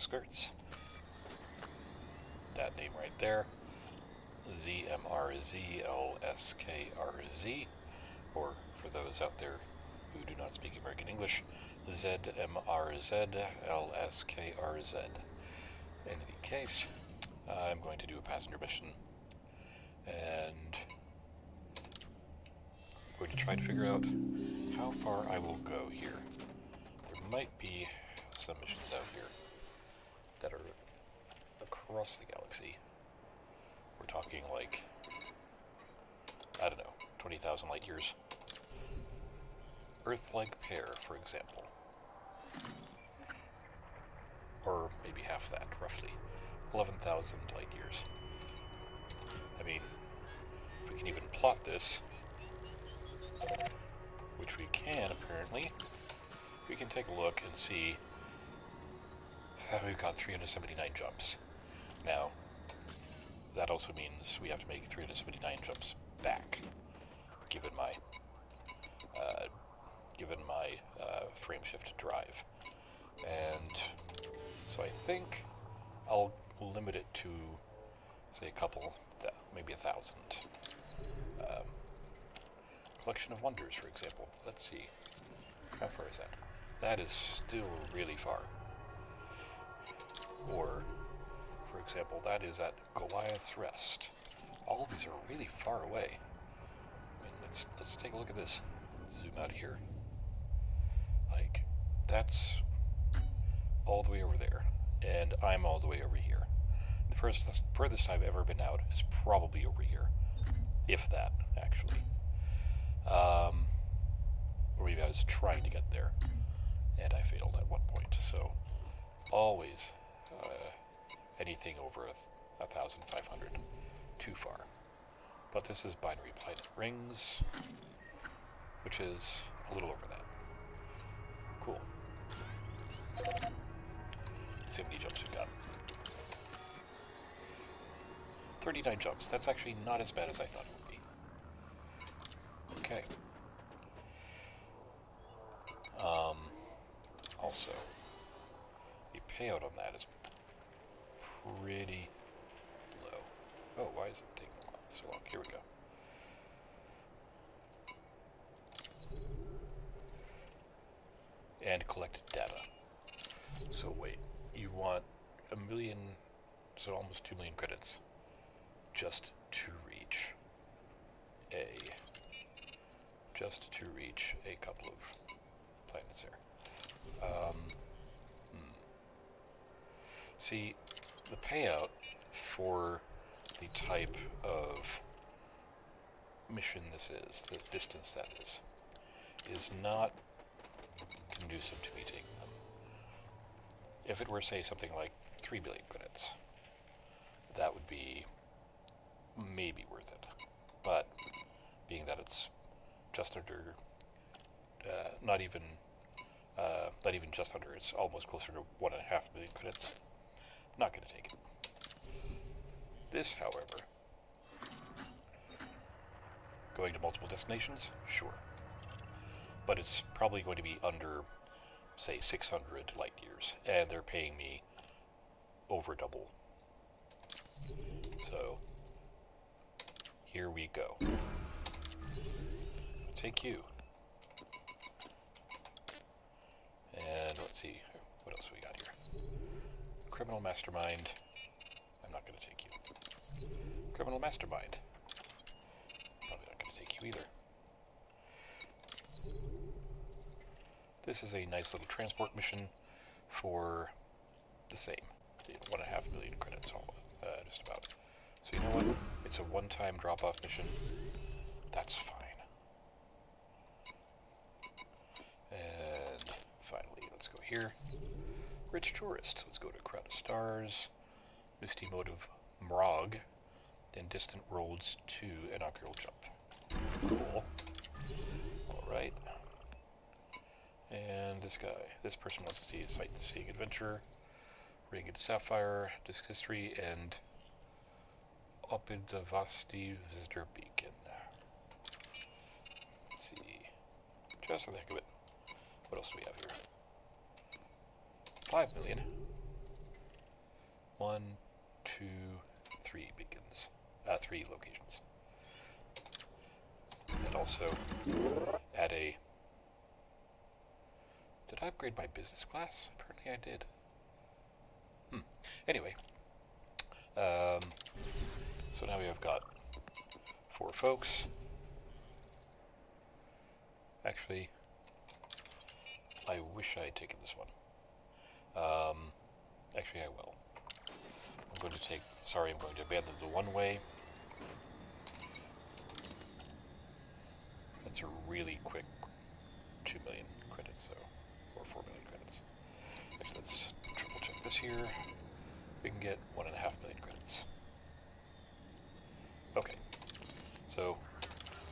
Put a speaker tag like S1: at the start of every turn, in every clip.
S1: Skirts. That name right there. ZMRZLSKRZ, or for those out there who do not speak American English, ZMRZLSKRZ. In any case, I'm going to do a passenger mission, and I'm going to try to figure out how far I will go here. There might be some missions out here that are across the galaxy. We're talking like, I don't know, 20,000 light years. Earth-like pair, for example. Or maybe half that, roughly. 11,000 light years. I mean, if we can even plot this, which we can apparently, we can take a look and see how we've got 379 jumps. Now, that also means we have to make 379 jumps back, given my frame shift drive. And so I think I'll limit it to, say, a couple, maybe 1,000. Collection of Wonders, for example. Let's see. How far is that? That is still really far. Or, for example, that is at Goliath's Rest. All of these are really far away. I mean, let's take a look at this. Zoom out here. Like, that's all the way over there, and I'm all the way over here. The furthest I've ever been out is probably over here, if that, actually. Or maybe I was trying to get there, and I failed at one point. So, always anything over 1,500, too far. But this is Binary Planet Rings, which is a little over that. Cool. Let's see how many jumps we've got. 39 jumps. That's actually not as bad as I thought it would be. Okay. Also, the payout on that is pretty low. Oh, why is it taking so long? Here we go. And collect data. So wait, you want 1 million, so almost 2 million credits just to reach a couple of planets there. See, the payout for the type of mission this is, the distance that is not conducive to me taking them. If it were, say, something like 3 billion credits, that would be maybe worth it. But being that it's just under, not even just under, it's almost closer to 1.5 million credits, not going to take it. This, however, going to multiple destinations, sure. But it's probably going to be under, say, 600 light years, and they're paying me over double. So, here we go. I'll take you. And let's see, what else we got here? Criminal Mastermind. I'm not going to take you. Criminal Mastermind. Probably not going to take you either. This is a nice little transport mission for the same. 1.5 million credits, just about. So you know what? It's a one-time drop-off mission. That's fine. And finally, let's go here. Rich Tourist. Let's go to Crowd of Stars, Misty Motive Mrog, then Distant Roads 2 Inaugural Jump. Cool. Alright. And this person wants to see a sightseeing adventure, Ragged Sapphire, Disc History, and Opidavasti Visitor Beacon. Let's see. Just for the heck of it. What else do we have here? 5 million. 1, 2, 3 beacons. 3 locations. And also add a... Did I upgrade my business class? Apparently I did. Anyway. So now we have got 4 folks. Actually, I wish I had taken this one. Actually, I will. I'm going to abandon the one-way. That's a really quick 2 million credits, though. Or 4 million credits. Actually, let's triple check this here. We can get 1.5 million credits. Okay. So,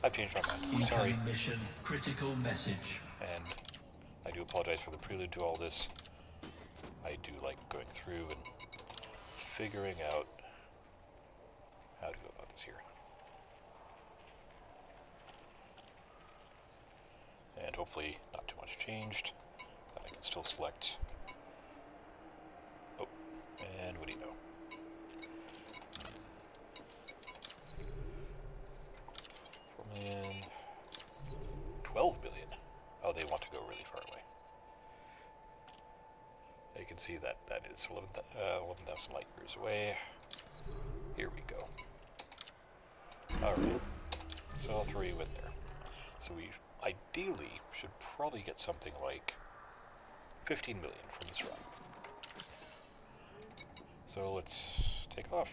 S1: I've changed my mind. Sorry.
S2: Mission critical message.
S1: And I do apologize for the prelude to all this. I do like going through and figuring out how to go about this here. And hopefully not too much changed. That I can still select. Oh, and what do you know? 4 million. 12 billion. Oh, they want to go really far away. You can see that is 11,000 light years away. Here we go. Alright. So I'll throw you in there. So we ideally should probably get something like 15 million from this run. So let's take off.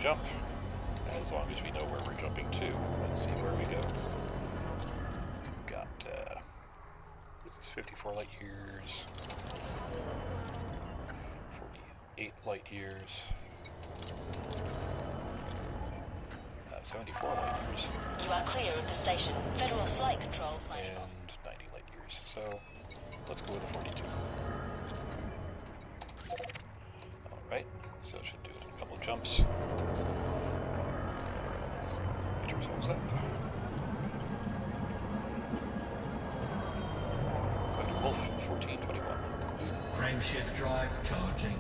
S1: Jump, as long as we know where we're jumping to. Let's see where we go. Got, what is this, 54 light years, 48 light years, 74 light years.
S3: You are clear of the station. Federal Flight Control.
S1: And 90 light years. So, let's go with the 42. Alright, so it should do it in a couple of jumps. Let's pitch ourselves up. Going to Wolf 1421.
S2: Frameshift drive charging.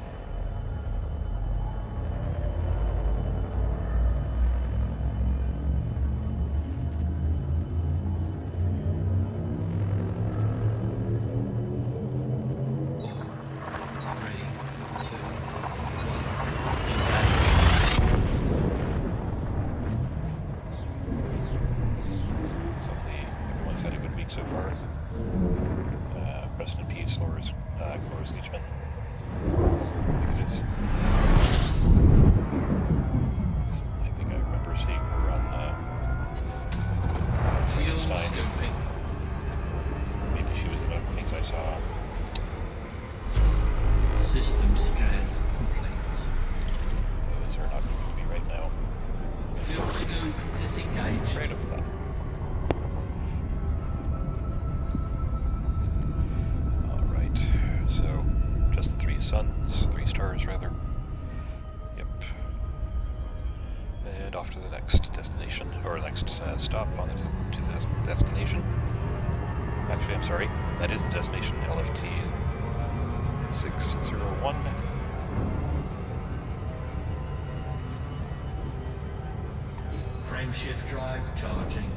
S1: Suns, 3 stars rather. Yep. And off to the next destination, or next stop on the to the destination. Actually, I'm sorry, that is the destination, LFT 601.
S2: Frameshift drive charging.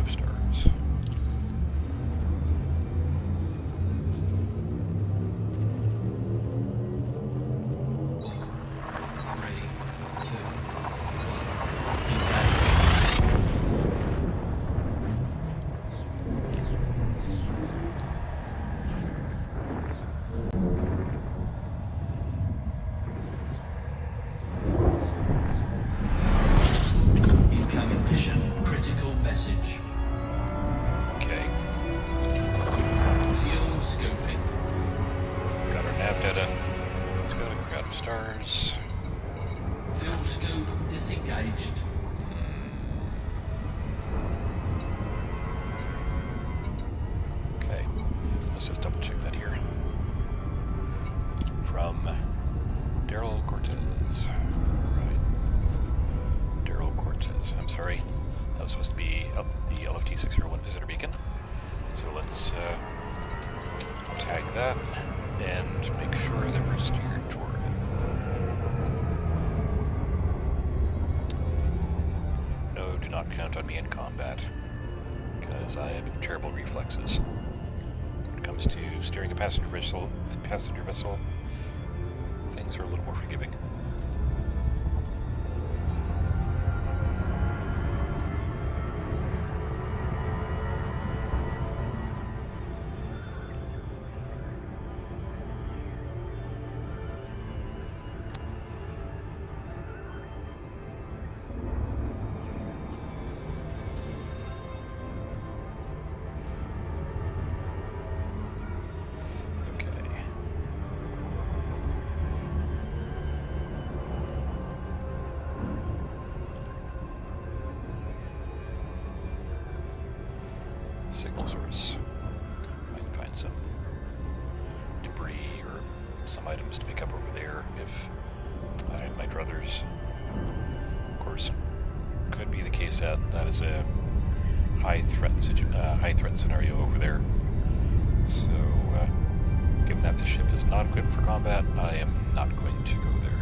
S1: of stars.
S2: Three, two, engage. Incoming mission. Critical message.
S1: Okay,
S2: Fuel scoping.
S1: got our nav data. Let's go to crowd of stars.
S2: Fuel scope disengaged.
S1: Okay, let's just double check that here. From Daryl Cortez. Right. Daryl Cortez. I'm sorry. That was supposed to be up the LFT 601 visitor beacon. So let's tag that and make sure that we're steered toward it. No, do not count on me in combat, because I have terrible reflexes. When it comes to steering a passenger vessel, things are a little more forgiving. Signal source. Might find some debris or some items to pick up over there if I had my druthers. Of course, could be the case that that is a high threat scenario over there. So, given that the ship is not equipped for combat, I am not going to go there.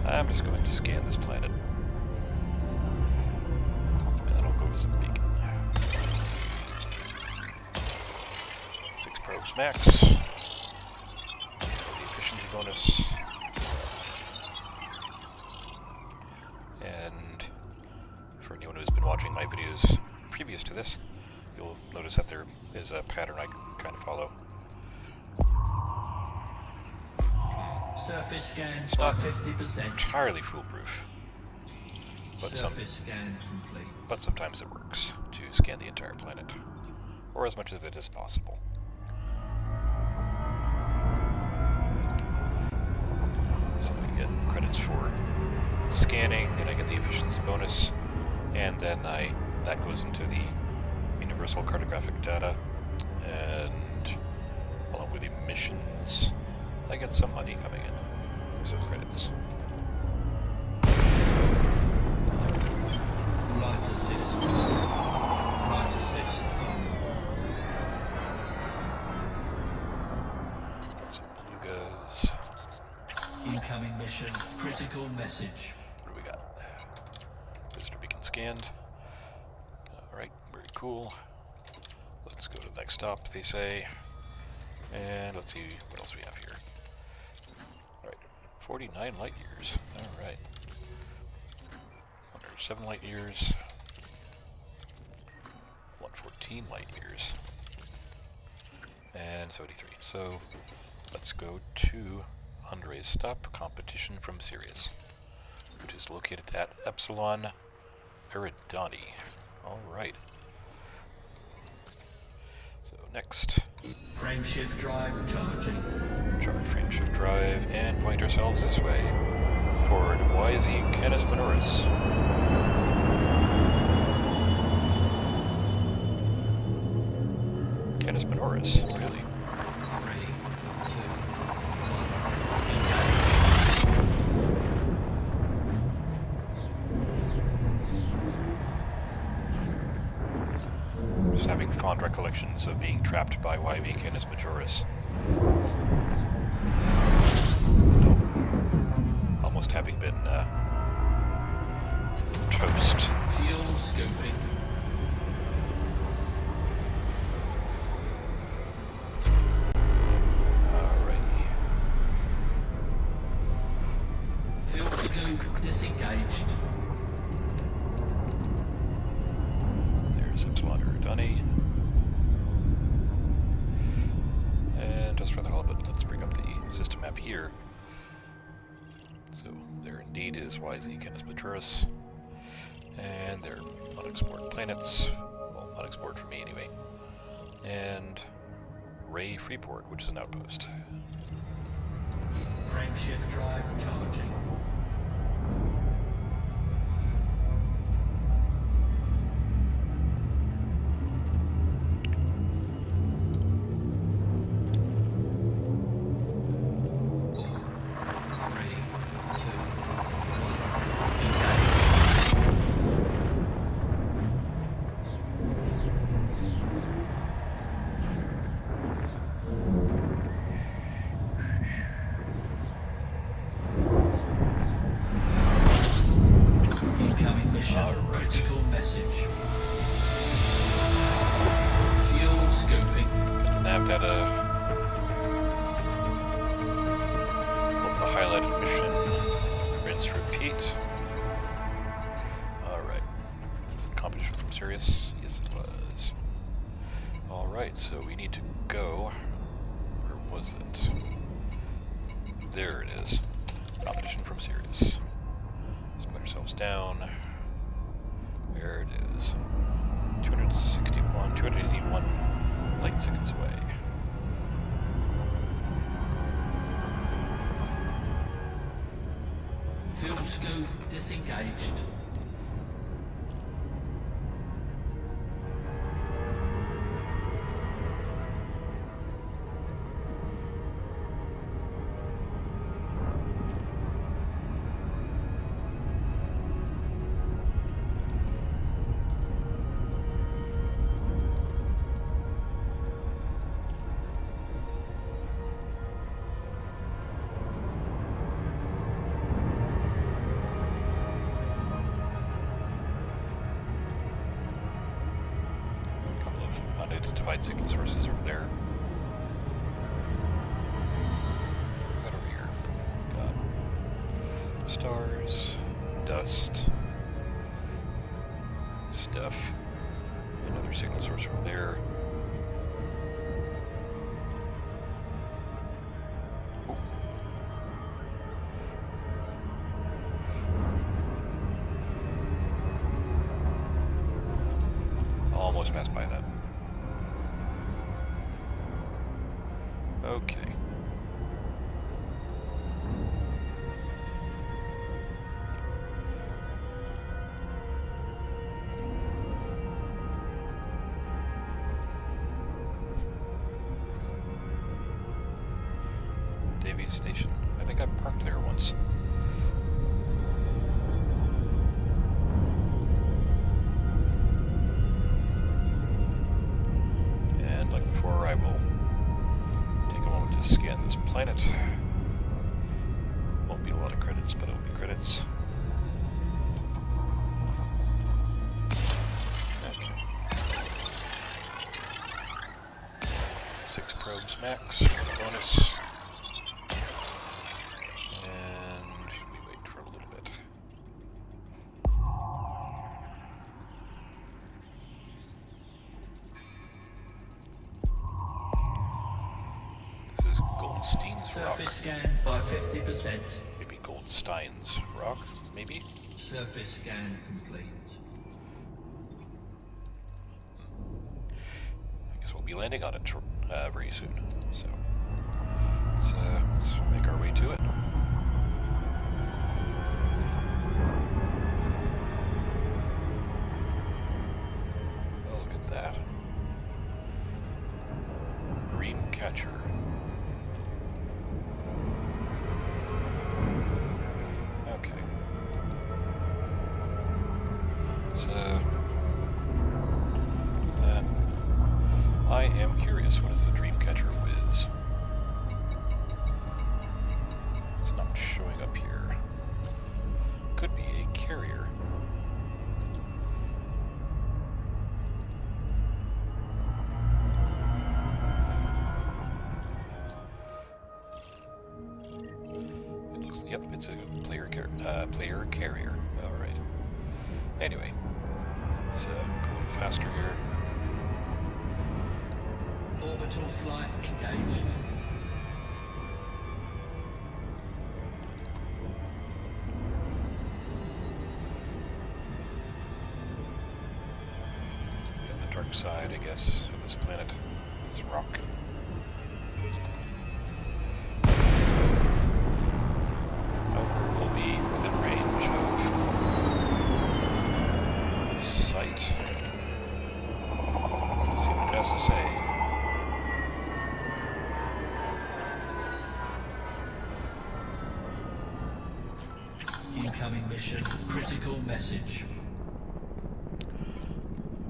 S1: I'm just going to scan this planet, and then I'll go visit the beacon. 6 probes max. The efficiency bonus. And for anyone who's been watching my videos previous to this, you'll notice that there is a pattern I kind of follow.
S2: Surface scan
S1: It's
S2: by
S1: not
S2: 50%.
S1: entirely foolproof,
S2: Surface scan complete.
S1: but sometimes it works to scan the entire planet, or as much of it as possible. So I get credits for scanning, and I get the efficiency bonus, and then that goes into the universal cartographic data, and along with the missions, I get some money coming in, some credits.
S2: Flight assist. Flight assist.
S1: Got some belugas.
S2: Incoming mission. Critical message.
S1: What do we got? Visitor beacon scanned. Alright, very cool. Let's go to the next stop, they say. And let's see what else we have here. Alright, 49 light years. Alright. 107 light years. 114 light years. And 73. So let's go to Andre's stop, competition from Sirius, which is located at Epsilon Eridani. Alright. So next,
S2: Frameshift drive charging.
S1: charge frameshift drive and point ourselves this way toward YZ Canis Minoris. Canis Minoris, really?
S2: 3, 2, 1, engage.
S1: Just having fond recollections of being trapped by YV Canis Majoris. Almost having been toast.
S2: Fuel scoping. disengaged.
S1: There's Epsilon Eridani. And just for the hell of it, let's bring up the system map here. So there indeed is YZ Canis Majoris. And they're unexplored planets. Well, unexplored for me anyway. And Ray Freeport, which is an outpost.
S2: Frameshift drive charging. Critical message. Fuel scoping.
S1: Nav data. Hope the highlighted mission. Rinse, repeat. Alright. Competition from Sirius? Yes, it was. Alright, so we need to go. Where was it? There it is. Competition from Sirius. Let's put ourselves down. There it is. 281 light seconds away.
S2: Fuel scope disengaged.
S1: Unidentified signal sources over there. Right over here. Got stars, dust, stuff. Another signal source over there. Ooh. Almost passed by that. Okay. Davies Station. I think I parked there once. And like before, I will to scan this planet. Won't be a lot of credits, but it'll be credits. Okay. 6 probes max, bonus. And we wait for a little bit.
S2: Surface scan by 50%.
S1: Maybe Goldstein's rock, maybe?
S2: Surface scan complete.
S1: I guess we'll be landing on it very soon. So let's make our way to it. Oh, look at that. Dreamcatcher. I am curious, what is the Dreamcatcher whiz? It's not showing up here. Could be a carrier. It looks, yep, it's a player carrier. Anyway, let's go a little faster here.
S2: Orbital flight engaged.
S1: Be on the dark side, I guess, of this planet, this rock. Oh, we'll be within range of sight. Let's see what it has to say.
S2: Incoming mission. Critical message.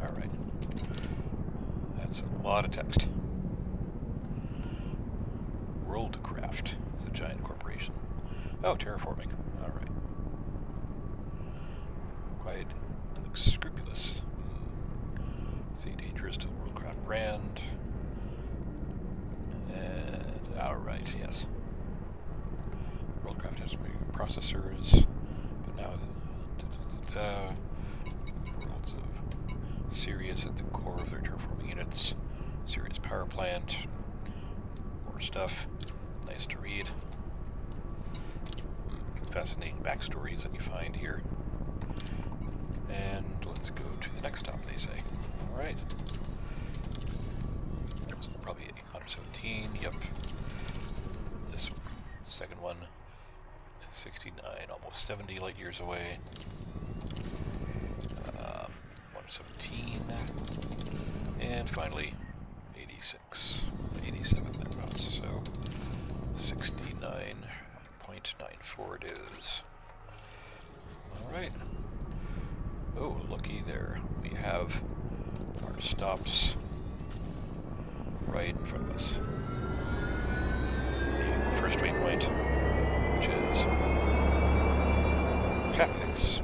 S1: Alright. That's a lot of text. Worldcraft is a giant corporation. Oh, terraforming. Alright. Quite unscrupulous. See, dangerous to the Worldcraft brand. And, alright, yes. Worldcraft has many processors, but now worlds of Sirius at the core of their terraforming units. Sirius power plant. More stuff. Nice to read. Fascinating backstories that you find here. And let's go to the next stop, they say. Alright. So probably 117, yep. This second one, 69, almost 70 light years away. 117. And finally, 86. 87 thereabouts, so 69.94 it is. Alright. Oh, looky there. We have our stops right in front of us. The first waypoint, which is Pethis.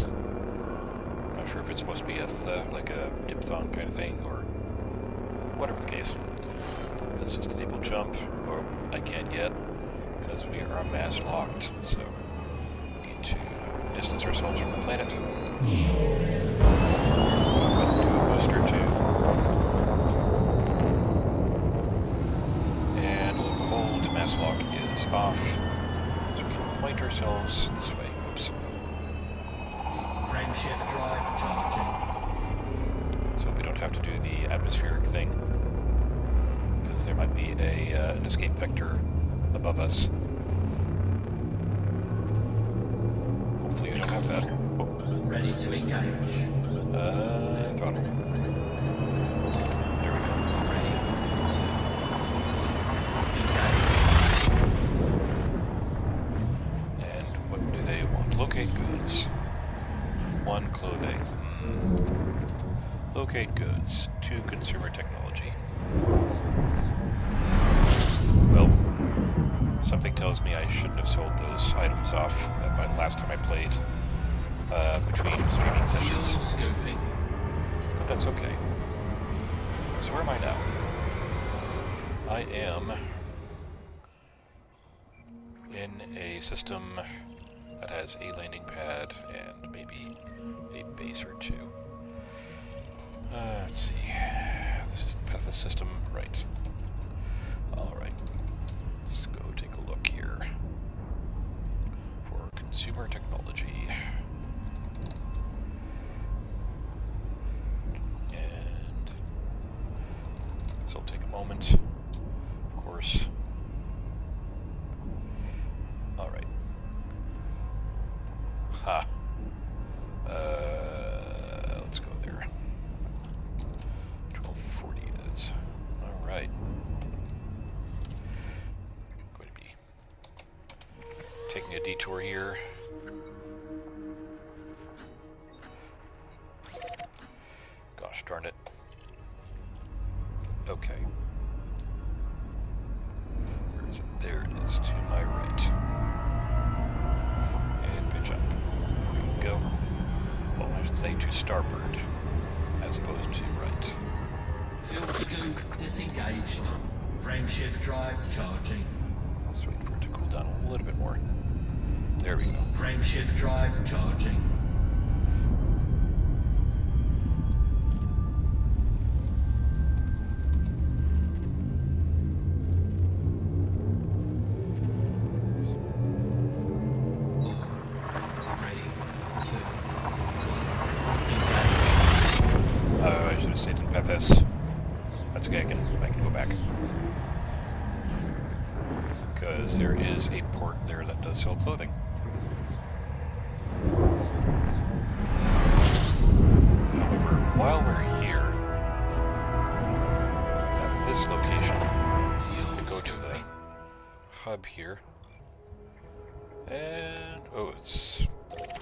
S1: I'm not sure if it's supposed to be like a diphthong kind of thing, or whatever the case. It's just an able jump, or I can't yet, because we are mass locked, so we need to distance ourselves from the planet. Booster 2. And lo and behold, mass lock is off. So we can point ourselves this way. Oops.
S2: Frameshift drive charging.
S1: So we don't have to do the atmospheric thing, because there might be an escape vector above us. Hopefully we don't have that. Oh.
S2: Ready to engage.
S1: Throttle. There we go. 3, 2, engage. And what do they want? Locate goods. 1, clothing. Locate goods. 2, consumer technology. Well, something tells me I shouldn't have sold those items off by the last time I played between streaming
S2: Fuel
S1: sessions.
S2: scoping.
S1: But that's okay. So where am I now? I am in a system that has a landing pad and maybe a base or two. Let's see. This is the Pethis system, right? Alright. Let's go take a look here for consumer technology. And this will take a moment, of course. Alright. Ha. Let's go there. 1240 it is. Alright. Going to be taking a detour here. Gosh darn it. Okay. Where is it? There it is, to my right. And pitch up. There we go. Well, I should say to starboard, as opposed to right.
S2: Fuel scoop disengaged. Frameshift drive charging.
S1: Let's wait for it to cool down a little bit more. There we go.
S2: Frameshift drive charging.
S1: didn't pet this. That's okay, I can go back. Because there is a port there that does sell clothing. However, while we're here, at this location, we can go to the hub here. And, oh, it's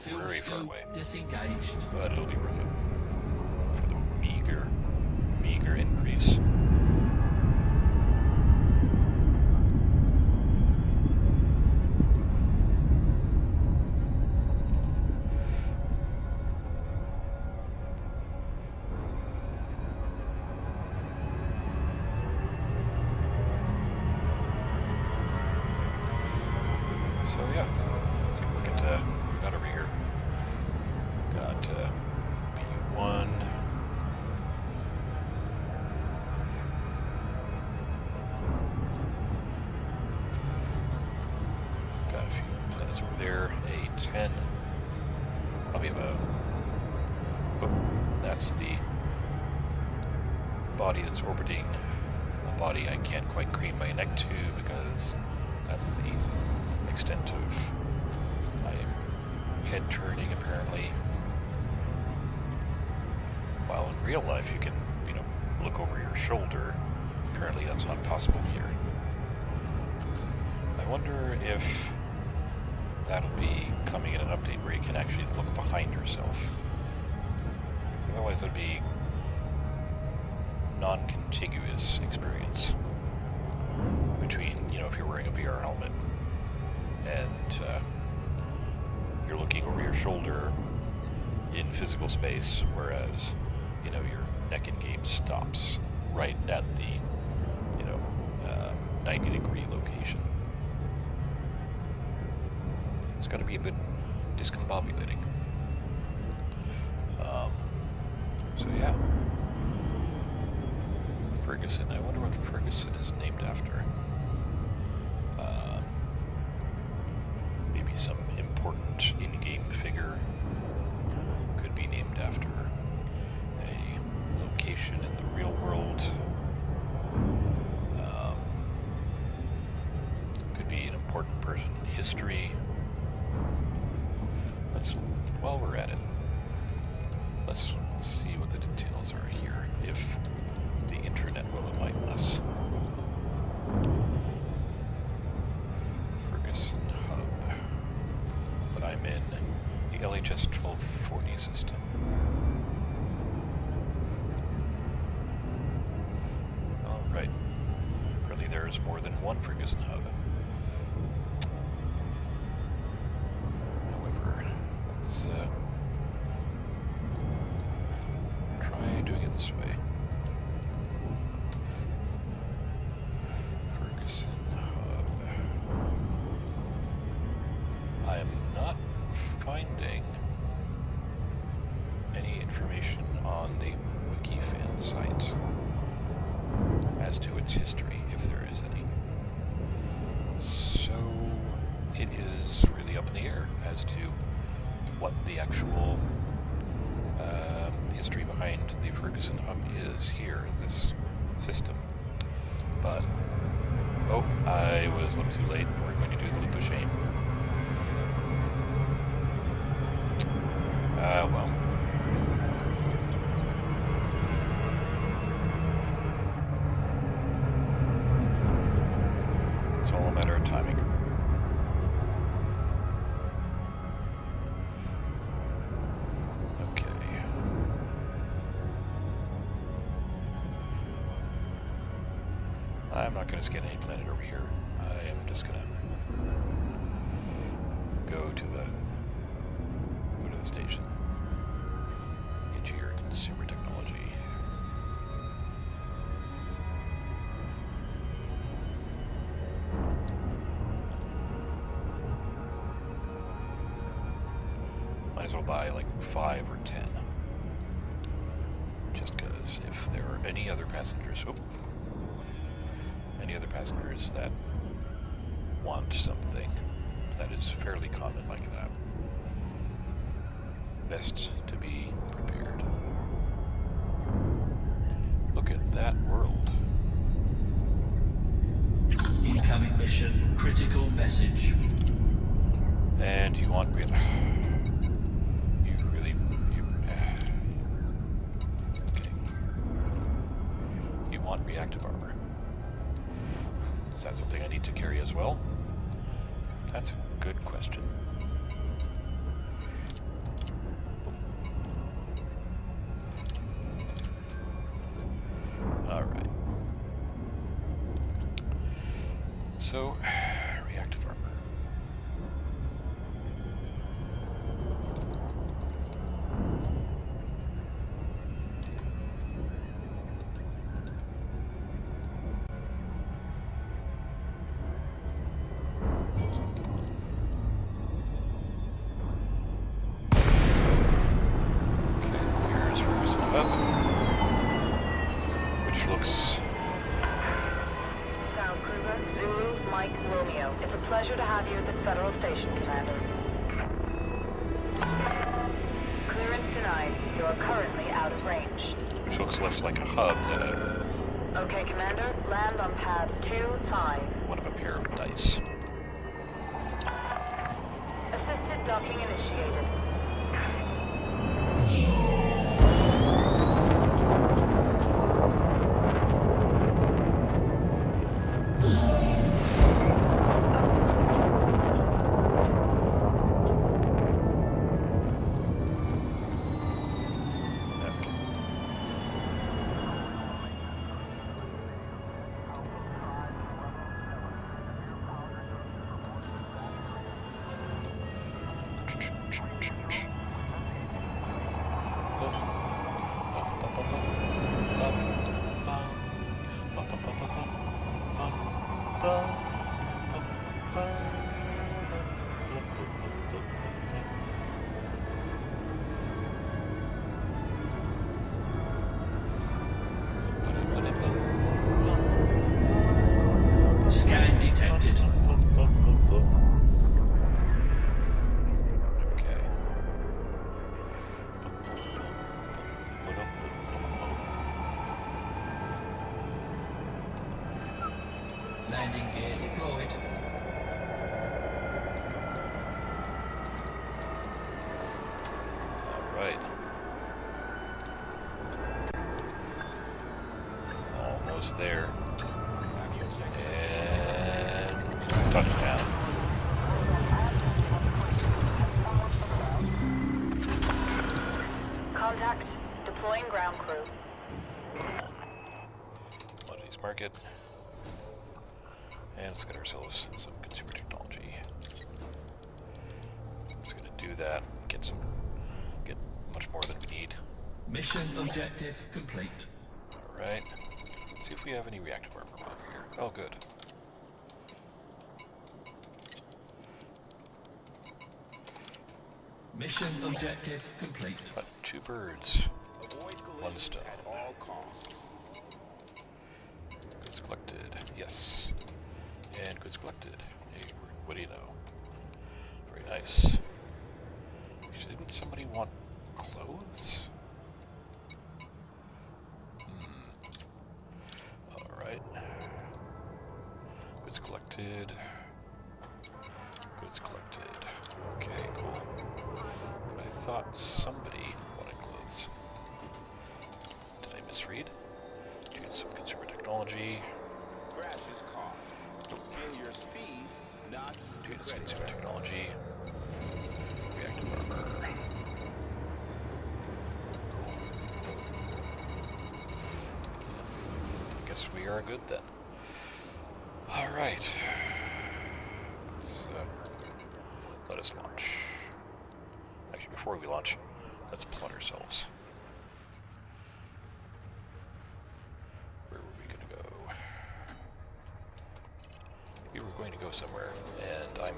S1: very far away.
S2: Disengaged.
S1: But it'll be worth it for the meager increase. So yeah, let's take a look at what we got over here. Got B1. Got a few planets over there. A10. Probably have a... Oh, that's the body that's orbiting a body I can't quite crane my neck to because that's the extent of my head turning, apparently. While in real life you can, look over your shoulder. Apparently that's not possible here. I wonder if that'll be coming in an update where you can actually look behind yourself. Because otherwise it'd be non-contiguous experience between, if you're wearing a VR helmet and you're looking over your shoulder in physical space, whereas, your neck in game stops right at the, 90-degree location. It's got to be a bit discombobulating. So yeah. Ferguson. I wonder what Ferguson is named after. Maybe some important in-game figure could be named after a location in the real world. Could be an important person in history. While we're at it, let's see what the details are here, if the internet will enlighten us. Ferguson Hub. But I'm in the LHS 1240 system. Alright. Apparently there's more than one Ferguson Hub. However, let's try doing it this way. Ferguson Hub. I am not finding any information on the WikiFan site as to its history, if there is any. So it is really up in the air as to what the actual history behind the Ferguson Hub is here in this system. But, oh, I was a little too late. We're going to do the leap of shame. Well. It's all a matter of timing. Okay. I'm not going to scan any planet over here. I am just going to go to the station. Get you your consumer technology. Might as well buy like 5 or 10. Just because if there are any other passengers, that want something that is fairly common like that, best to be prepared. look at that world.
S2: Incoming mission. Critical message.
S1: And you want okay. You want reactive armor. Is that something I need to carry as well? That's a good question. Alright. So, reactive armor. Looks
S3: Sound Kruger, Zulu, Mike, Romeo. It's a pleasure to have you at this federal station, Commander. Clearance denied. You are currently out of range.
S1: which looks less like a hub than
S3: Okay, Commander. Land on pad 2-5.
S1: one of a pair of dice.
S3: Assisted docking initiated.
S2: Scan detected.
S1: Okay.
S2: Landing gear deployed.
S1: All right. Almost there. And touchdown.
S3: Contact. Deploying ground crew.
S1: Commodities market. And let's get ourselves some consumer technology. Just gonna do that. Get much more than we need.
S2: Mission objective complete.
S1: All right. See if we have any reactive armor over here. Oh, good.
S2: Mission objective complete.
S1: Got two birds. One stone.
S4: At all costs.
S1: Goods collected. Yes. And goods collected. Hey, what do you know? Very nice. Actually, didn't somebody want clothes? Alright. Goods collected. Goods collected. Okay, cool. But I thought somebody wanted clothes. Did I misread? Doing some consumer technology.
S4: Crash is cost. Gain your speed, not
S1: Doing some
S4: credit.
S1: consumer technology. Reactive armor. Cool. Guess we are good then. Alright. Let's let us launch. Actually, before we launch, let's plot ourselves. Where were we going to go? We were going to go somewhere, and I'm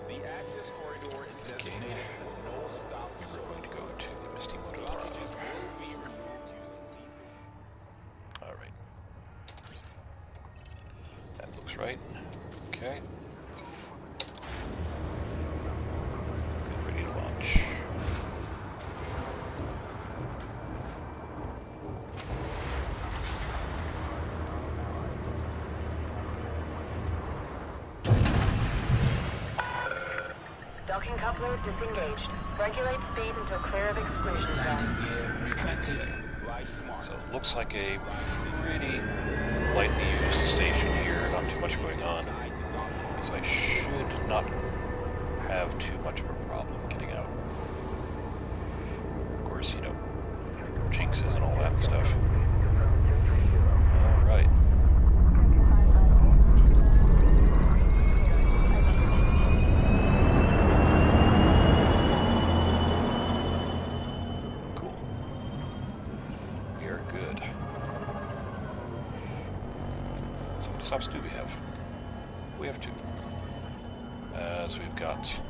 S4: The access corridor is
S1: thinking
S4: designated the no-stop
S1: we were
S4: zone.
S1: going to go to the Misty Moto
S4: Blockages will be removed using lethal.
S1: Alright. That looks right. Okay. Get ready to launch.
S3: Coupler disengaged. Regulate speed until clear of exclusion zone.
S2: Landing gear retracted.
S4: Fly smart.
S1: So it looks like a pretty lightly used station here, not too much going on. So I should not have too much of a problem getting out. Of course, you know, jinxes and all that stuff. Alright. Cool. We are good. So many stops do we have? We have 2. So we've got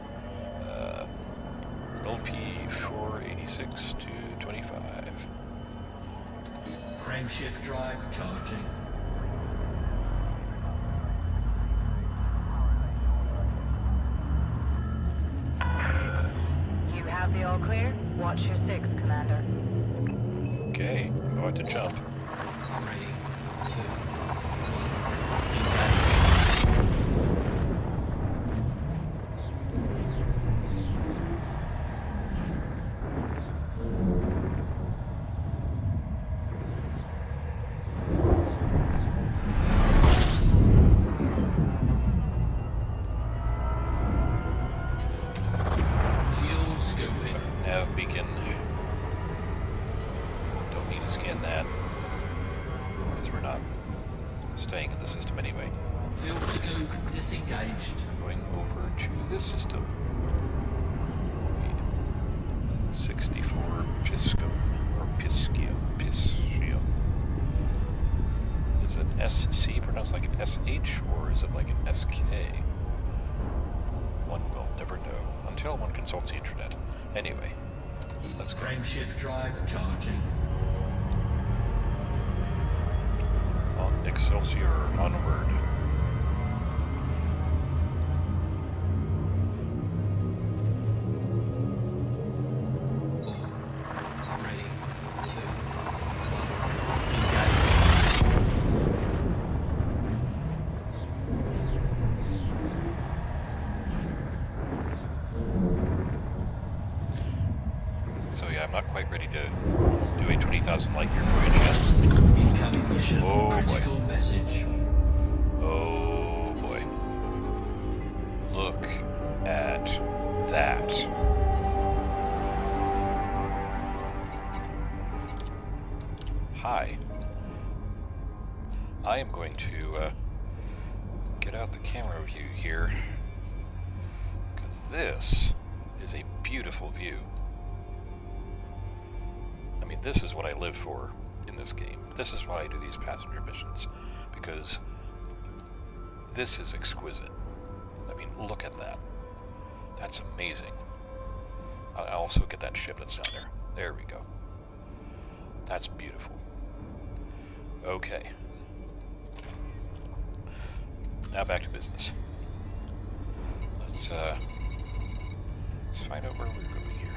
S1: LP 486 to 25.
S2: Frameshift drive charging.
S3: You have the all clear? Watch your 6, Commander.
S1: Okay, I'm about to jump.
S2: 3, 2, 1. Engage. Fuel scoping.
S1: Nav beacon. Don't need to scan that. Because we're not staying in the system anyway.
S2: Fuel scope disengaged.
S1: Going over to this system. The 64 Piscum. Or Piscium. Piscium. Is it SC pronounced like an SH or is it like an SK? One will never know until one consults the internet. Anyway, let's go.
S2: Frameshift drive charging.
S1: On Excelsior onward.
S2: Three, two, one. Engage.
S1: So yeah, I'm not quite ready to do a 20,000 light year voyage yet.
S2: Incoming mission.
S1: Oh, boy.
S2: Critical message.
S1: Oh boy. Look at that. Hi. I am going to get out the camera view here, because this is a beautiful view. I mean, this is what I live for in this game. This is why I do these passenger missions, because this is exquisite. I mean, look at that. That's amazing. I'll also get that ship that's down there. There we go. That's beautiful. Okay. Now back to business. Let's find out where we're going here.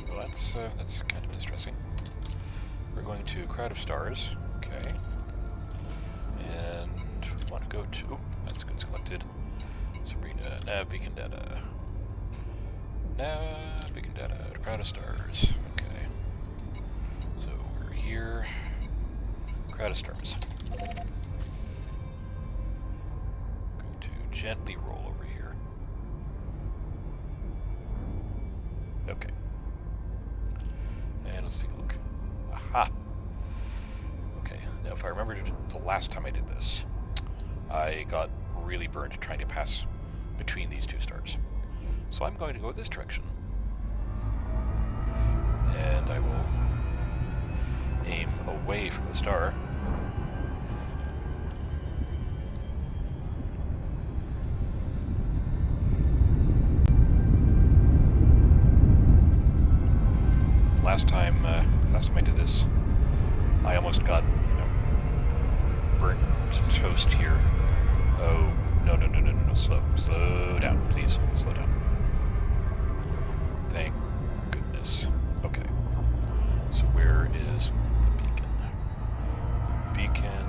S1: Well, that's kind of distressing. We're going to Crowd of Stars. Okay. And we want to go to... Oh, that's good selected. Sabrina, nav beacon data. Nav beacon data, Crowd of Stars. Okay. So we're here. Crowd of Stars. Going to gently roll over here. Okay. And let's take a look. Aha! Okay, now if I remember the last time I did this, I got really burned trying to pass between these two stars. So I'm going to go this direction. And I will aim away from the star. Last time I did this, I almost got, burnt to toast here. Oh, no, slow down, please, slow down. Thank goodness. Okay, so where is the beacon? The beacon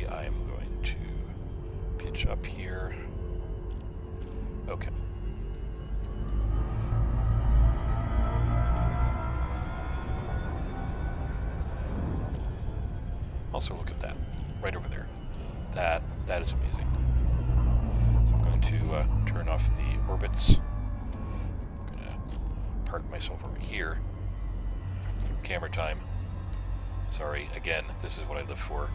S1: see, I'm going to pitch up here. Okay. Also, look at that, right over there. That is amazing. So I'm going to turn off the orbits. I'm going to park myself over here. Camera time. Sorry, again, this is what I live for.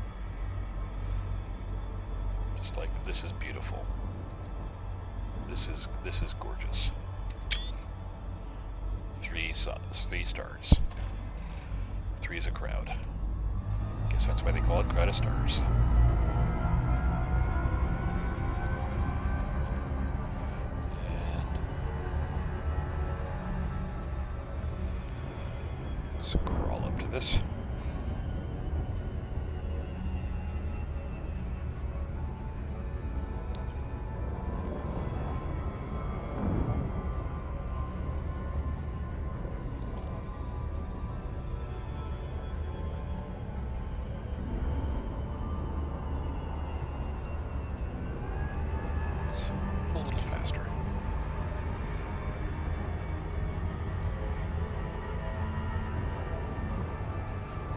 S1: Just like, this is beautiful. This is gorgeous. 3 stars. 3 is a crowd. Guess that's why they call it crowd of stars. And scroll up to this. A little faster.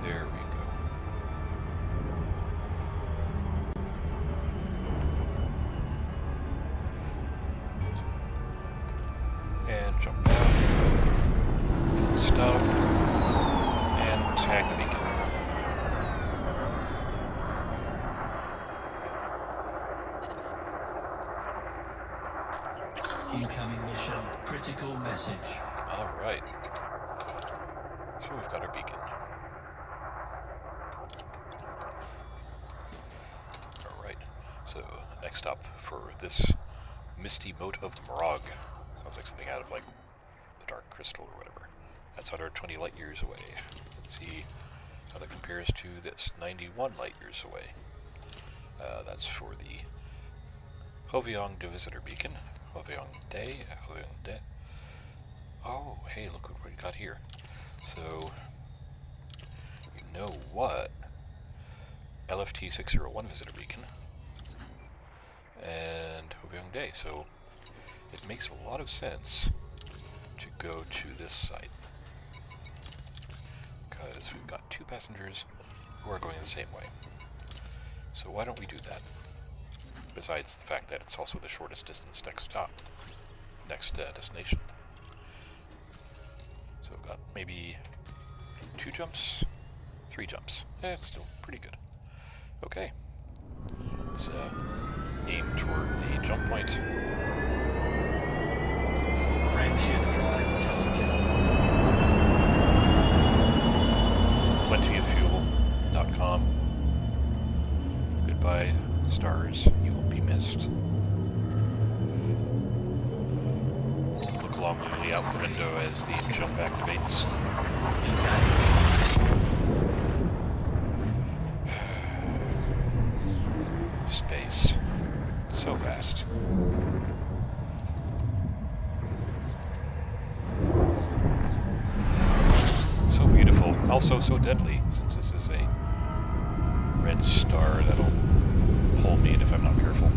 S1: There we go. And jump down. Stop. And tag the beacon.
S2: Incoming mission. Critical message.
S1: Alright. So we've got our beacon. Alright. So next up for this misty moat of Morag. Sounds like something out of like the Dark Crystal or whatever. That's 120 light years away. Let's see how that compares to this. 91 light years away. That's for the Hoviong de Visitor Beacon. Hoviong Day. Oh, hey, look what we got here. So, you know what? LFT 601 Visitor Beacon. And Hoviong Day. So, it makes a lot of sense to go to this site. Because we've got 2 passengers who are going the same way. So why don't we do that? Besides the fact that it's also the shortest distance next stop, next destination. So we've got maybe 2 jumps, 3 jumps. It's still pretty good. Okay, let's aim toward the jump point.
S2: Frameshift drive charging.
S1: Plentyoffuel.com. Goodbye, stars. You will be missed. Look longingly out the window as the jump activates. Space. So vast. So beautiful. Also so deadly, since this is a red star that'll pull me in if I'm not careful.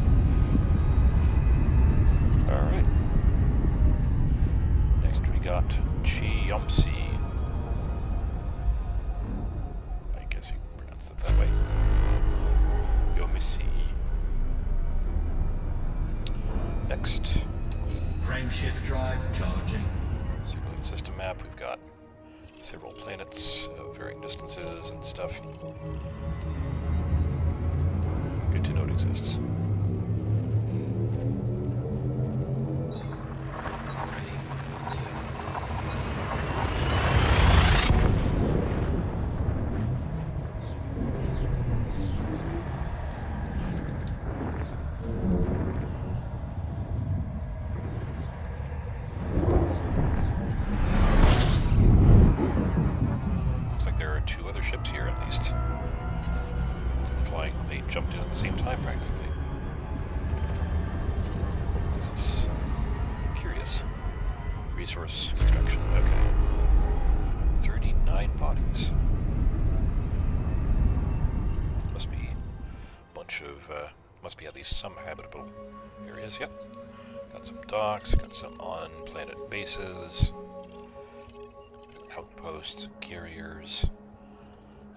S1: Alright. Next we got Chiomsi. I guess you can pronounce it that way. Yomisi. Next.
S2: Frameshift drive charging.
S1: Circulating system map, we've got several planets of varying distances and stuff. Good to know it exists. Looks like there are 2 other ships here at least. They're flying, they jumped in at the same time practically. This is curious. Resource extraction, okay. 39 bodies. Must be at least some habitable areas. Yep. Got some docks, got some on-planet bases, outposts, carriers.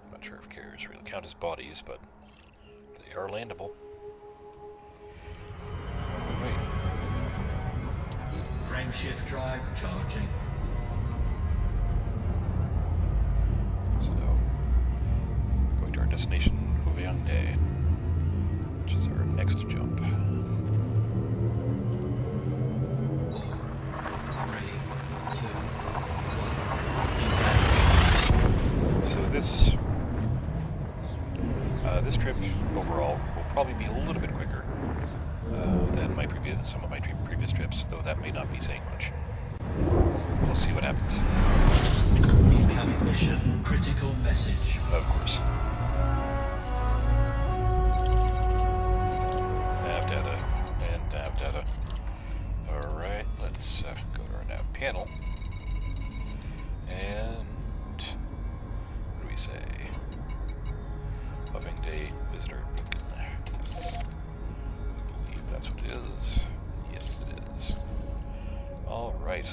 S1: I'm not sure if carriers really count as bodies, but they are landable. Alright.
S2: Frameshift drive charging.
S1: So, going to our destination, Houviangde, which is our next jump.
S2: 3, 2, 1.
S1: So this trip overall will probably be a little bit quicker than some of my previous trips, though that may not be saying much. We'll see what happens.
S2: Incoming mission. Critical message.
S1: Of course. Nav data and nav data. Alright, let's go to our nav panel. And what do we say? Houviangde visitor beacon. Yes. I believe that's what it is. Yes, it is. Alright.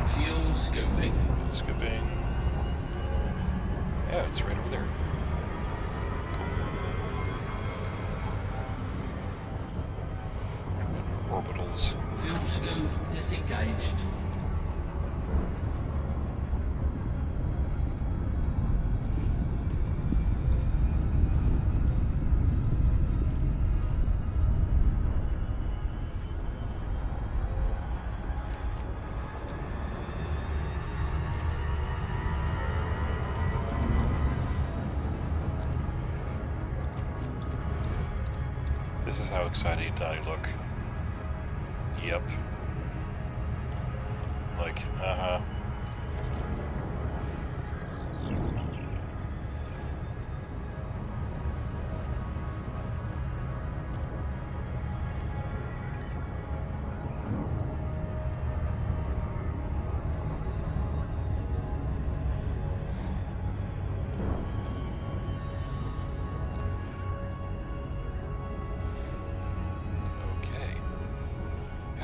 S2: Fuel scoping.
S1: Scooping. Yeah, it's right over there. Cool. Orbitals.
S2: Fuel scope disengaged.
S1: This is how excited I look. Yep. Like, uh-huh.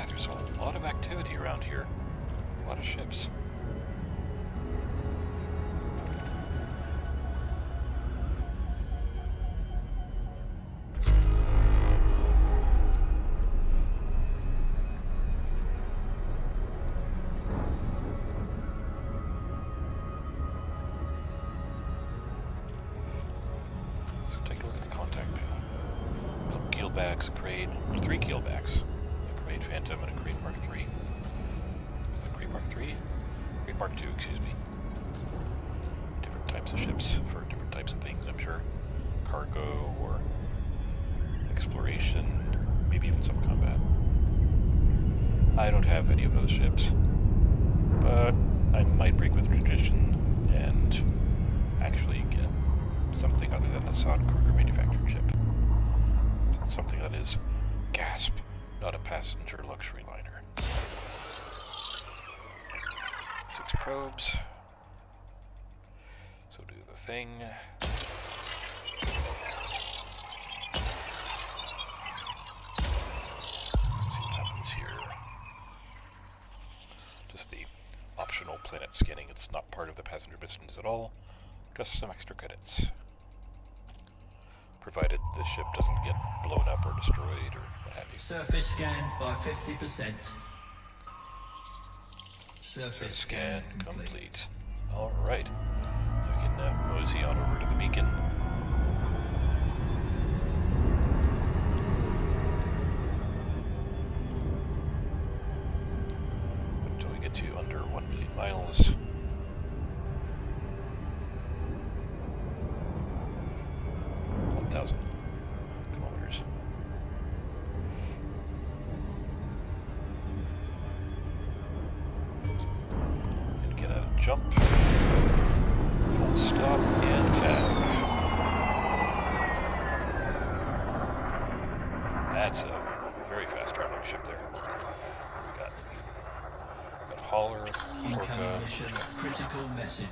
S1: There's a lot of activity around here. A lot of ships. So take a look at the contact panel. Some keelbacks, a crate, 3 keelbacks. Crate Phantom and a Crate Mark III. Is that Crate Mark III? Crate Mark II, excuse me. Different types of ships for different types of things, I'm sure. Cargo or exploration, maybe even some combat. I don't have any of those ships, but I might break with tradition and actually get something other than a Sod Kruger manufactured ship. Something that is, gasp, not a passenger luxury liner. 6 probes. So do the thing. Let's see what happens here. Just the optional planet scanning. It's not part of the passenger missions at all. Just some extra credits. Provided the ship doesn't get blown up or destroyed or what have you.
S2: Surface scanned by 50%. Surface
S1: Scan complete. Alright. We can mosey on over to the beacon. Until we get to under 1 million miles. Kilometers. And get a jump. Full stop and tag. That's a very fast traveling ship there. We got hauler,
S2: incoming
S1: orca.
S2: mission. Critical message.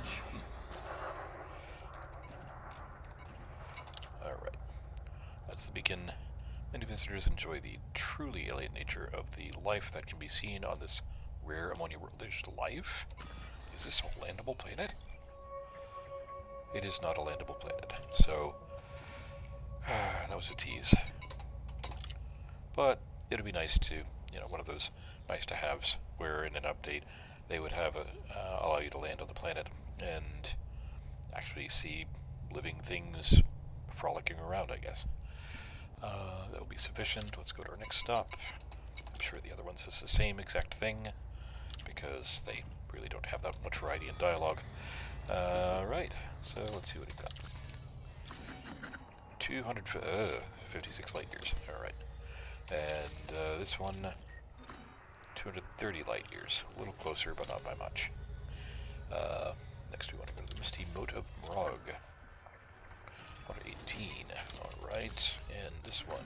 S1: visitors enjoy the truly alien nature of the life that can be seen on this rare ammonia world. There's life? Is this a landable planet? It is not a landable planet, so that was a tease. But it'd be nice to, one of those nice to haves where in an update they would have allow you to land on the planet and actually see living things frolicking around, I guess. That will be sufficient. Let's go to our next stop. I'm sure the other one says the same exact thing because they really don't have that much variety in dialogue. Right, so let's see what it got. 256 light years. Alright. And this one, 230 light years. A little closer, but not by much. Next we want to go to the Misty Moat of Morog. 118. Alright, and this one.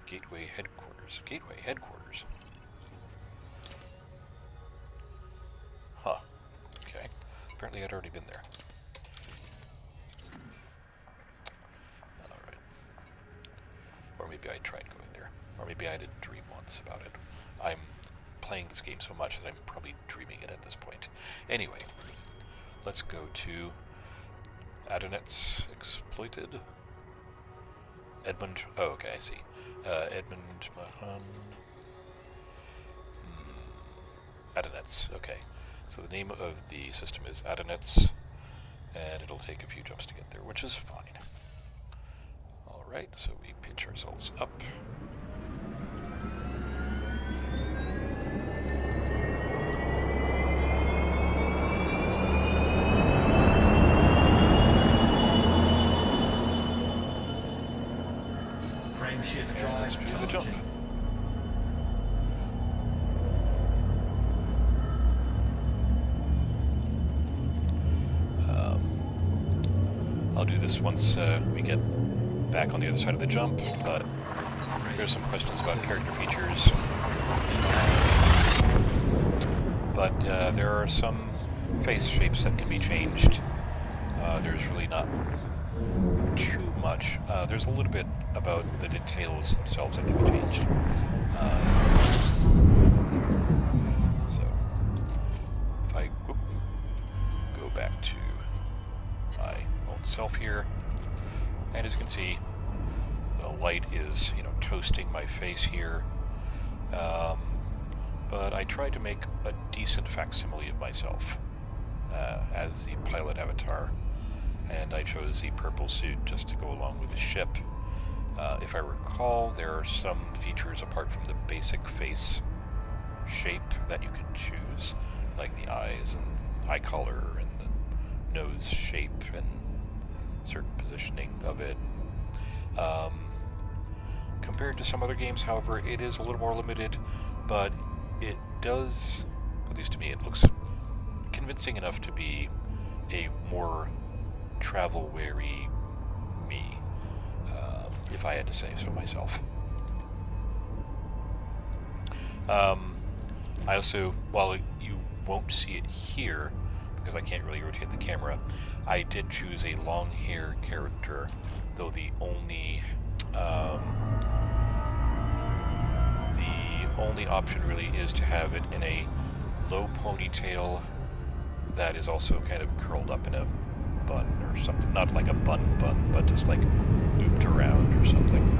S1: Gateway Headquarters. Gateway Headquarters. Huh. Okay. Apparently I'd already been there. Alright. Or maybe I tried going there. Or maybe I had a dream once about it. I'm playing this game so much that I'm probably dreaming it at this point. Anyway, let's go to Adonet's Exploited. Edmund. Oh, okay, I see. Edmund Mahan. Adonet's. Okay. So the name of the system is Adonet's, and it'll take a few jumps to get there, which is fine. Alright, so we pitch ourselves up.
S2: Frameshift
S1: Let's
S2: drive
S1: do the jump.
S2: charging.
S1: I'll do this once we get back on the other side of the jump, but there's some questions about character features. But there are some face shapes that can be changed. There's really not too much. There's a little bit about the details themselves that can be changed. So, if I go back to my own self here, and as you can see, the light is, toasting my face here. But I tried to make a decent facsimile of myself as the pilot avatar, and I chose the purple suit just to go along with the ship. If I recall, there are some features apart from the basic face shape that you can choose, like the eyes and eye color and the nose shape and certain positioning of it. Compared to some other games, however, it is a little more limited, but it does, at least to me, it looks convincing enough to be a more travel-weary me, if I had to say so myself. I also, while you won't see it here, because I can't really rotate the camera, I did choose a long hair character, though the only option really is to have it in a low ponytail that is also kind of curled up in a bun or something. Not like a bun, but just like looped around or something.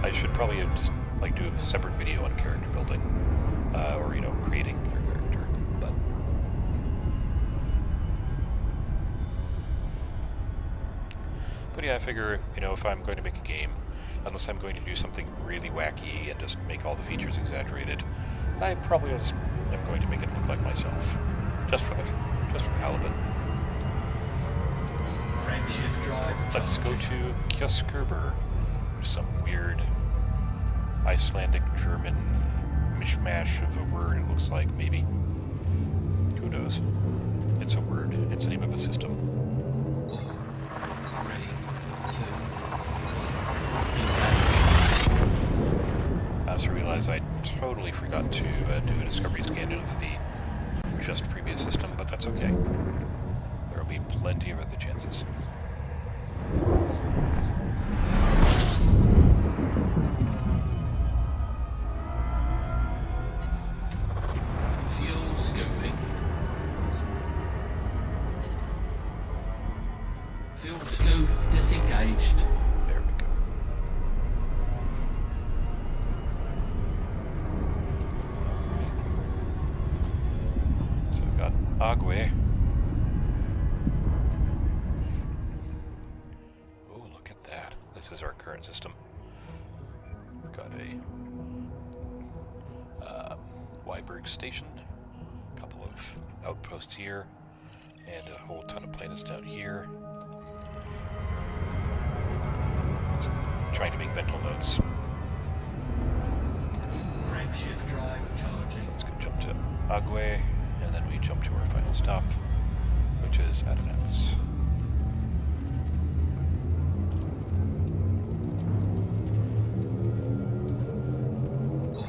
S1: I should probably just like do a separate video on character building, or creating your character. But yeah, I figure if I'm going to make a game, unless I'm going to do something really wacky and just make all the features exaggerated, I probably just am going to make it look like myself, just for the hell of it.
S2: Frameshift drive
S1: Let's go
S2: charging.
S1: to Kjoskurber, some weird Icelandic German mishmash of a word. It looks like, maybe. Who knows? It's a word. It's the name of a system.
S2: 3, 2,
S1: I also realized I totally forgot to do a discovery scan of the just previous system, but that's okay. There will be plenty of other chances.
S2: Fuel scoping. Fuel scope disengaged.
S1: There we go. So we've got Agwe. Oh, look at that. This is our current system. We've got a Weiberg station, a couple of outposts here, and a whole ton of planets down here. Just trying to make mental notes.
S2: Frameshift drive
S1: So
S2: charging.
S1: let's go jump to Agwe, and then we jump to our final stop, which is Adonats.
S2: 3,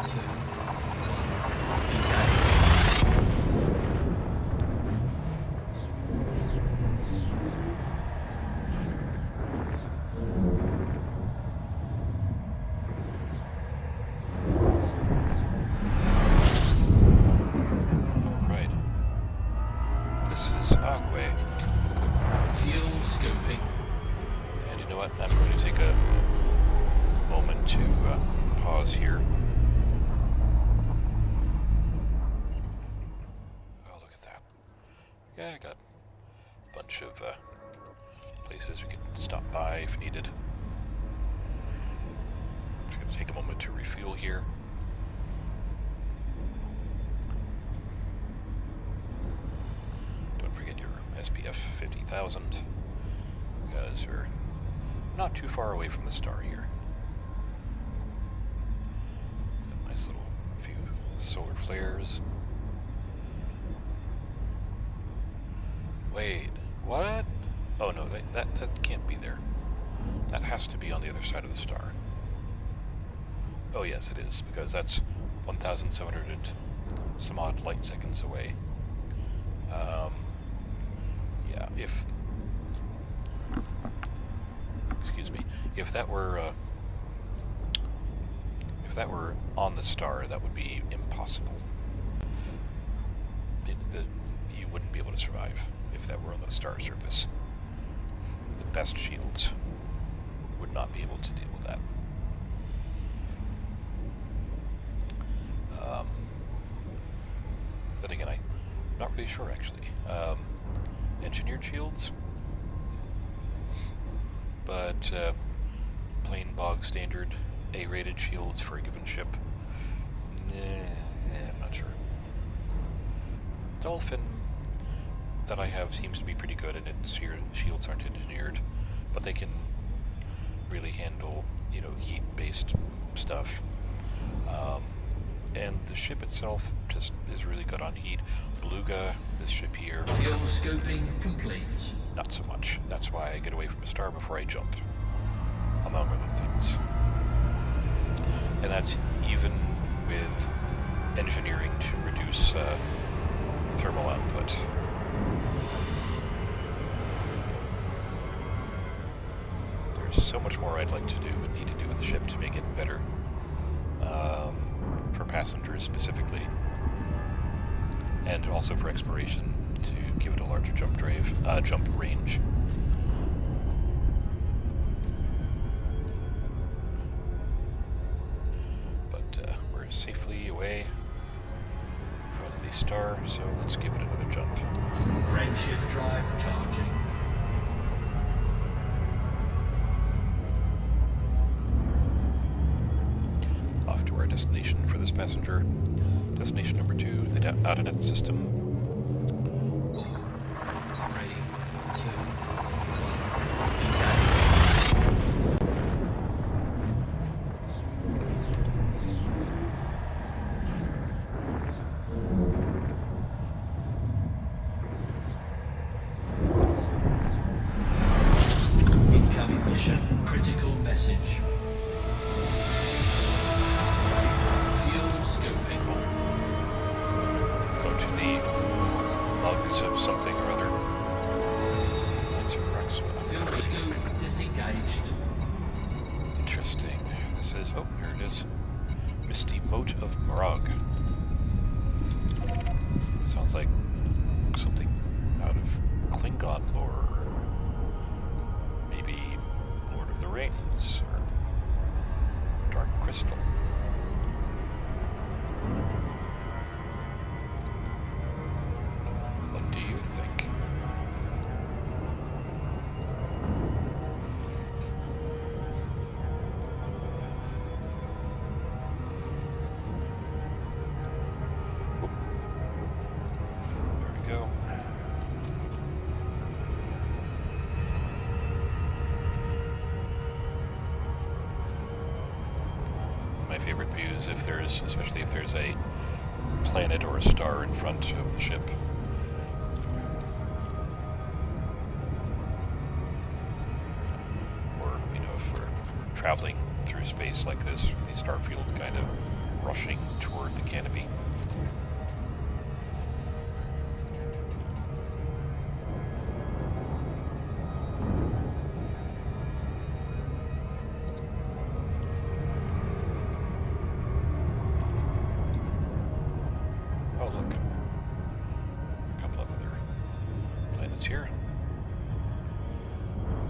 S2: 2, 1.
S1: Alright. This is Agwe.
S2: Fuel scoping.
S1: And you know what? I'm going to take a moment to pause here. Oh, look at that. Yeah, I got a bunch of places we can stop by if needed. Just going to take a moment to refuel here. Don't forget your SPF 50,000, because we're not too far away from the star here. Got a nice little few solar flares. Wait, what? Oh no, that can't be there. That has to be on the other side of the star. Oh yes, it is, because that's 1,700 some odd light seconds away. Yeah, excuse me, if that were on the star, that would be impossible. You wouldn't be able to survive if that were on the star surface. The best shields would not be able to deal with that. But again, I'm not really sure actually. Engineered shields, but plain bog standard A-rated shields for a given ship. I'm not sure. Dolphin that I have seems to be pretty good, and its shields aren't engineered, but they can really handle, heat-based stuff. And the ship itself just is really good on heat. Beluga, this ship here,
S2: Fuel scoping complete.
S1: not so much. That's why I get away from the star before I jump, among other things. And that's even with engineering to reduce thermal output. There's so much more I'd like to do and need to do with the ship to make it better. For passengers specifically, and also for exploration to give it a larger jump range. But we're safely away from the star, so let's give it another jump.
S2: Frameshift drive charging.
S1: Off to our destination for this passenger. Destination number 2, the Adonat system.
S2: 3, 2, 1. Incoming mission. Critical message. Fuel scoping.
S1: Go to the mugs of something or other. That's
S2: engaged.
S1: Interesting. This is, oh, here it is. Misty Moat of Morag. Sounds like something out of Klingon lore. Maybe Lord of the Rings or Dark Crystal. What do you think? Whoop. There we go. My favorite views, if there's, especially if there's a planet or a star in front of the ship. Or, you know, if we're traveling through space like this, with the starfield kind of rushing toward the canopy. Oh, look. A couple of other planets here.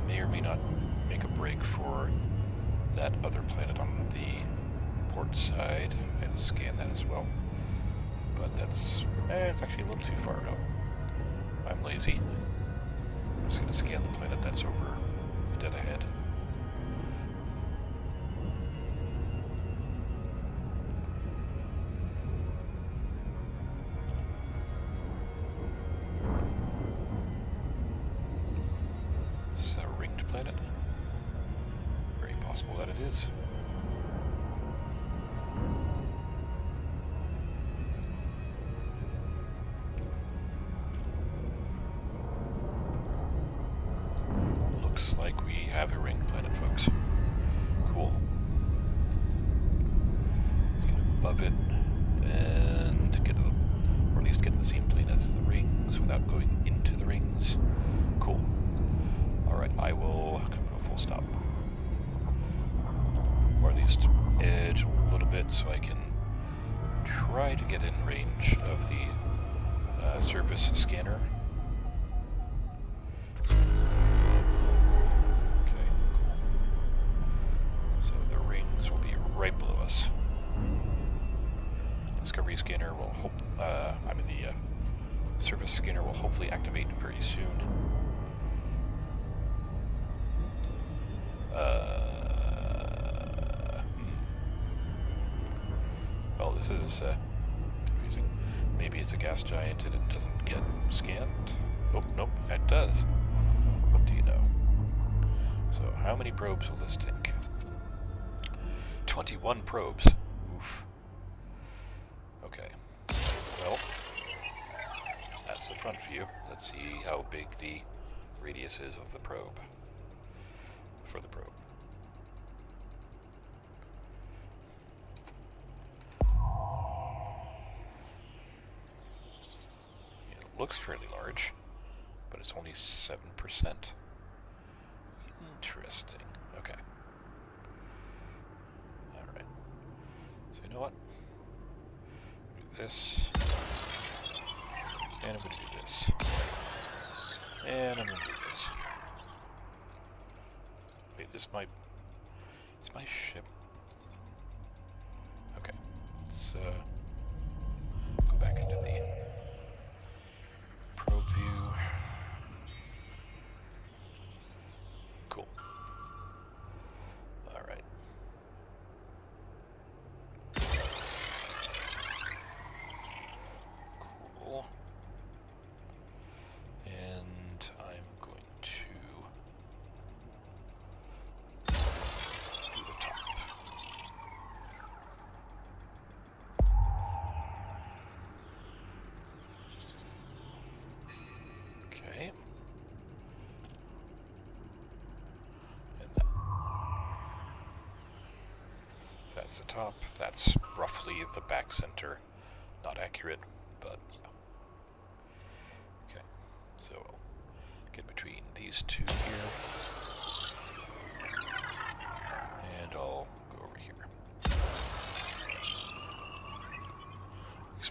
S1: May or may not make a break for that other planet on the port side. I had to scan that as well. But that's, it's actually a little too far out. I'm lazy. I'm just going to scan the planet that's over dead ahead. It's a ringed planet. Very possible that it is. Looks like we have a ringed planet, folks. Cool. Let's get above it and get, or at least get the same plane as the rings without going into the rings. Cool. Alright, I will come to a full stop. Or at least edge a little bit so I can try to get in range of the surface scanner. Okay, cool. So the rings will be right below us. Discovery scanner will the surface scanner will hopefully activate very soon. Well, this is confusing. Maybe it's a gas giant and it doesn't get scanned. Oh, nope, it does. What do you know? So, how many probes will this take? 21 probes. Oof. Okay. Well, that's the front view. Let's see how big the radius is of the probe. For the probe. It looks fairly large, but it's only 7%. Interesting. Okay. Alright. So you know what? Do this. And I'm going to do this. And I'm going to do this. Wait, it's my ship. Okay, let's go back into the probe view. Cool. All right. Cool. And I'm going to That's the top. That's roughly the back center. Not accurate, but yeah. Okay, so get between these two here.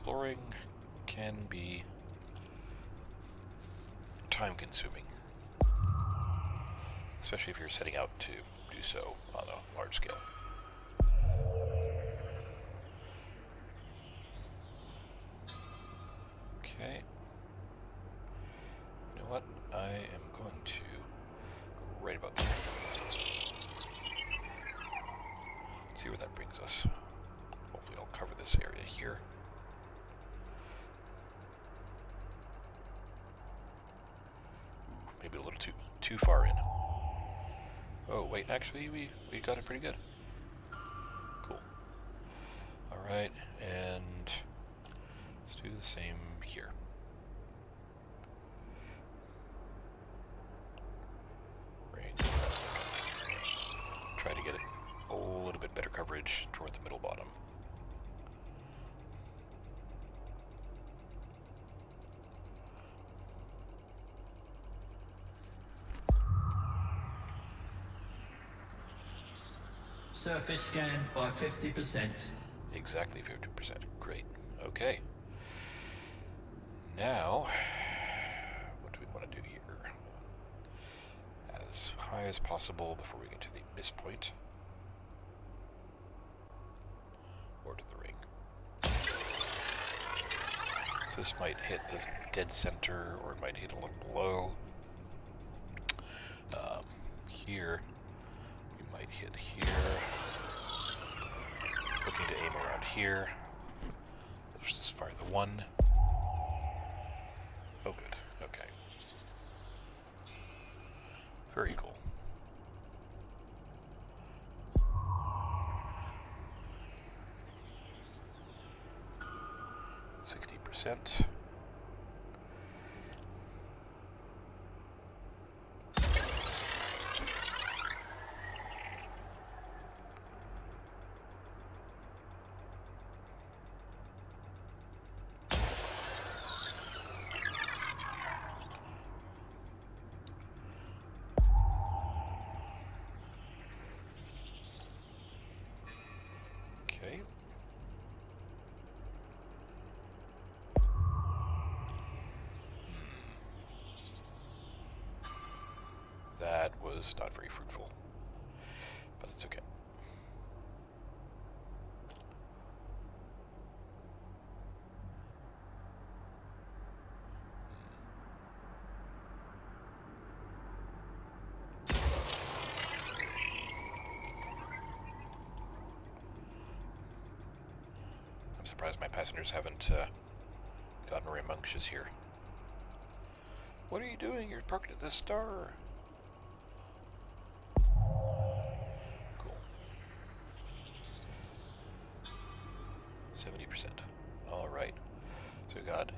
S1: exploring can be time-consuming, especially if you're setting out to do so on a large scale. Okay. You know what? I am going to go right about there. See where that brings us. Hopefully I'll cover this area here. Ooh, maybe a little too far in. Oh wait, actually we got it pretty good. Cool. Alright, and let's do the same here. Right. Try to get it a little bit better coverage toward the middle bottom.
S2: Surface scan by 50%.
S1: Exactly 50%. Great. Okay. Now, what do we want to do here? As high as possible before we get to the miss point. Or to the ring. So this might hit the dead center, or it might hit a little below. Here, we might hit here. Looking to aim around here. Let's just fire the one. Oh, good. Okay. Very cool. %. Okay. That was not very fruitful, but it's okay. I'm surprised my passengers haven't gotten rambunctious here. What are you doing? You're parked at the star. Cool. 70%. Alright. So we've got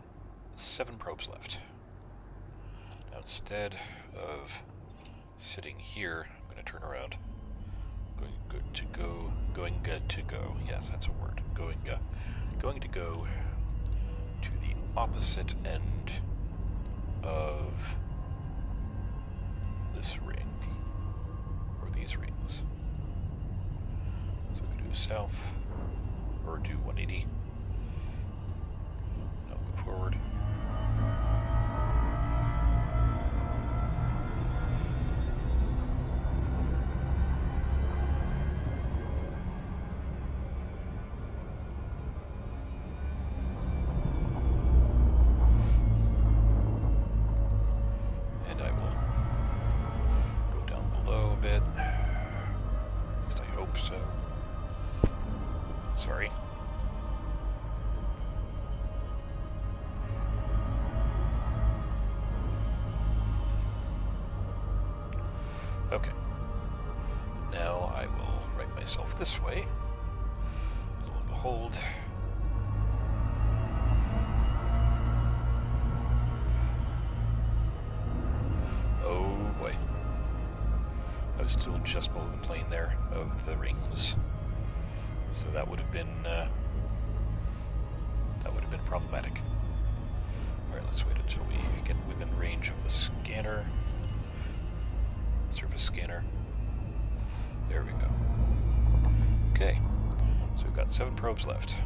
S1: 7 probes left. Now instead of sitting here, I'm going to turn around. Going to go. Yes, that's a word. Going to go to the opposite end of this ring, or these rings. So we do south, or do 180. And I'll go forward. Sorry. Okay. Now I will right myself this way. Lo and behold. Oh boy. I was still just below the plane there of the rings. So that would have been problematic. All right, let's wait until we get within range of the scanner, surface scanner. There we go. Okay, so we've got 7 probes left.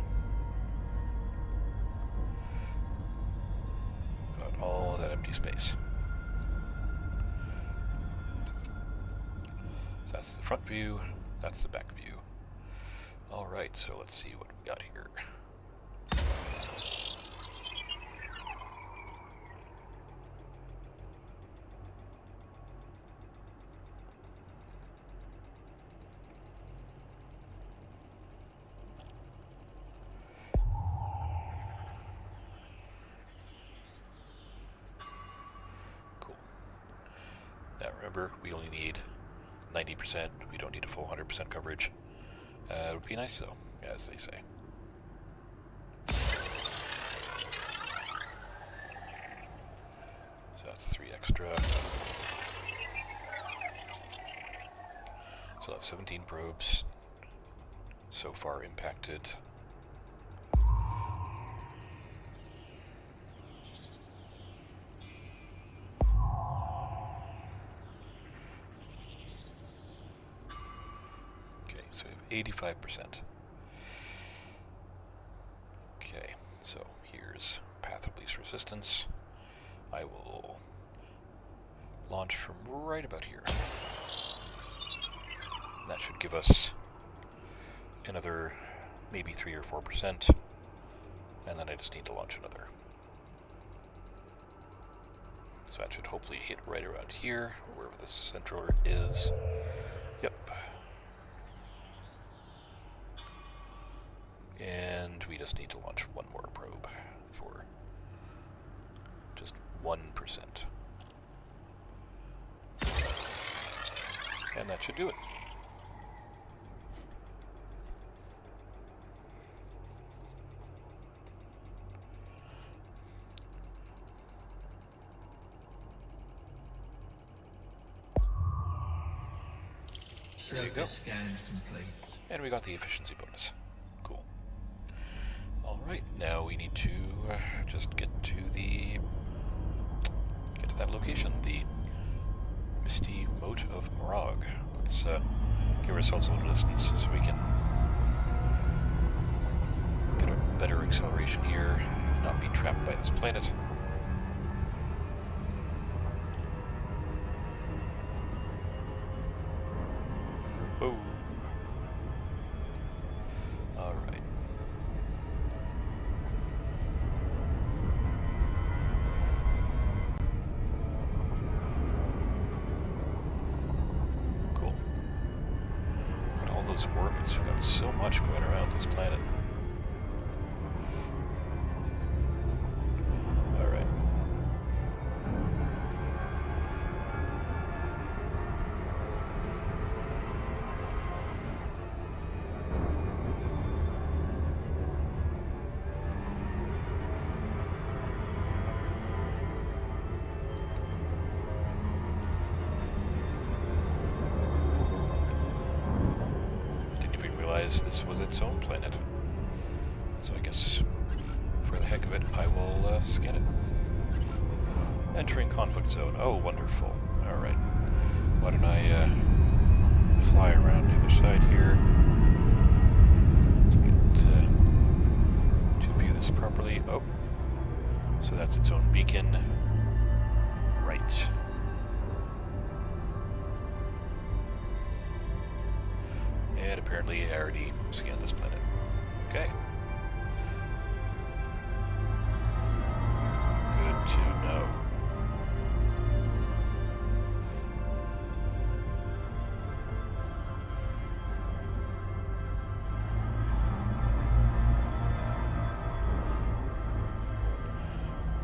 S1: So that's the front view, that's the back view. Alright, so let's see what we got here. Now remember, we only need 90%, we don't need a full 100% coverage. It would be nice though, as they say. So that's 3 extra. So I'll have 17 probes so far impacted. So we have 85%. Okay, so here's path of least resistance. I will launch from right about here. That should give us another maybe 3 or 4%, and then I just need to launch another. So that should hopefully hit right around here, wherever the center is. Yep. And we just need to launch one more probe for just 1%. And that should do it. There you go.
S2: Surface scan complete.
S1: And we got the efficiency bonus. Cool. Alright, now we need to just get to that location, the Misty Moat of Morag. Let's give ourselves a little distance so we can get a better acceleration here and not be trapped by this planet. Oh. Alright. Cool. Look at all those orbits. We've got so much going around this planet. Alright. This was its own planet. So I guess, for the heck of it, I will scan it. Entering conflict zone. Oh, wonderful. Alright. Why don't I fly around the other side here so we get to view this properly. Oh. So that's its own beacon. Right. And apparently I already scanned this planet. Okay. Good to know.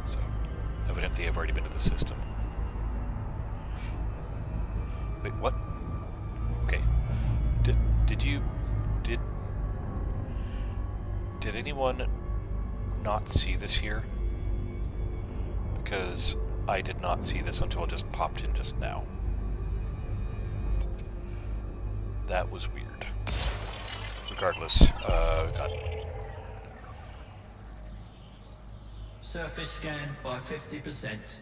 S1: So, evidently I've already been to the system. Wait, what? Okay. Did anyone not see this here? Because I did not see this until it just popped in just now. That was weird. Regardless, got
S2: Surface scan by 50%.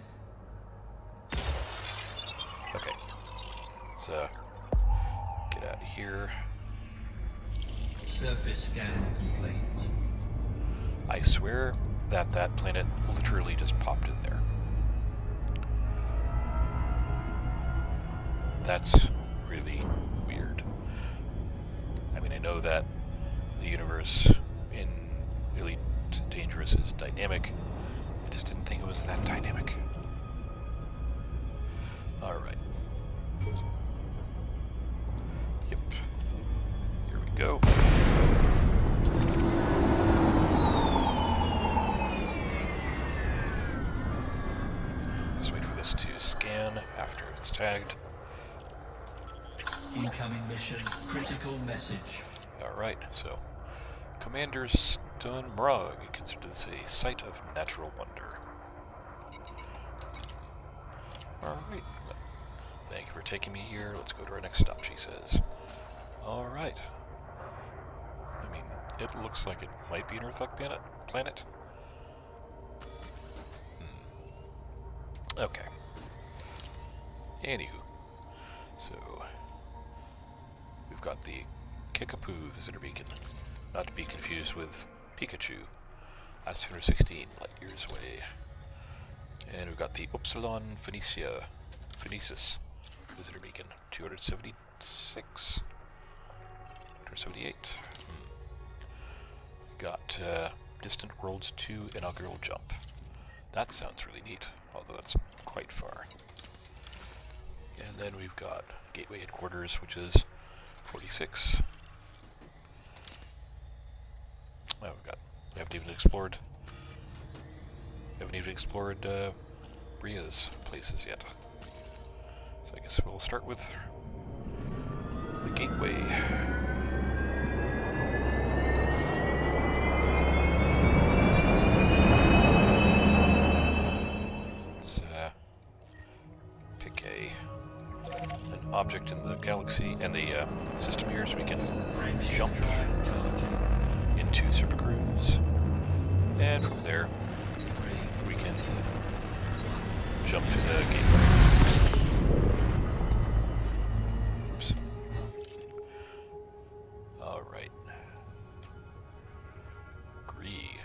S1: okay. Let's get out of here.
S2: Surface scan complete.
S1: I swear that that planet literally just popped in there. That's really know that the universe in Elite Dangerous is dynamic. I just didn't think it was that dynamic. Alright. Yep. Here we go. Just wait for this to scan after it's tagged.
S2: Incoming mission. Critical message.
S1: Alright, so Commander Stonmrog considered this a site of natural wonder. Alright. Thank you for taking me here. Let's go to our next stop, she says. Alright. I mean, it looks like it might be an Earth-like planet. Okay. Anywho. So, we've got the Kickapoo visitor beacon. Not to be confused with Pikachu. That's 216 light years away. And we've got the Upsilon Phoenicis visitor beacon, 276, 278. Got Distant Worlds 2 inaugural jump. That sounds really neat, although that's quite far. And then we've got Gateway Headquarters, which is 46. Oh, we haven't even explored Bria's places yet. So I guess we'll start with the Gateway. Let's pick an object in the galaxy and the system here so we can jump into Supercruise, and from there we can jump to the gateway. Oops. Alright. Gree.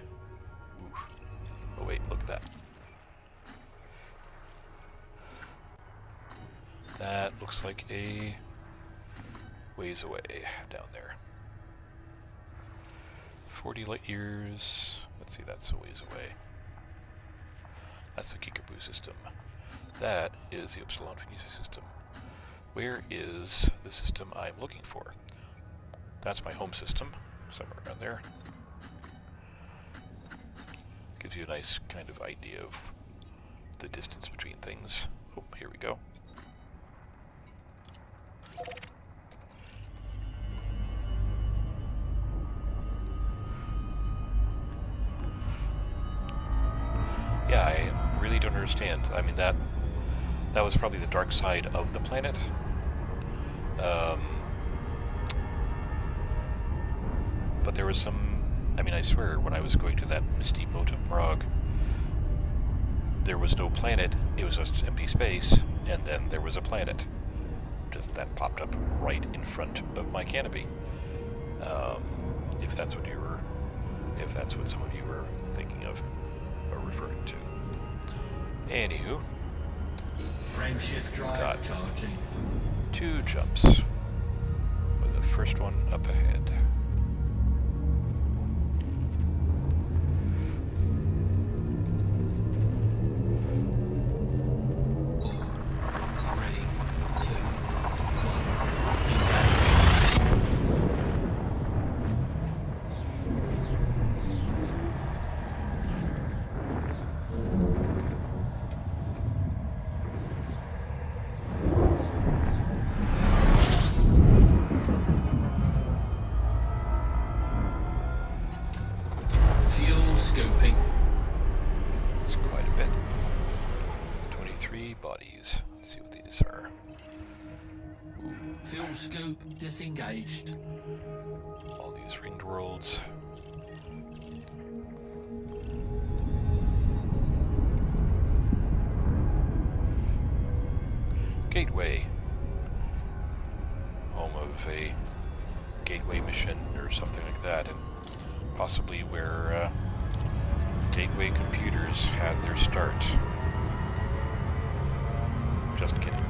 S1: Oof. Oh wait, look at that. That looks like a ways away down there. 40 light years. Let's see, that's a ways away. That's the Kickapoo system. That is the Upsilon Phoenicis system. Where is the system I'm looking for? That's my home system, somewhere around there. Gives you a nice kind of idea of the distance between things. Oh, here we go. Yeah, I really don't understand. I mean, that was probably the dark side of the planet. But there was some... I mean, I swear, when I was going to that misty moat of Mrog, there was no planet, it was just empty space, and then there was a planet. Just that popped up right in front of my canopy. If that's what you were... If that's what some of you were thinking of, or referring to. Anywho,
S2: Frameshift drive charging.
S1: 2 jumps, with the first one up ahead.
S2: Scoping.
S1: It's quite a bit. 23 bodies. Let's see what these are.
S2: Fuel scope disengaged.
S1: All these ringed worlds. Gateway. Home of a gateway mission or something like that, and possibly where gateway computers had their start. Just kidding.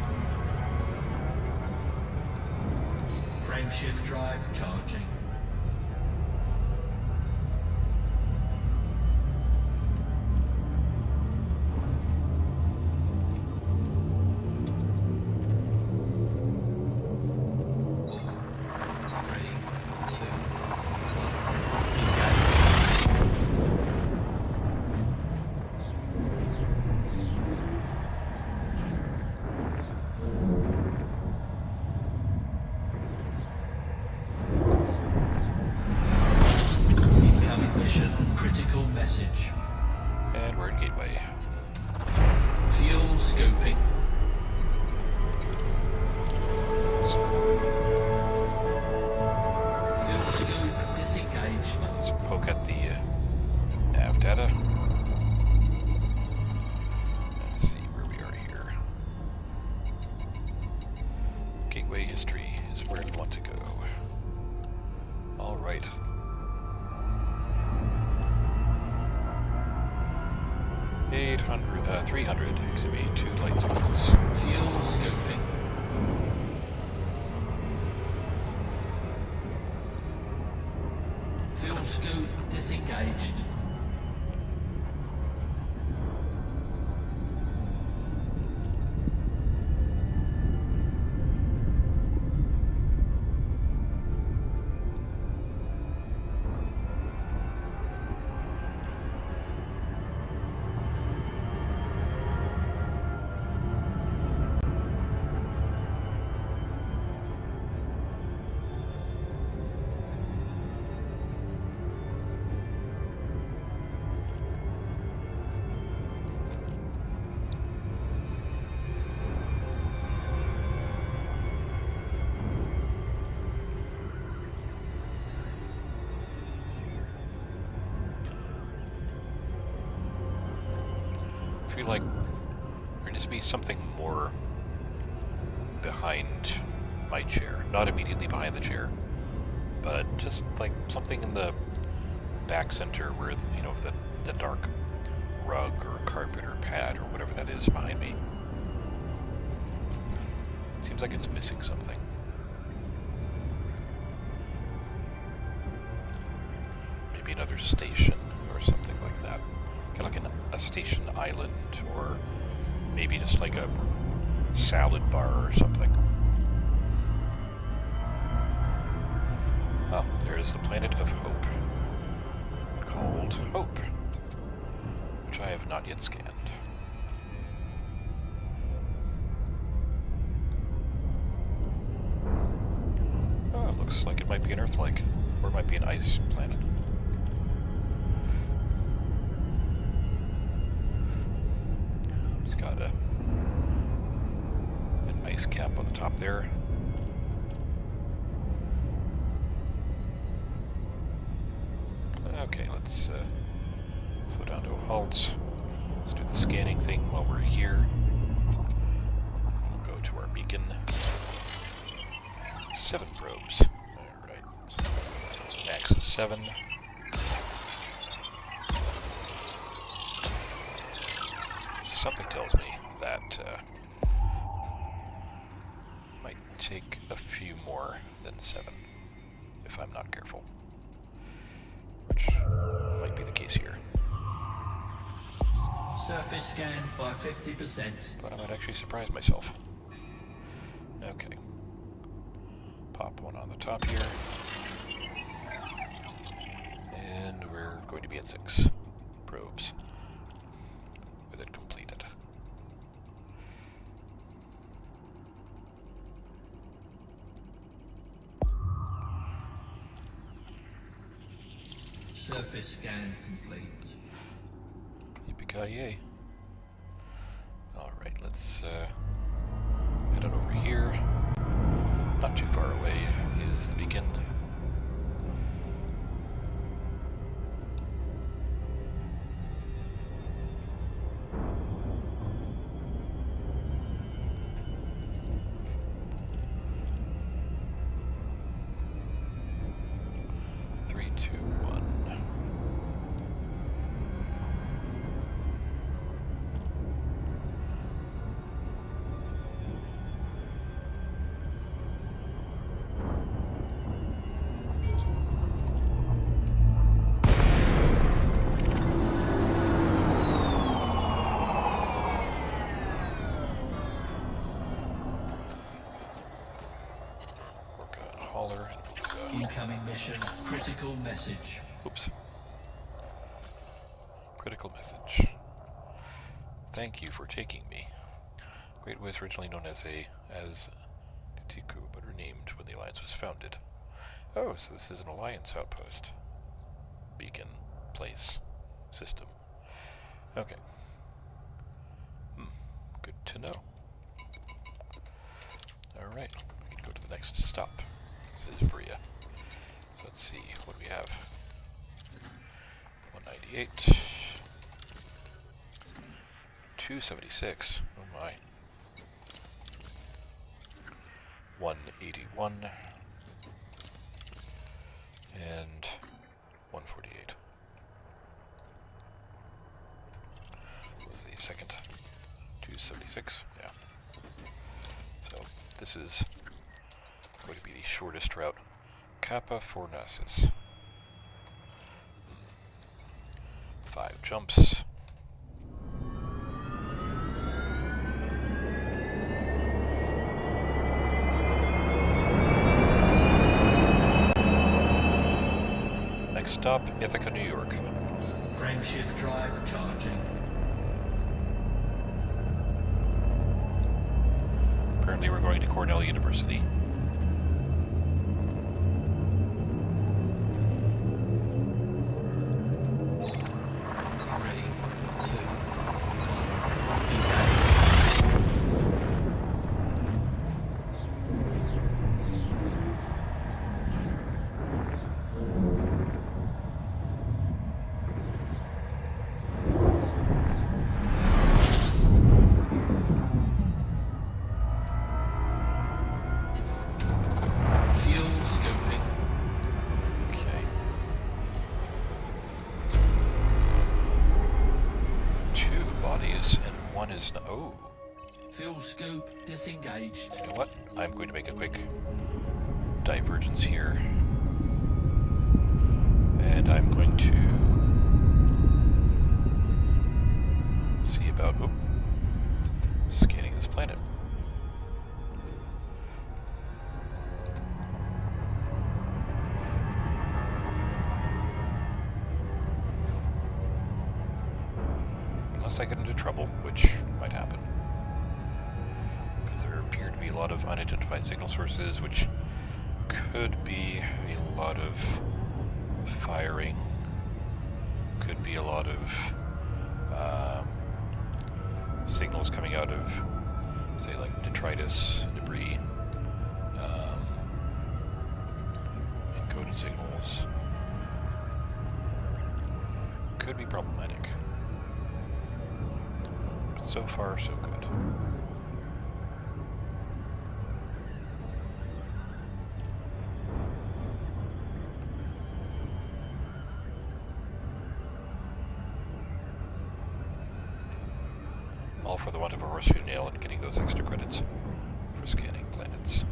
S2: Frameshift drive charging.
S1: industry is where I want to go. All right. $800, 300. Excuse me, 2 light signals.
S2: Fuel scoping. Fuel scope disengaged.
S1: I feel like there needs to be something more behind my chair. Not immediately behind the chair, but just like something in the back center where, you know, the dark rug or carpet or pad or whatever that is behind me. Seems like it's missing something. Maybe another station or something like that. Kind of like a station island, or maybe just like a salad bar or something. Oh, there's the planet of Hope, called Hope, which I have not yet scanned. Oh, it looks like it might be an Earth-like, or it might be an ice planet. It's got a nice cap on the top there. Okay, let's slow down to a halt. Let's do the scanning thing while we're here. We'll go to our beacon. 7 probes. Alright. Max is 7. Something tells me that might take a few more than 7 if I'm not careful, which might be the case here.
S2: Surface scan by 50%.
S1: But I might actually surprise myself. Okay. Pop one on the top here. And we're going to be at 6 probes with it completed.
S2: Surface scan complete.
S1: Yippee-ki-yay. Alright, let's head on over here. Not too far away is the beacon. Three, two, one. Hauler.
S2: Incoming mission. Critical message.
S1: Oops. Critical message. Thank you for taking me. Great was originally known as Tiku, but renamed when the Alliance was founded. Oh, so this is an Alliance outpost. Beacon. Place. System. Okay. Good to know. Alright, we can go to the next stop. This is Bria. So let's see, what do we have? 198. 276. Oh my. 181 and 148. What was the second? 276, yeah. So this is going to be the shortest route. Kappa Fornacis. 5 jumps. Next stop, Ithaca, New York.
S2: Frameshift drive charging.
S1: Apparently we're going to Cornell University.
S2: Fuel scoop disengaged.
S1: You know what? I'm going to make a quick divergence here. And I'm going to see about scanning this planet. Unless I get into trouble, which might happen. Because there appear to be a lot of unidentified signal sources, which could be a lot of firing, could be a lot of signals coming out of, say, like detritus, debris, encoded signals. Could be problematic. But so far, so good. All for the want of a horseshoe nail and getting those extra credits for scanning planets.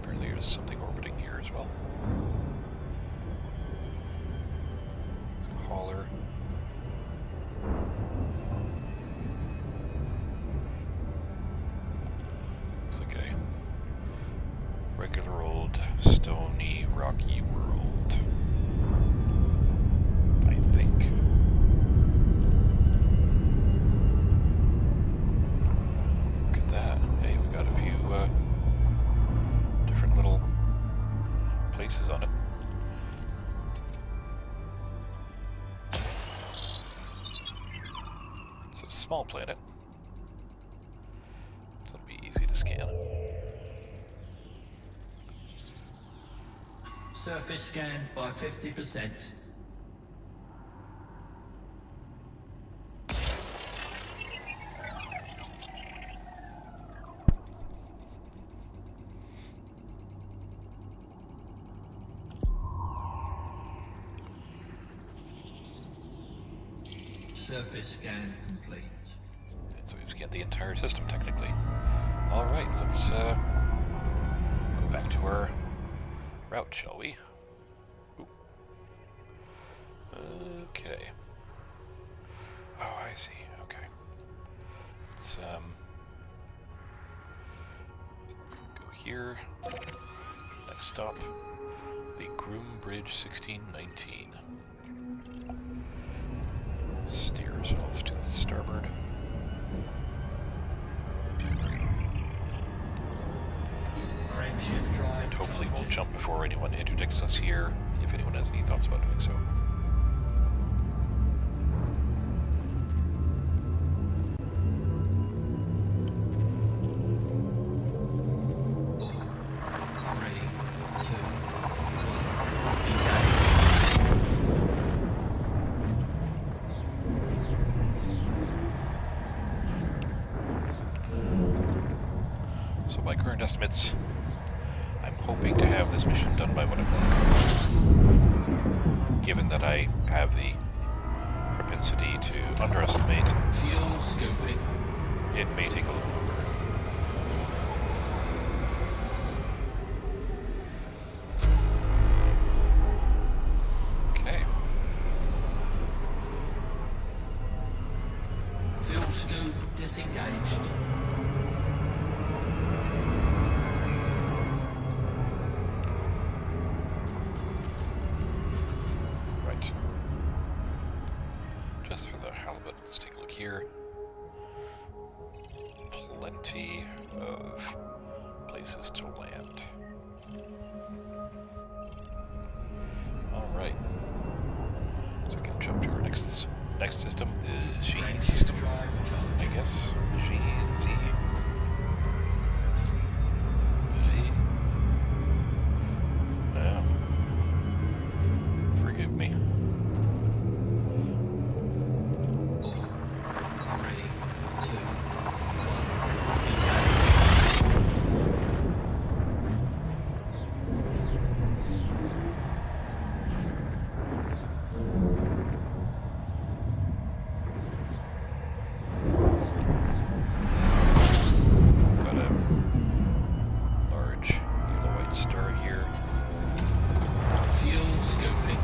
S1: Apparently there's something orbiting here as well. Hauler. Looks like a regular old stony, rocky world, I think. Look at that. Hey, we got a few different little places on it. It's a small planet. So it'll be easy to scan.
S2: Surface scanned by 50%. Surface scan complete.
S1: And so we've scanned the entire system, technically. Alright, let's go back to our route, shall we? Ooh. Okay. Oh, I see. Okay. Let's go here. Next stop, the Groom Bridge 1619. Steer ourselves to the starboard.
S2: Frameshift drive.
S1: And hopefully we'll jump before anyone interdicts us here, if anyone has any thoughts about doing so. So by current estimates, I'm hoping to have this mission done by 1 o'clock. Given that I have the propensity to underestimate,
S2: Fuel scoping.
S1: it may take a little longer. Okay.
S2: Fuel scope disengaged.
S1: Right. Just for the hell of it, let's take a look here. Plenty of places to land. Alright. So we can jump to our next system, the G system, I guess. G, Z. Z. Yeah. Forgive me.
S2: 3, 2, 1,
S1: Got a large yellow white star here.
S2: fuel scoping.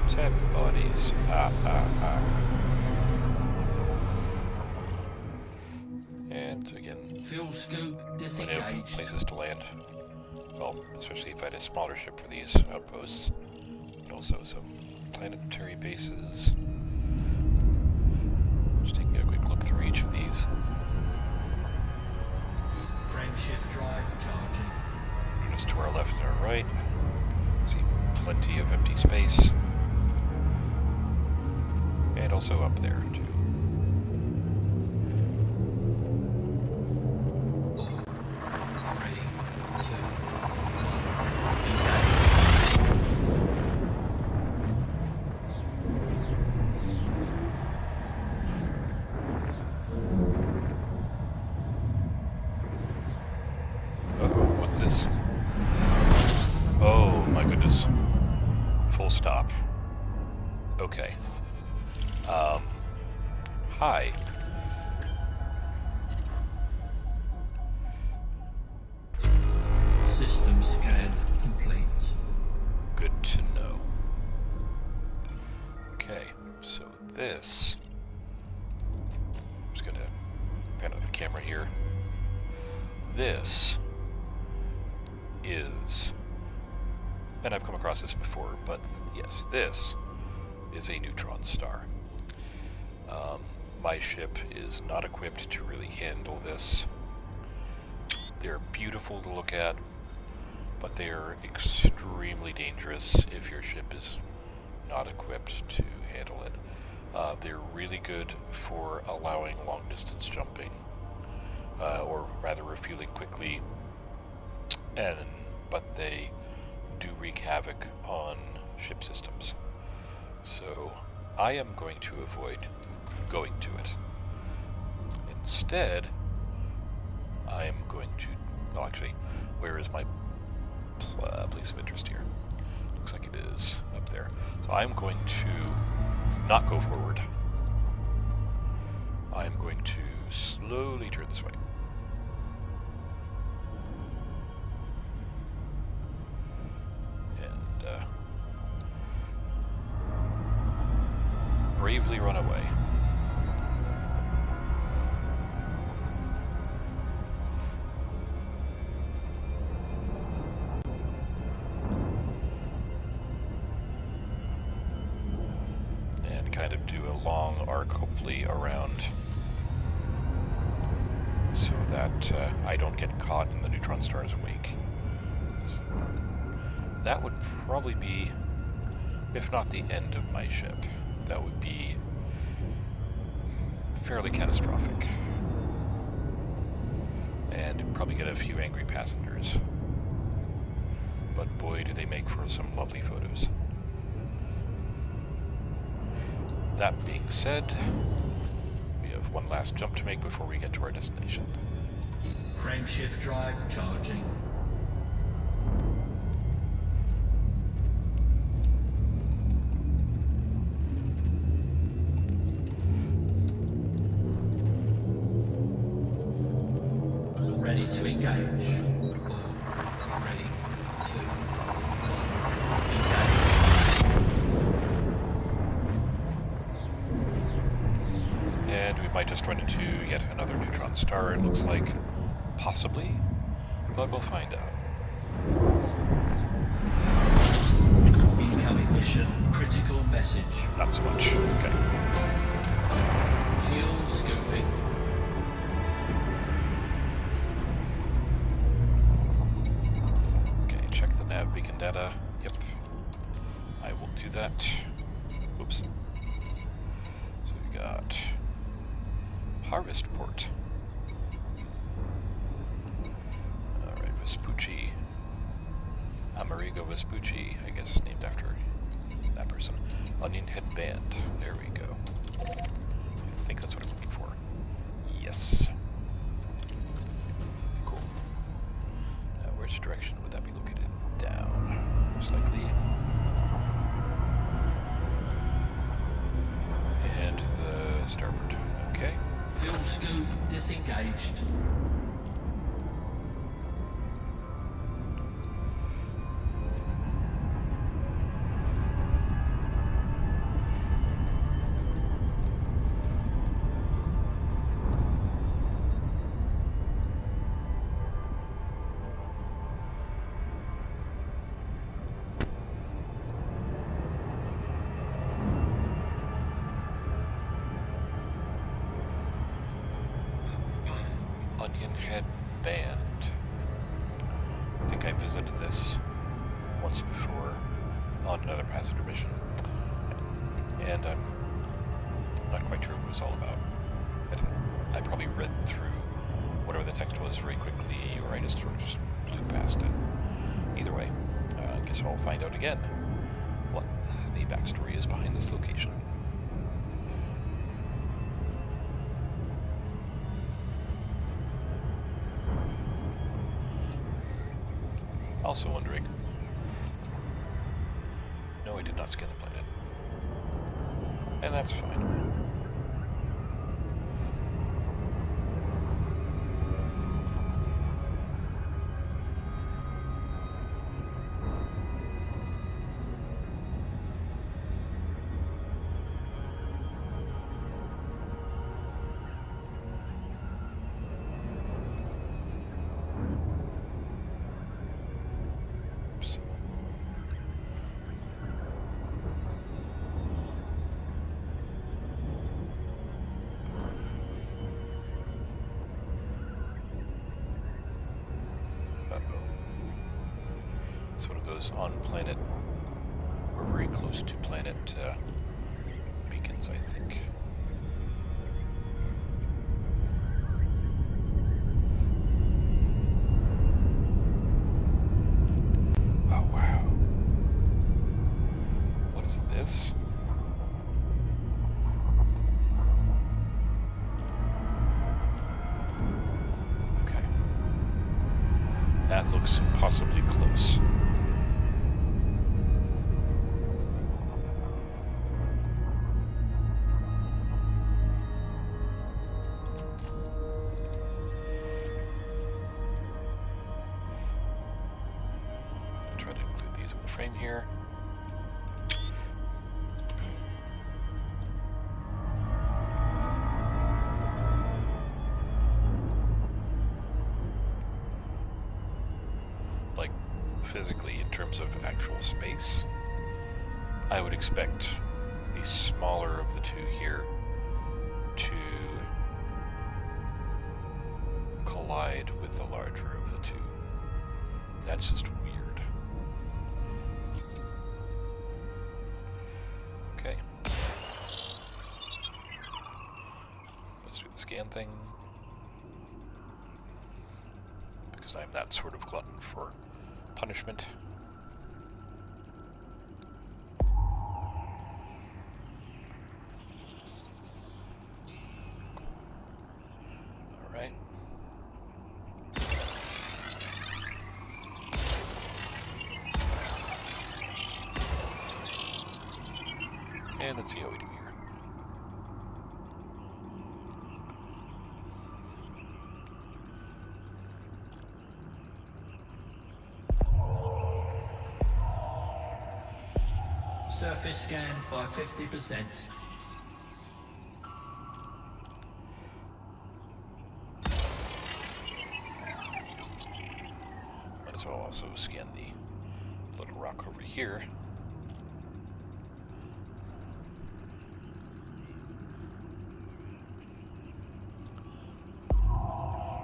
S1: 10 bodies. And again,
S2: Fuel scope
S1: plenty of
S2: disengaged.
S1: places to land. Well, especially if I had a smaller ship for these outposts. And also some planetary bases. Just taking a quick look through each of these.
S2: Frameshift drive charging.
S1: Notice to our left and our right. See plenty of empty space. And also up there, too. Uh-oh, what's this? Oh my goodness. Full stop. Okay. Hi.
S2: System scan complete.
S1: Good to know. Okay, so this... I'm just gonna pan out the camera here. This is... And I've come across this before, but yes, this is a neutron star. My ship is not equipped to really handle this. They're beautiful to look at, but they are extremely dangerous if your ship is not equipped to handle it. They're really good for allowing long distance jumping, or rather refueling quickly, but they do wreak havoc on ship systems. So I am going to avoid going to it. Instead, I am going to... Oh, actually, where is my place of interest here? Looks like it is up there. So I'm going to not go forward. I'm going to slowly turn this way. And bravely run away. And kind of do a long arc, hopefully, around, so that I don't get caught in the neutron star's wake. That would probably be, if not the end of my ship, that would be fairly catastrophic. And probably get a few angry passengers. But boy, do they make for some lovely photos. That being said, we have have one last jump to make before we get to our destination.
S2: Frameshift drive charging. Ready to engage. 4, 3, 2, 1. Engage.
S1: And we might just run into yet another neutron star, it looks like. Possibly, but we'll find out.
S2: Incoming mission. Critical message.
S1: Not so much. Okay.
S2: Fuel scooping.
S1: Okay, check the nav beacon data. Yep. I will do that. Oops. So we got Harvest Port. Alright, Vespucci. Amerigo Vespucci, I guess named after that person. Onion Head Band. There we go. I think that's what I'm looking for. Yes. Cool. Which direction would that be located? Down, most likely. And the starboard. Okay.
S2: Fuel scoop disengaged.
S1: Onion Head Band. I think I visited this once before on another passenger mission, and I'm not quite sure what it was all about. I probably read through whatever the text was very quickly, or I just sort of blew past it. Either way, I guess I'll find out again what the backstory is behind this location. Also wondering... No, I did not scan the planet. And that's fine. It's one of those on-planet, or very close to planet beacons, I think. Oh, wow. What is this? Okay. That looks impossibly close. Try to include these in the frame here. Like, physically, in terms of actual space, I would expect the smaller of the two here to collide with the larger of the two. That's just weird. Okay. Let's do the scan thing. Because I'm that sort of glutton for punishment. And let's see how we do here.
S2: Surface scan by 50%.
S1: Might as well also scan the little rock over here.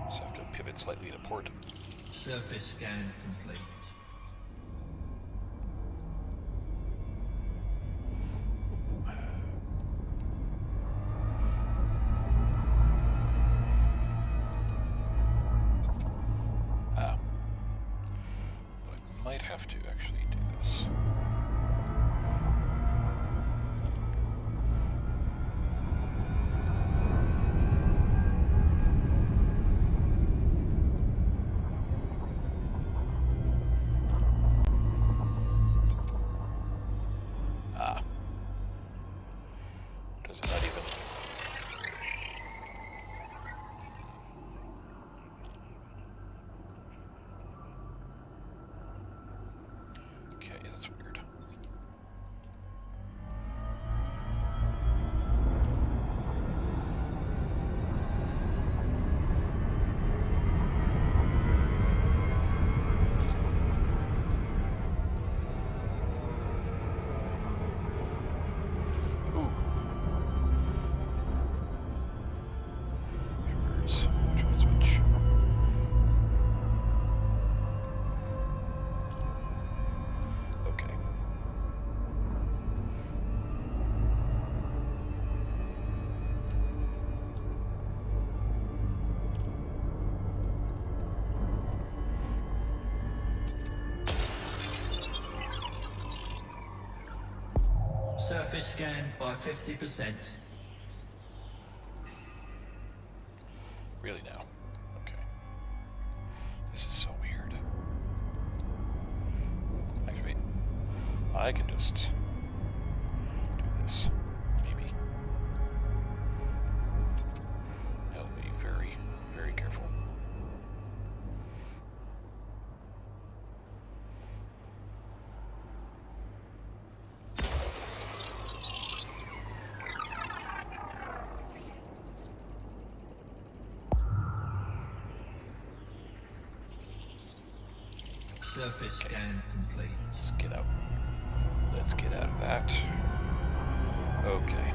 S1: Just have to pivot slightly to port.
S2: Surface scan complete.
S1: Might have to actually do this. Does it not even... Okay, that's weird. Ooh. Which one's which? Okay.
S2: Surface scan by 50%.
S1: Really now? Okay. This is so weird. Actually, I can just do this. Maybe. I'll be very, very careful.
S2: Surface scan complete.
S1: Let's get out. Let's get out of that. Okay.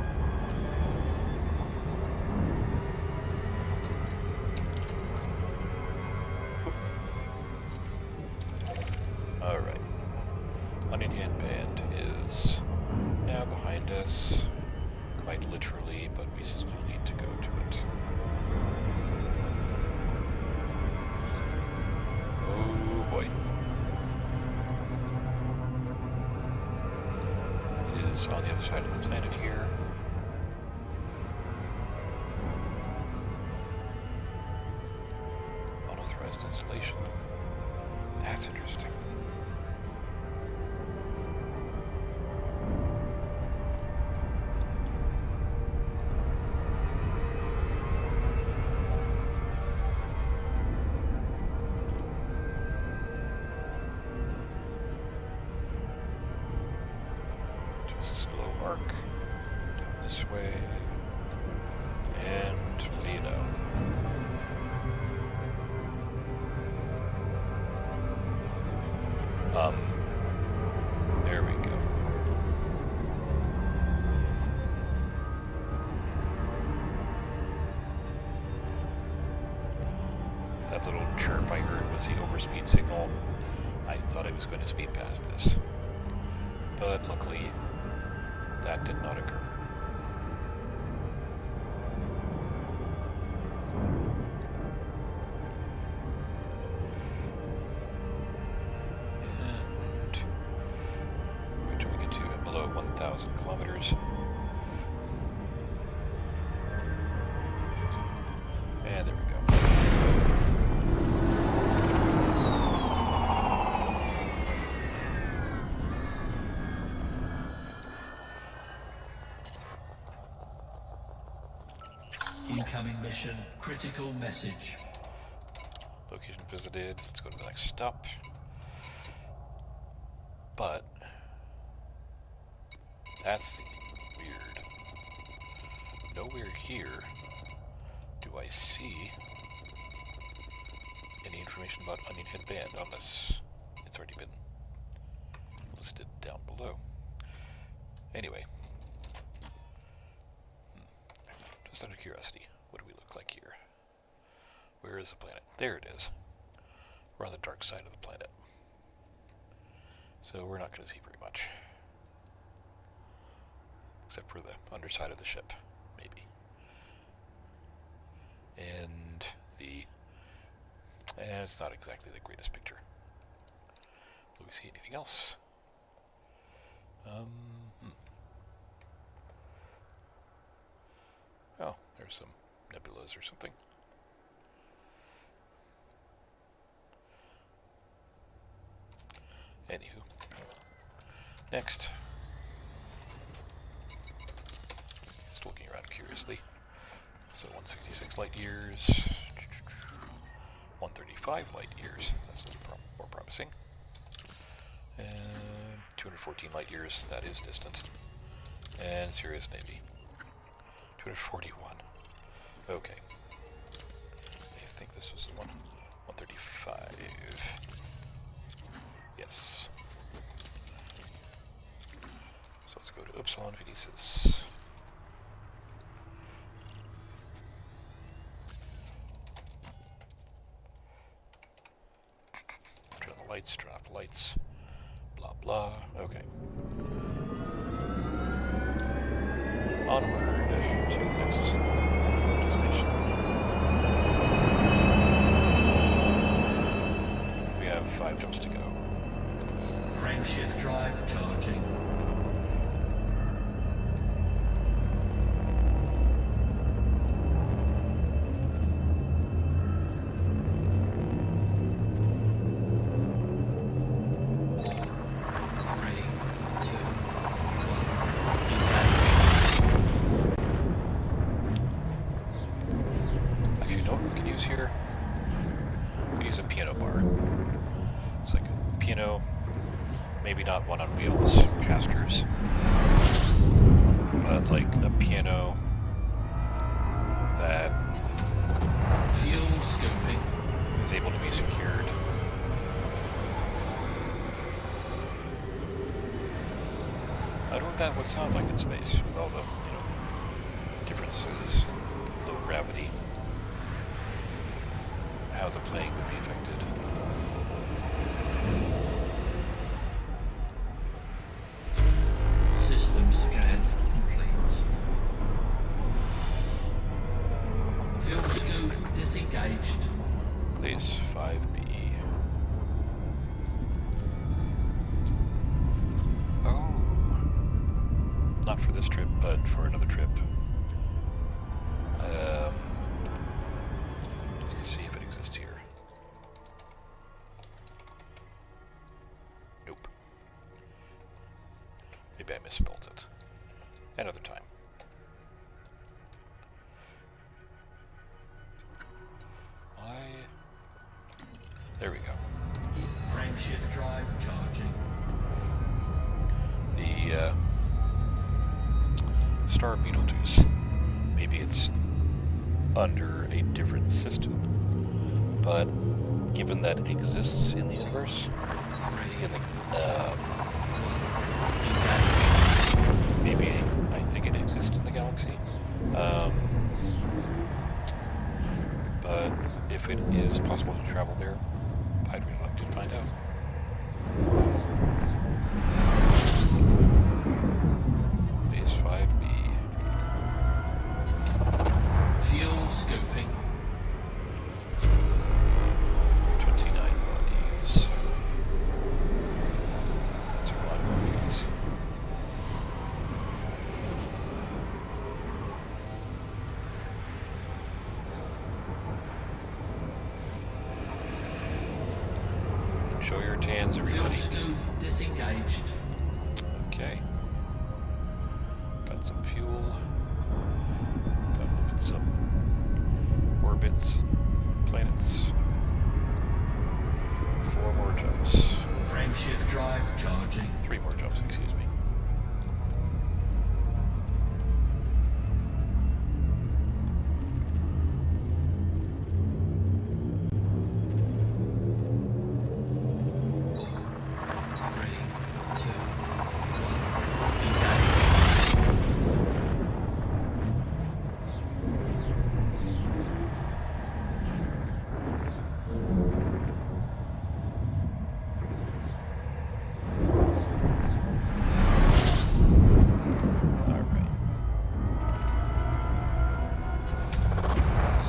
S1: Alright. Uninhibited band is now behind us, quite literally, but we still need to go to it. Oh boy. It is on the other side of the planet here. Unauthorized installation. That's interesting. Just a slow arc down this way. And what do you know? There we go. That little chirp I heard was the overspeed signal. I thought I was going to speed past this. But luckily, that did not occur. And where do we get to? Below 1,000 kilometers. And there we go.
S2: Incoming mission. Critical message.
S1: Location visited. Let's go to the next stop. But that's weird. Nowhere here do I see any information about Onion Head Band unless it's already been listed down below. Anyway, just out of curiosity, what do we look like here? Where is the planet? There it is. We're on the dark side of the planet. So we're not going to see very much. Except for the underside of the ship, maybe. And it's not exactly the greatest picture. Do we see anything else? Oh, there's some nebulas or something. Anywho. Next. Just looking around curiously. So 166 light years. 135 light years. That's a little more promising. And 214 light years. That is distant. And Sirius Navy. 241. Okay. I think this was the one. 135. Yes. So let's go to Upsilon Venesis. Turn on the lights, turn off the lights. Blah blah. Okay. Onward to the next destination. We have 5 jumps to go.
S2: Frameshift drive charging.
S1: Here, we could use a piano bar. It's like a piano, maybe not one on wheels, casters, but like a piano that
S2: fuel scoping
S1: is able to be secured. I don't know what that would sound like in space with all the, differences, low gravity. How the playing would be affected.
S2: System scan complete. Fuel scope disengaged.
S1: Please, 5B. Oh. Not for this trip, but for another trip. Just to see if it exists here. Nope. Maybe I misspelled it. Another time. Why? There we go.
S2: Frameshift drive charging.
S1: The star Beetlejuice. Maybe it's under a different system, but given that it exists in the universe, maybe I think it exists in the galaxy, but if it is possible to travel there, I'd really like to find out. Base 5B.
S2: Fuel scoping.
S1: 29 bodies. That's a lot of bodies. Show your tans, everybody.
S2: Fuel scope disengaged.
S1: Okay. Got some fuel. Got to look at some orbits, planets. 4 more jumps.
S2: Frameshift drive charging.
S1: 3 more jumps, excuse me.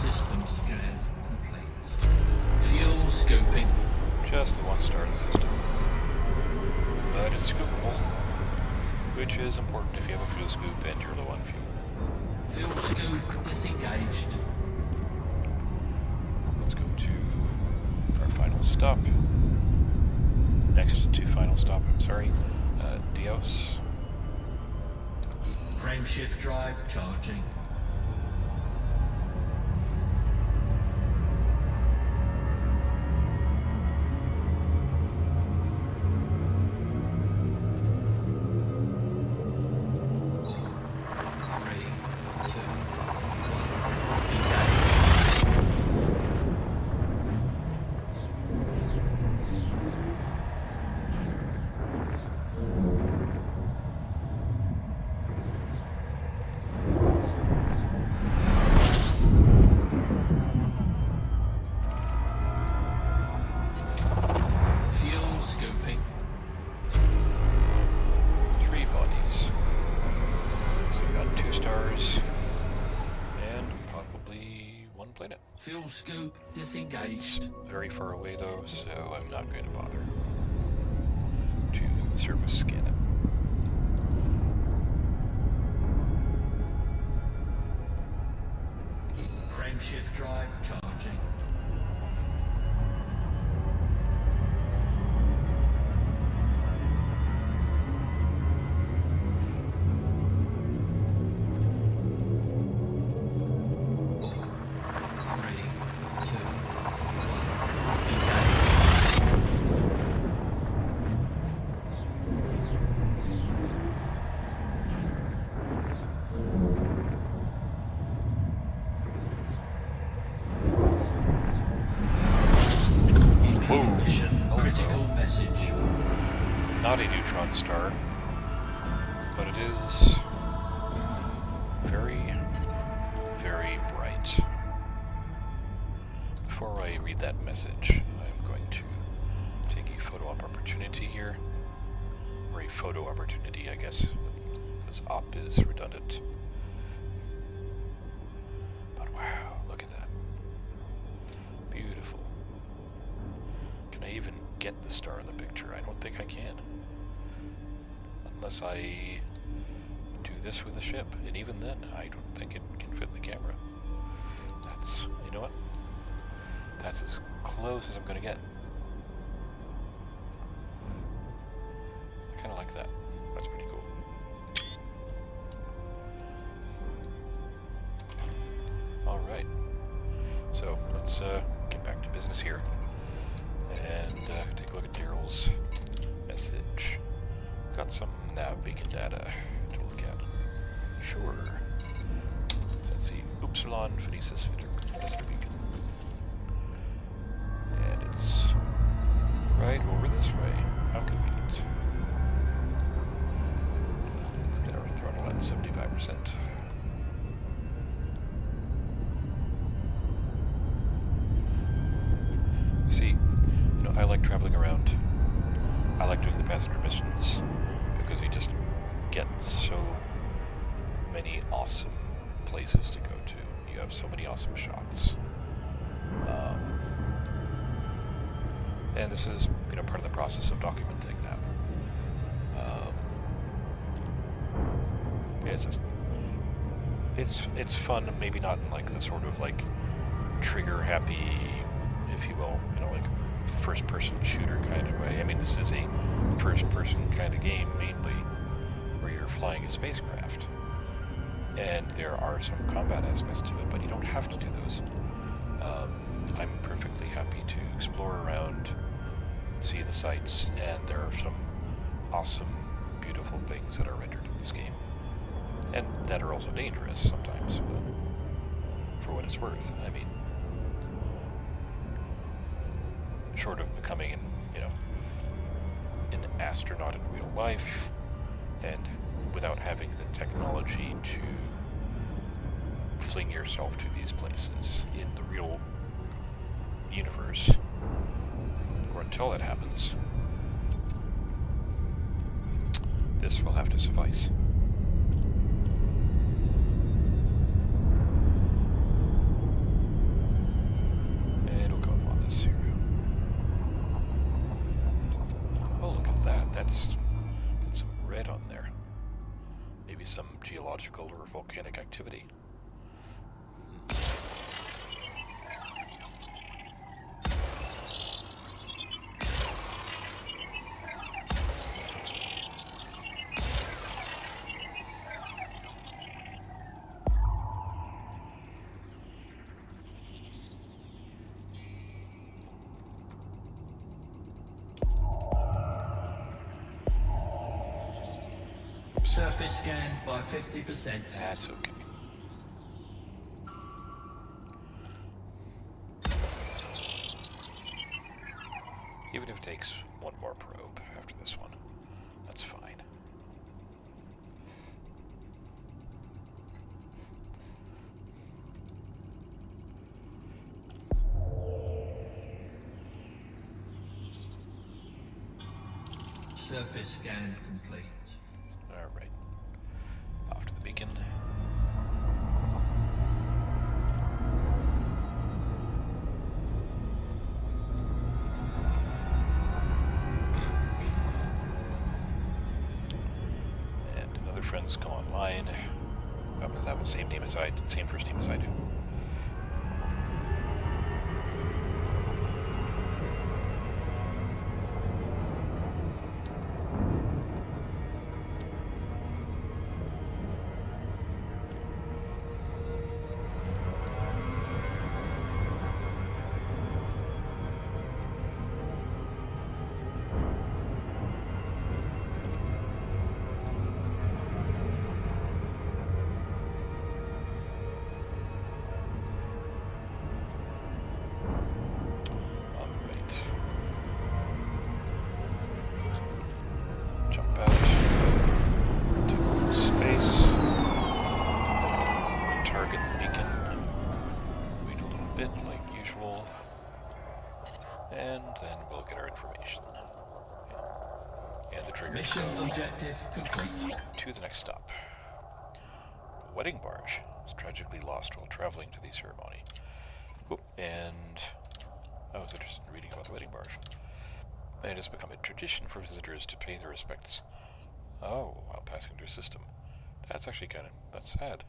S2: System scan complete. Fuel scoping.
S1: Just the 1 star in the system. But it's scoopable, which is important if you have a fuel scoop and you're low on fuel.
S2: Fuel scoop disengaged.
S1: Let's go to our final stop. Next to final stop, I'm sorry. Dios.
S2: Frameshift drive charging. Fuel scoop disengaged.
S1: It's very far away though, so I'm not going to bother to surface scan it.
S2: Frameshift drive charging.
S1: Not a neutron star, but it is very, very bright. Before I read that message, I'm going to take a photo op opportunity here, or a photo opportunity, I guess, because op is redundant. But wow, look at that. Beautiful. Can I even get the star in the picture? I don't think I can. Unless I do this with the ship, and even then, I don't think it can fit in the camera. That's, you know what? That's as close as I'm gonna get. I kinda like that. That's pretty cool. Alright. So, let's get back to business here. And take a look at Daryl's message. Got some nav beacon data to look at. Sure. So let's see. Upsilon Phonesis Visitor Beacon. And it's right over this way. How convenient. Let's get our throttle at 75%. You see, I like traveling around. I like doing the passenger missions because you just get so many awesome places to go to. You have so many awesome shots. And this is, part of the process of documenting that. It's just, it's fun, maybe not in like the sort of like trigger happy, if you will, like first-person shooter kind of way. I mean, this is a first-person kind of game, mainly, where you're flying a spacecraft. And there are some combat aspects to it, but you don't have to do those. the sights, and there are some awesome, beautiful things that are rendered in this game. And that are also dangerous sometimes, but for what it's worth. I mean, short of becoming an astronaut in real life, and without having the technology to fling yourself to these places in the real universe, or until that happens, this will have to suffice. It'll go on this here. Oh, look at that. That's some red on there. Maybe some geological or volcanic activity.
S2: Surface scanned by 50%.
S1: That's okay. Even if it takes one more probe after this one, that's fine.
S2: Surface scan complete.
S1: Alright. Off to the beacon. And another friend's come online. Happens to have the same first name as I do.
S2: Mission objective complete.
S1: To the next stop. The wedding barge was tragically lost while traveling to the ceremony. Oh, and I was interested in reading about the wedding barge. It has become a tradition for visitors to pay their respects. Oh, while passing through the system. That's actually that's sad.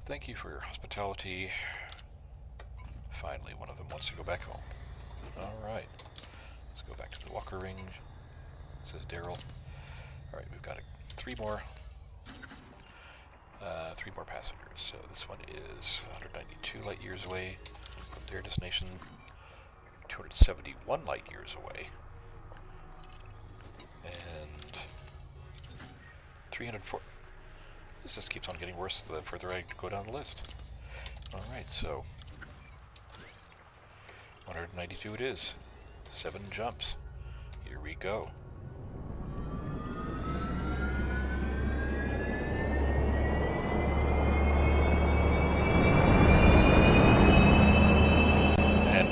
S1: Thank you for your hospitality. Finally, one of them wants to go back home. Alright. Let's go back to the walker ring. Says Daryl. Alright, we've got three more passengers. So this one is 192 light years away from their destination, 271 light years away, and 304. This just keeps on getting worse the further I go down the list. Alright, so 192 it is. 7 jumps. Here we go. And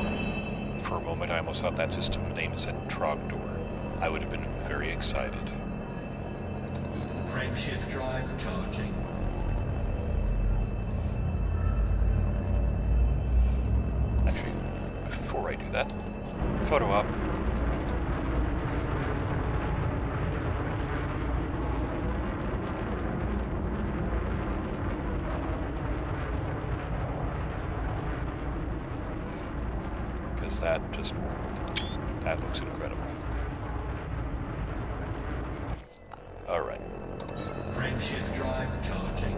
S1: for a moment I almost thought that system name said Trogdor. I would have been very excited.
S2: Frameshift drive charging.
S1: Actually, before I do that, photo op. Because that looks incredible. Alright.
S2: Frameshift drive charging.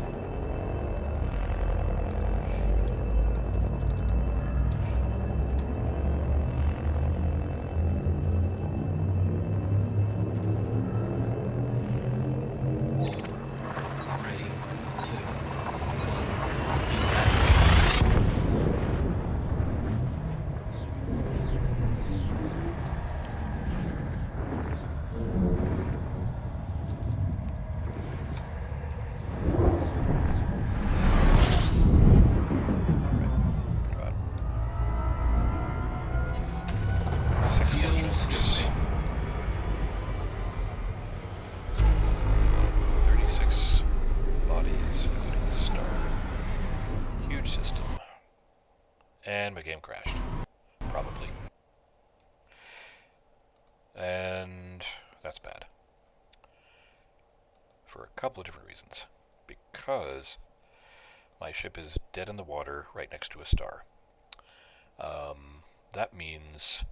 S1: And my game crashed. Probably. And that's bad. For a couple of different reasons. Because my ship is dead in the water right next to a star. That means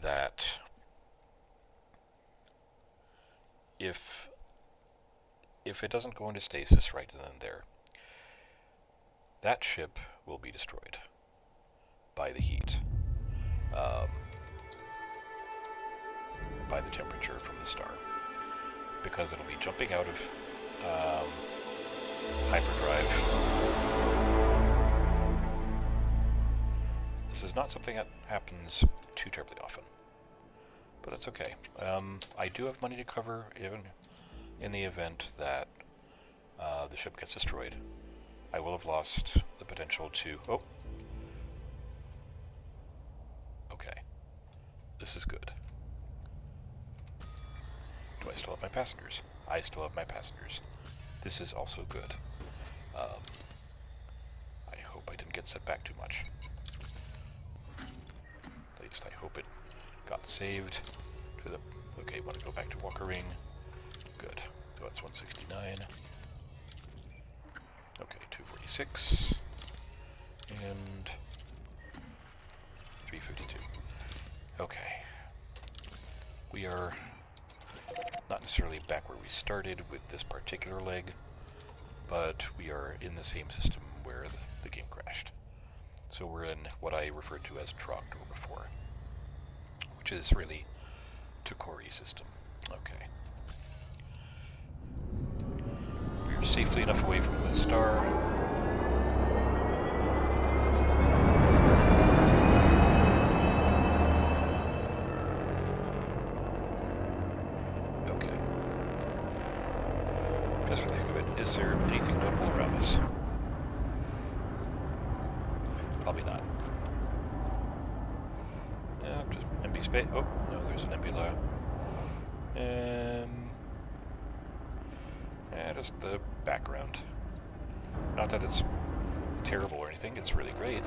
S1: that if it doesn't go into stasis right then and there, that ship will be destroyed by the heat, by the temperature from the star, because it'll be jumping out of hyperdrive. This is not something that happens too terribly often, but it's okay. I do have money to cover even in the event that the ship gets destroyed. I will have lost the potential to... Oh! Okay. This is good. Do I still have my passengers? I still have my passengers. This is also good. I hope I didn't get set back too much. At least I hope it got saved to the... Okay, want to go back to Walker Ring. Good. So that's 169. Okay, 246. And 352. Okay. We are not necessarily back where we started with this particular leg, but we are in the same system where the game crashed. So we're in what I referred to as Trogdor before, which is really Tokori system. Okay. We are safely enough away from the star. Okay. Just for the heck of it, is there anything notable around us? Probably not. Yeah, just empty space. Oh, no, there's an nebula. Yeah, just the background. Not that it's terrible or anything, it's really great.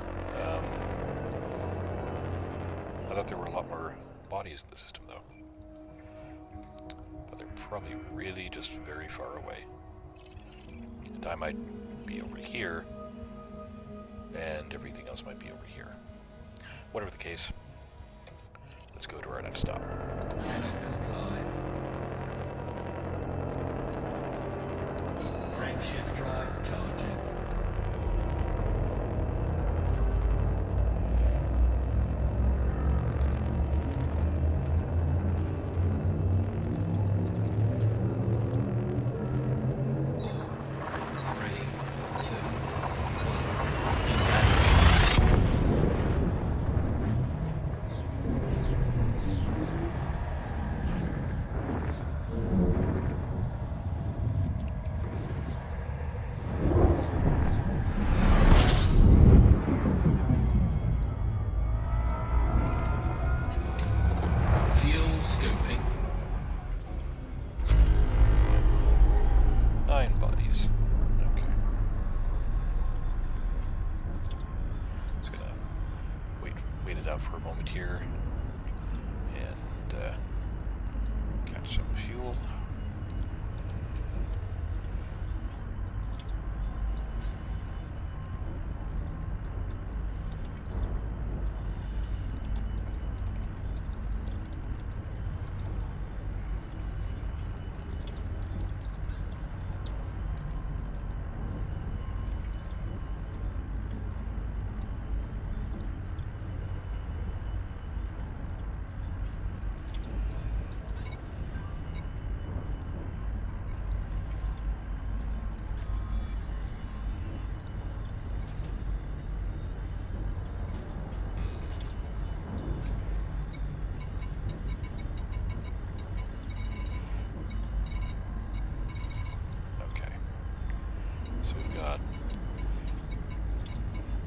S1: I thought there were a lot more bodies in the system, though. But they're probably really just very far away. And I might be over here, and everything else might be over here. Whatever the case, let's go to our next stop.
S2: Cannot comply. Frameshift drive charging.
S1: For a moment here and catch some fuel. So we've got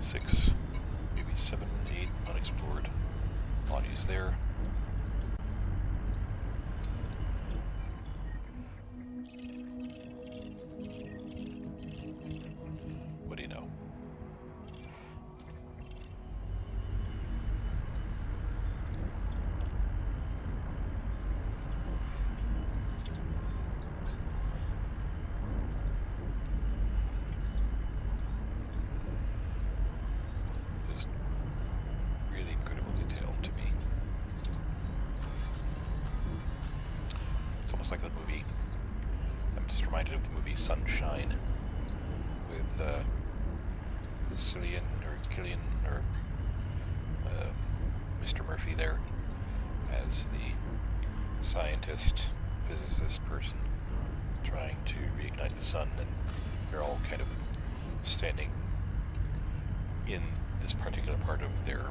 S1: 6, maybe 7, 8 unexplored bodies there. What do you know? looks like the movie. I'm just reminded of the movie Sunshine with Cillian or Mr. Murphy there as the scientist, physicist person trying to reignite the sun, and they're all kind of standing in this particular part of their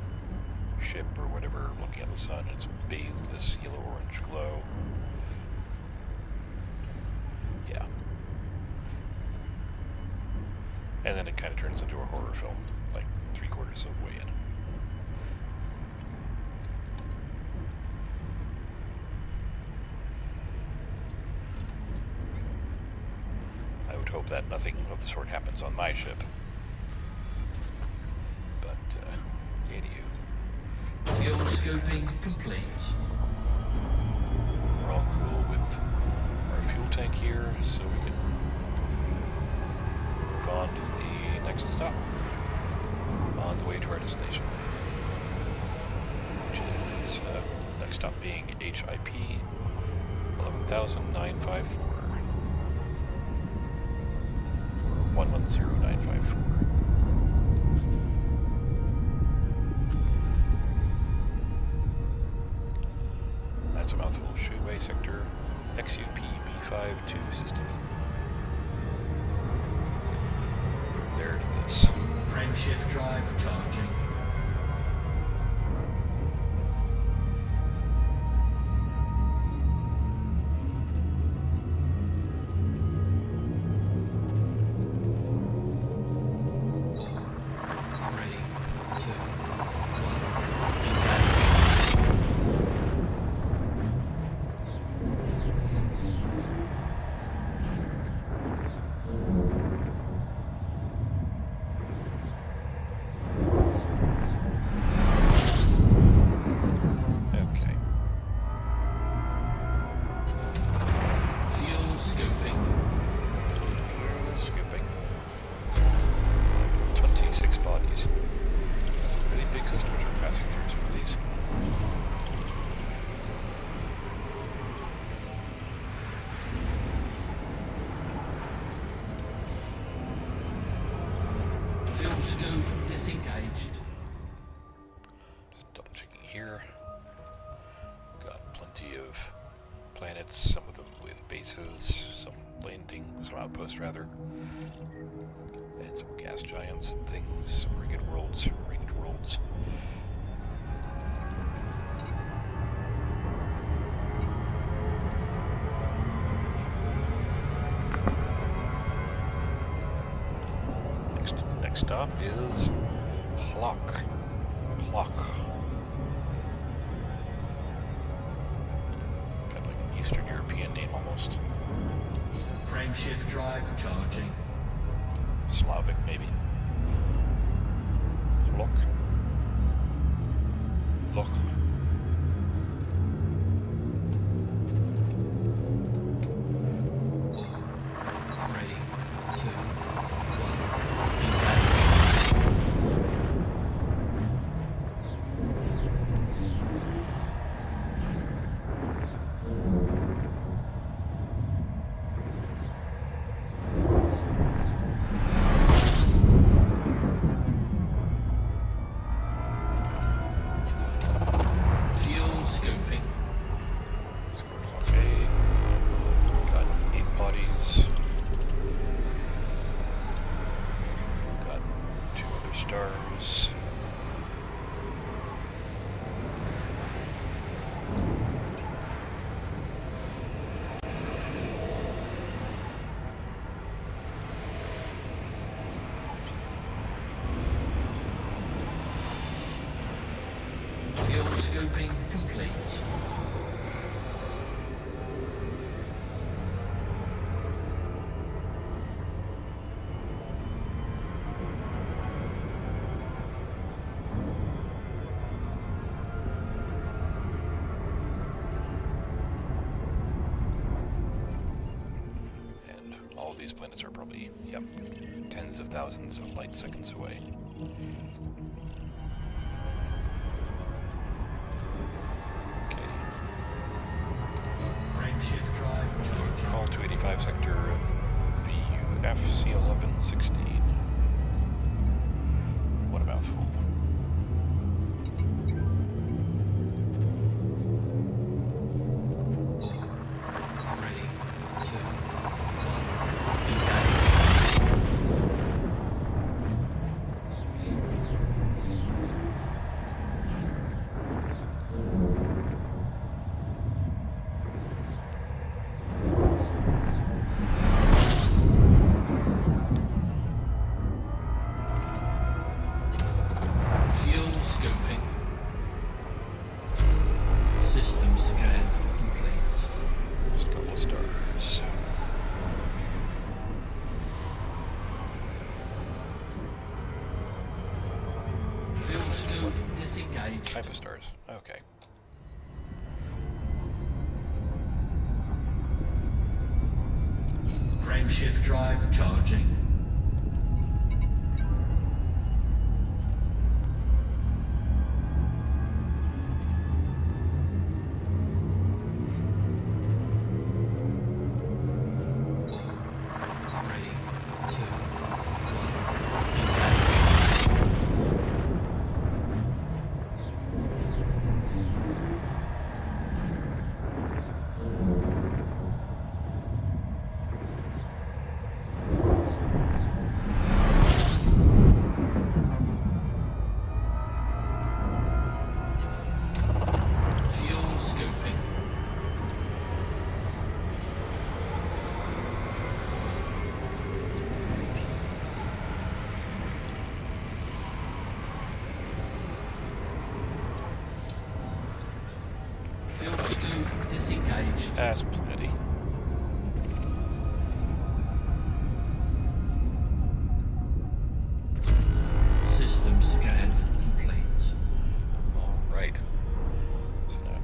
S1: ship or whatever, looking at the sun. It's bathed in this yellow-orange glow. Yeah. And then it kind of turns into a horror film, like 3/4 of the way in. I would hope that nothing of the sort happens on my ship. But, anywho.
S2: Fuel scoping complete.
S1: We're all cool with our fuel tank here, so we can move on to the next stop on the way to our destination, which is next stop being HIP 11,954 or 110954. That's a mouthful. Shuwei Sector XUP B52 system. From there to this.
S2: Frameshift drive charging. Scope disengaged.
S1: Just double checking here. Got plenty of planets, some of them with bases, some landing, some outposts rather, and some gas giants and things, some ringed worlds. Next stop is Hlock. Got like an Eastern European name almost.
S2: Frameshift drive charging.
S1: Slavic maybe. Hlock.
S2: Scoping complete.
S1: And all of these planets are probably, tens of thousands of light seconds away.
S2: Shift drive
S1: 5 sector VUFC 1116. What a mouthful. Type of stars. Okay.
S2: Frameshift drive charging. Fuel scoop disengaged.
S1: That's plenty.
S2: System scan complete.
S1: Alright. So now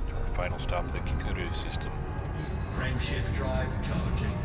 S1: to our final stop, the Kikudu system.
S2: Frameshift drive charging.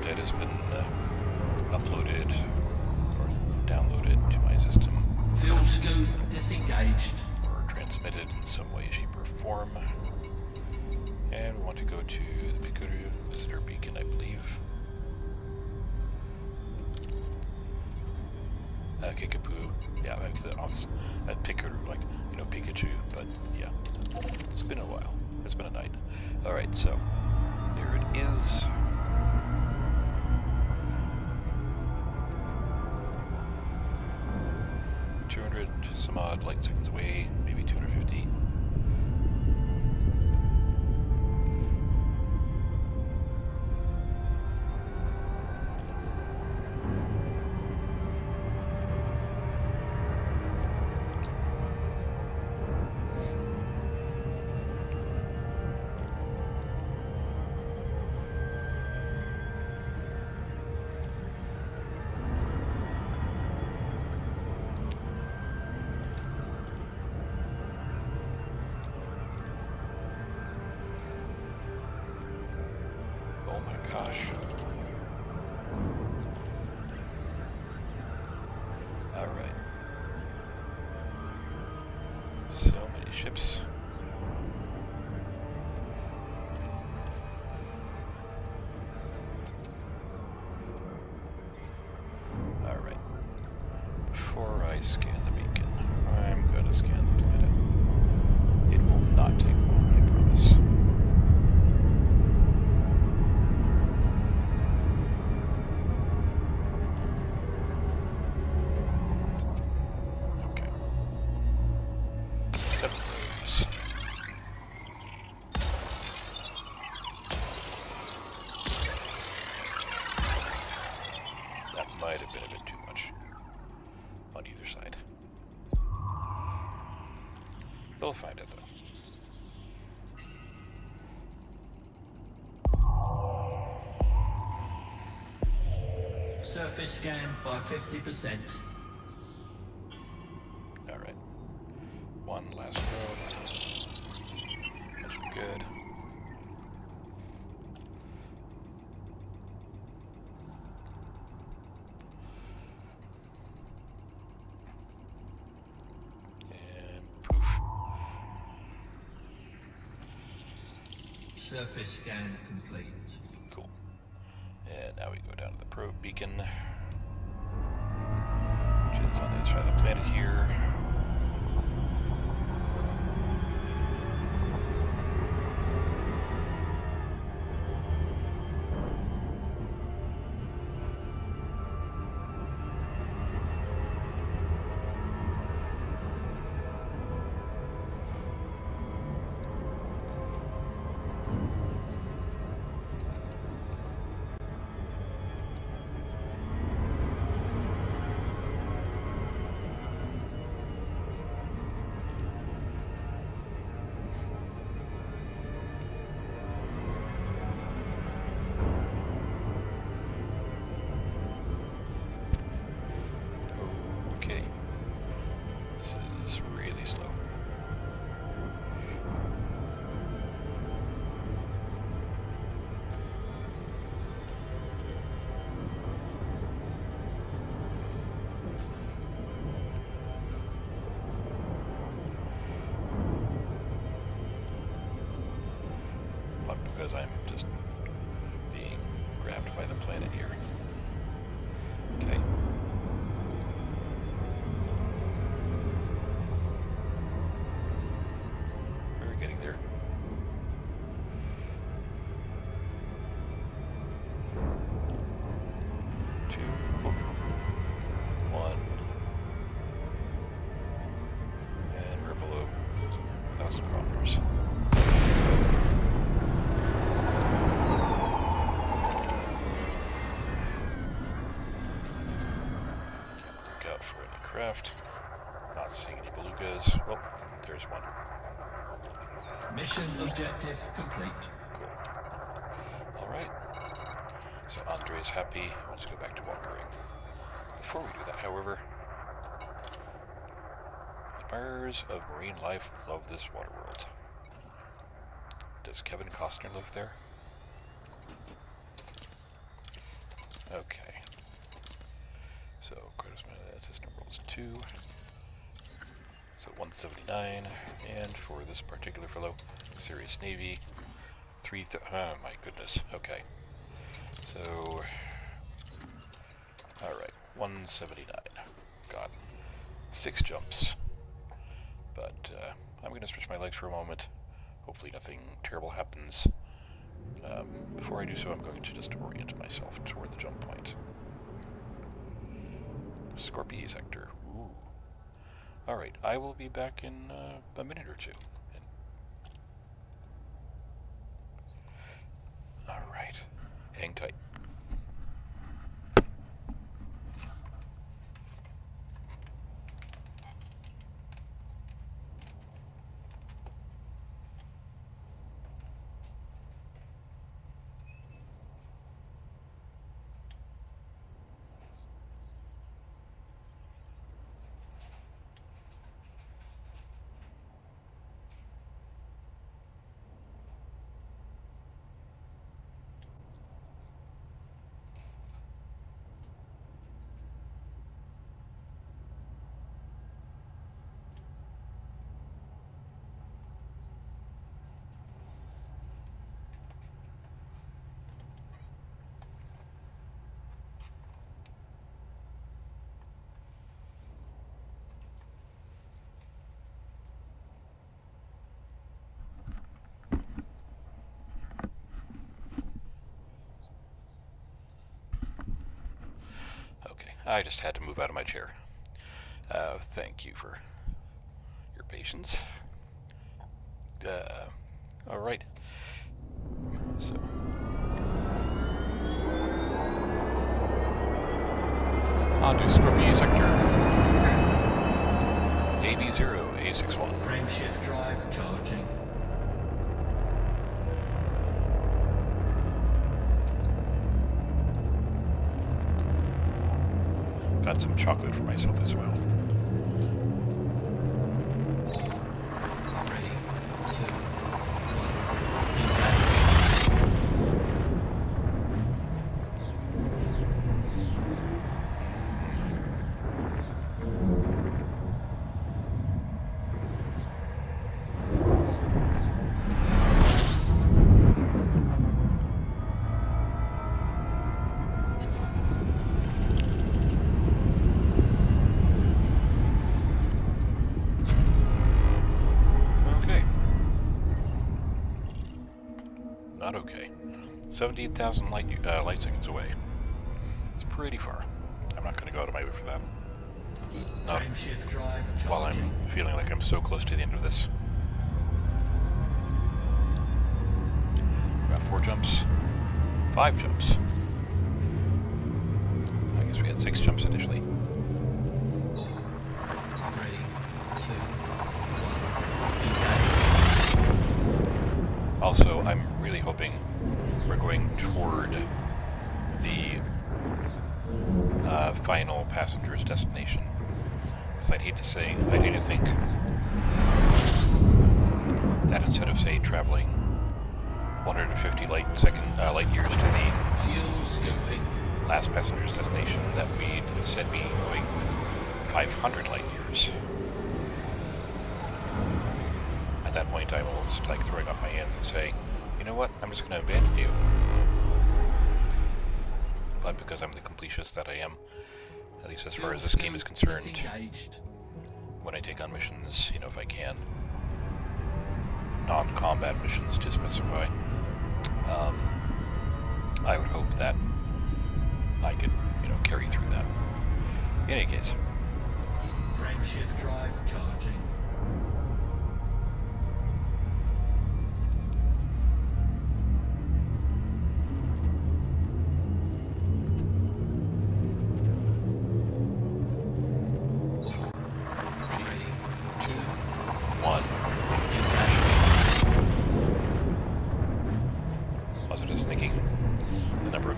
S1: Data has been uploaded or downloaded to my system.
S2: Fuel scoop disengaged.
S1: Or transmitted in some way, shape, or form. And we want to go to the Pikuru visitor beacon, I believe. Kickapoo. Yeah, Pikuru, like, you know, Pikachu, but yeah. It's been a while. It's been a night. Alright, so there it is. Some odd light seconds away, maybe 250. Gosh. Alright. So many ships. Alright. Before I scan the beacon, I'm gonna scan the planet. It will not take long, I promise. We'll find it though.
S2: Surface scan by 50%.
S1: Alright. One last road. That should be good. And poof.
S2: Surface scan complete.
S1: Cool. And now we go down to the probe beacon, which is on the other side of the planet here. Okay. This is really slow. But because I'm just being grabbed by the planet here. Okay. We're getting there. Two, one, and we're below 1,000 kilometers. Look out for any craft. Not seeing any belugas. Well, there's one.
S2: Mission objective complete.
S1: Cool. Alright. So Andre's happy. Let's go back to walkering. Before we do that, however, admirers of marine life love this water world. Does Kevin Costner live there? Okay. So, test number is 2. So 179. And for this particular fellow, Serious Navy, oh my goodness. Okay. So, alright, 179. God. 6 jumps. But I'm going to stretch my legs for a moment. Hopefully nothing terrible happens. Before I do so, I'm going to just orient myself toward the jump point. Scorpio sector. Ooh. Alright, I will be back in a minute or two. Alright, hang tight. I just had to move out of my chair. Thank you for your patience. Alright. So. On to Scorpio sector. 80s A61.
S2: Frameshift drive charging.
S1: Got some chocolate for myself as well.
S2: 3, 2, 1.
S1: Okay. Not okay. 17,000 light seconds away. It's pretty far. I'm not going to go out of my way for that. Not
S2: Frameshift drive
S1: while
S2: charging.
S1: I'm feeling like I'm so close to the end of this. Got 4 jumps. 5 jumps. I guess we had 6 jumps initially.
S2: 3, 2, 1.
S1: Also, I'm really hoping we're going toward the final passenger's destination. Because I'd hate to think that instead of, say, traveling 150 light years to the
S2: Fuel scoping.
S1: last passenger's destination, that we'd instead be going 500 light years. At that point, I'm almost like throwing up my hands and saying, you know what, I'm just going to abandon you. But because I'm the completist that I am, at least as far as this game is concerned,
S2: Disengaged.
S1: when I take on missions, you know, if I can, non-combat missions to specify, I would hope that I could, you know, carry through that. In any case.
S2: Frameshift drive charging.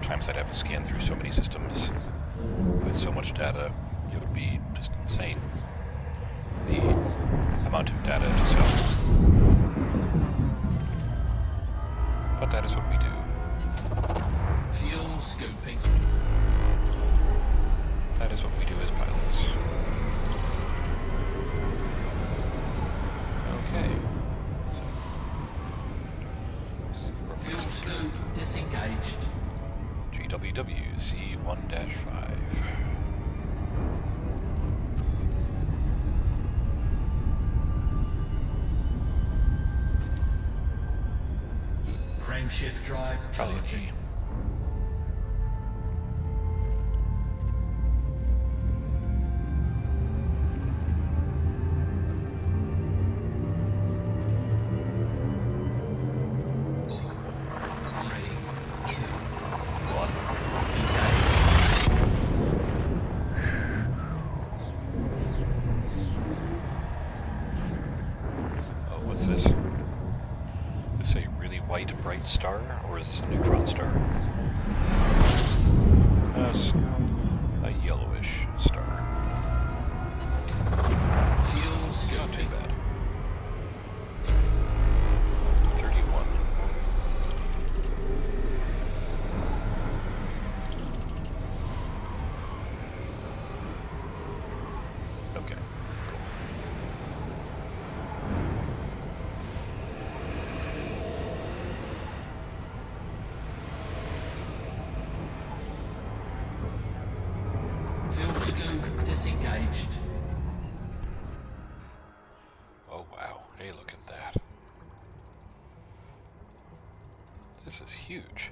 S2: Times
S1: I'd have to scan through so many systems with so much data, it would be just insane. The amount of data to sell. But that is what we do.
S2: Fuel scoping.
S1: That is what we do as pilots. Okay.
S2: Fuel scope disengaged.
S1: GWWC1-5.
S2: Frameshift drive charging.
S1: What's this? Is this a really white, bright star, or is this a neutron star? That's a yellowish star.
S2: Fuel
S1: Not too
S2: scoping.
S1: bad. 31. Okay.
S2: Fuel scope disengaged.
S1: Oh wow, hey, look at that. This is huge.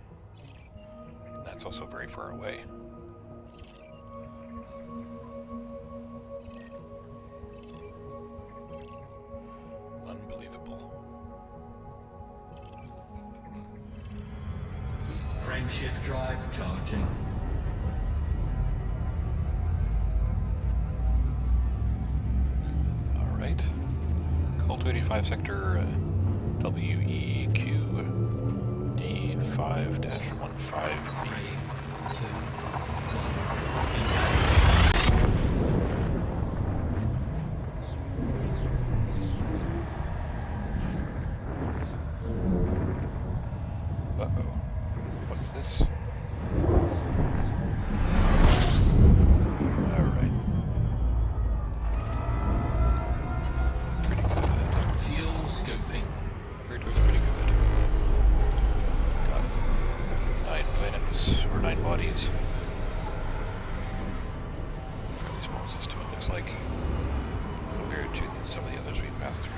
S1: That's also very far away. Unbelievable.
S2: Frameshift drive charging.
S1: Alright. Call 285 sector WEQ D5-15B.
S2: 3, 2, 1,
S1: Uh-oh. What's this? Alright. Pretty good.
S2: fuel scoping.
S1: We're doing pretty good. Got 9 planets, or 9 bodies. Fairly small system, it looks like, compared to some of the others we've passed through.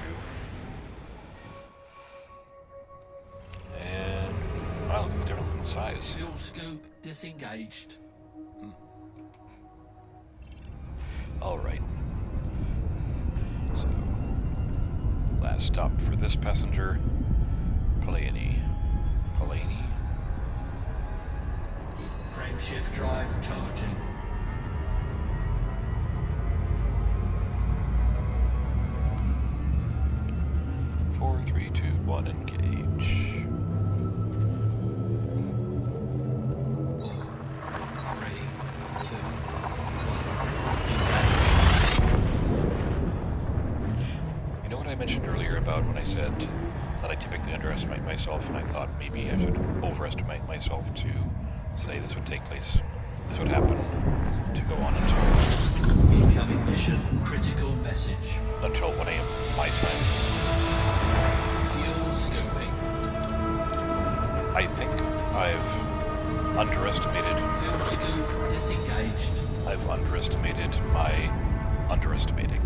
S1: And, wow, look at the difference in size.
S2: Fuel scope disengaged.
S1: Alright. So, last stop for this passenger, Pallani. Pallani?
S2: Frameshift drive charging.
S1: 4, 3, 2, 1, engage.
S2: 4, 3, 2, 1, engage.
S1: You know what I mentioned earlier about when I said that I typically underestimate myself, and I thought maybe I should overestimate myself to say this would take place, this would happen, to go on until
S2: Incoming mission critical message.
S1: 1 a.m. my time.
S2: Fuel scoping.
S1: I think I've underestimated.
S2: Fuel scope disengaged.
S1: I've underestimated my underestimating.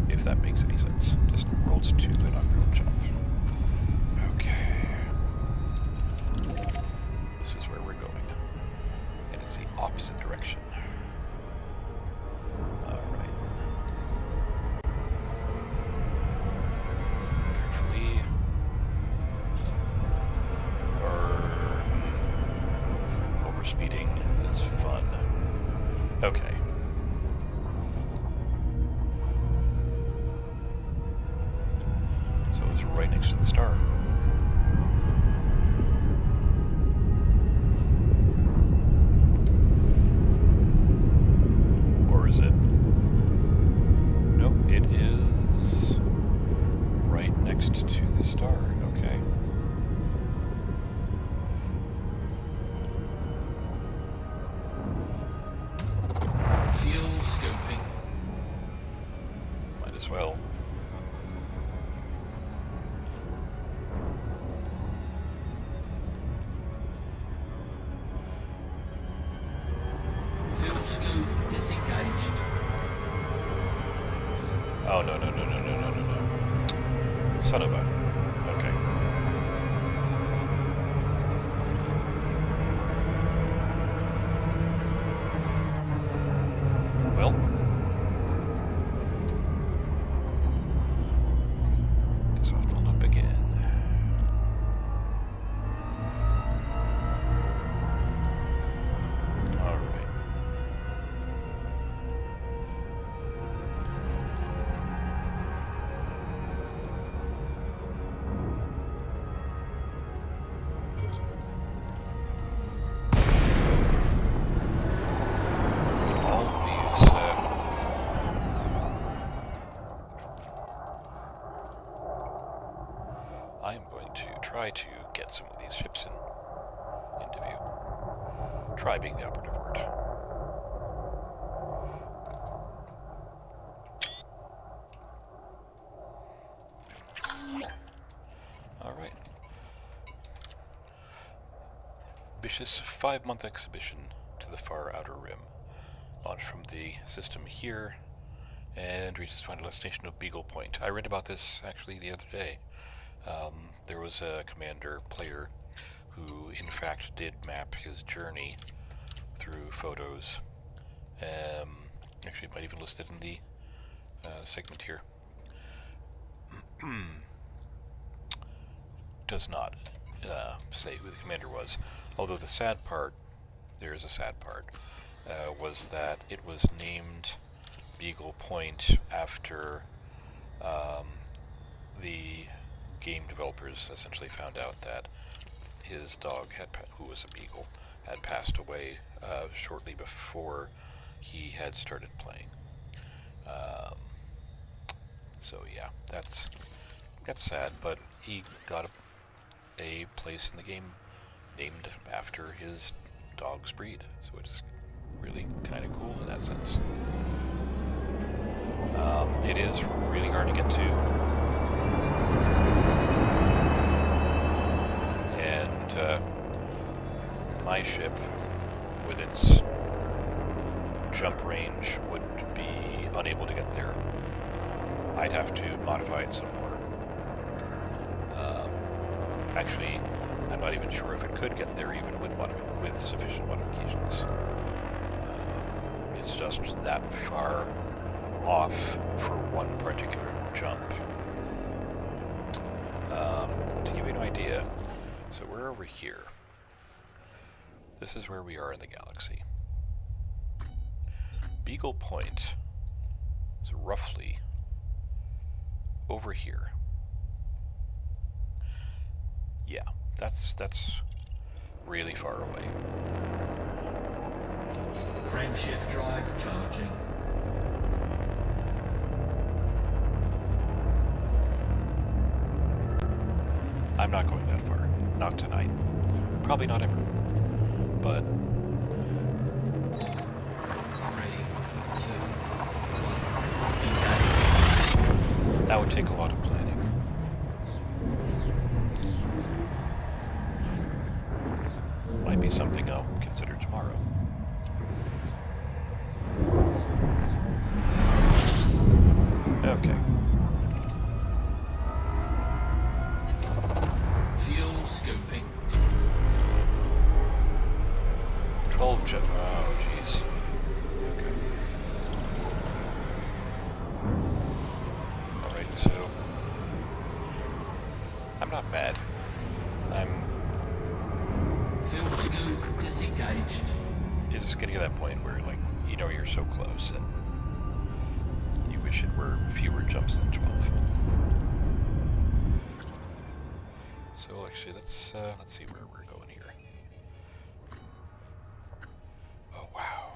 S1: If that makes any sense. Just rolled 2 and on real jump. Okay. This is where we're going. And it's the opposite direction. Alright. Carefully. Overspeeding is fun. Okay. So it's right next to the star. Or is it? Nope, it is right next to the star. Okay.
S2: Fuel scoping.
S1: Might as well.
S2: Fuel scope disengaged.
S1: Oh, no. Son of a... Okay. Well. Guess I'll have to loop again. Alright. All of these, I am going to try to get some of these ships into view. Try being the operative word. Alright. Ambitious 5-month exhibition to the far outer rim. Launched from the system here and reaches final destination of Beagle Point. I read about this actually the other day. There was a commander player who in fact did map his journey through photos. Actually it might even list it in the segment here. Does not say who the commander was. Although the sad part, there is a sad part, was that it was named Beagle Point after the game developers essentially found out that his dog, who was a beagle, had passed away shortly before he had started playing. So yeah, that's sad, but he got a place in the game named after his dog's breed, so it's really kind of cool in that sense. It is really hard to get to, and my ship, with its jump range, would be unable to get there. I'd have to modify it some more. Actually, I'm not even sure if it could get there even with sufficient modifications. It's just that far off for one particular jump. To give you an idea, so we're over here. This is where we are in the galaxy. Beagle Point is roughly over here. Yeah, that's really far away.
S2: Frameshift drive charging.
S1: I'm not going that far. Not tonight. Probably not ever. But
S2: 3, 2, 1.
S1: that would take a lot of planning. Might be something I'll consider tomorrow. Okay.
S2: Fuel scoping.
S1: 12 jet. Oh, jeez. Okay. Alright, so I'm not mad.
S2: Fuel scoop disengaged.
S1: It's getting to that point where, like, you know you're so close and you wish it were fewer jumps than 12. So actually, let's see where we're going here. Oh wow!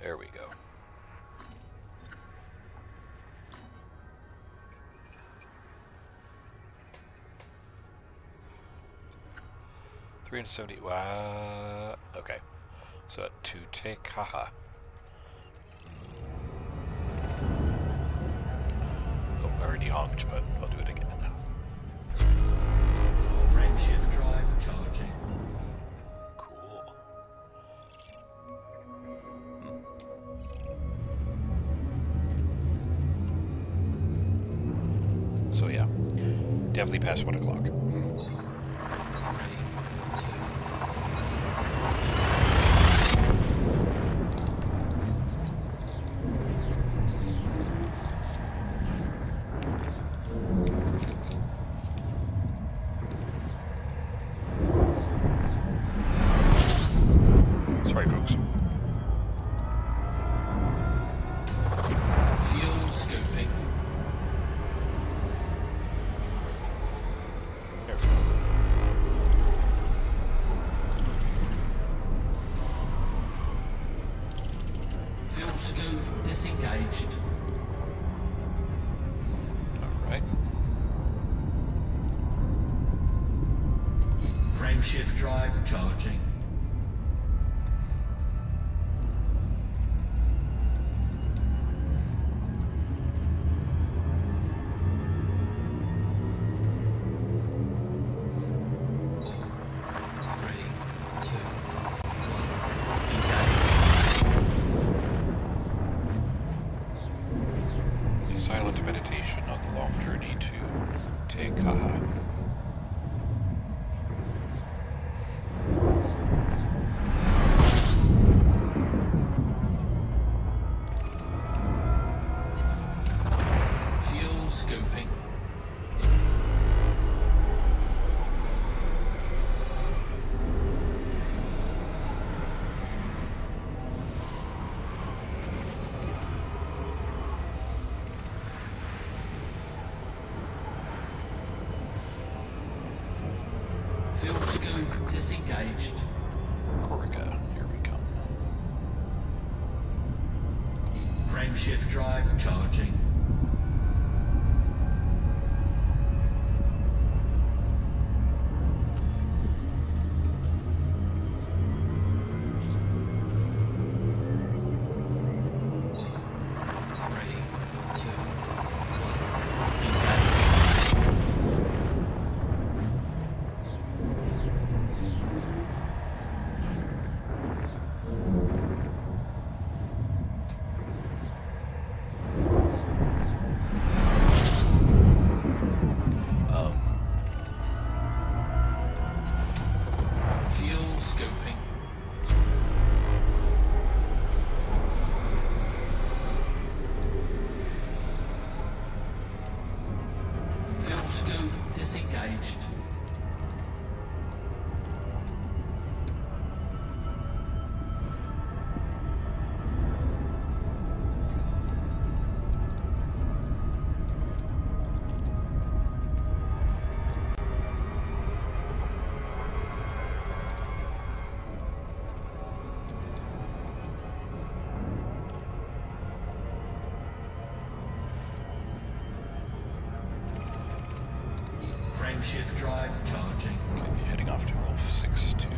S1: There we go. $370. Wow. Okay. So to take haha. Oh, I already honked, but I'll do it again.
S2: Frameshift drive charging.
S1: Cool. So yeah, definitely past 1 o'clock.
S2: 3, 2.
S1: Sorry, folks.
S2: Fuel scoping.
S1: There we go.
S2: Fuel scoop disengaged.
S1: All right.
S2: Frameshift drive charging.
S1: A silent meditation on the long journey to take haha.
S2: Fuel scoping. Fuel scoop disengaged.
S1: Corica, here we come.
S2: Frameshift drive charging. Disengaged. Frameshift drive charging.
S1: Okay, heading off to Wolf 629.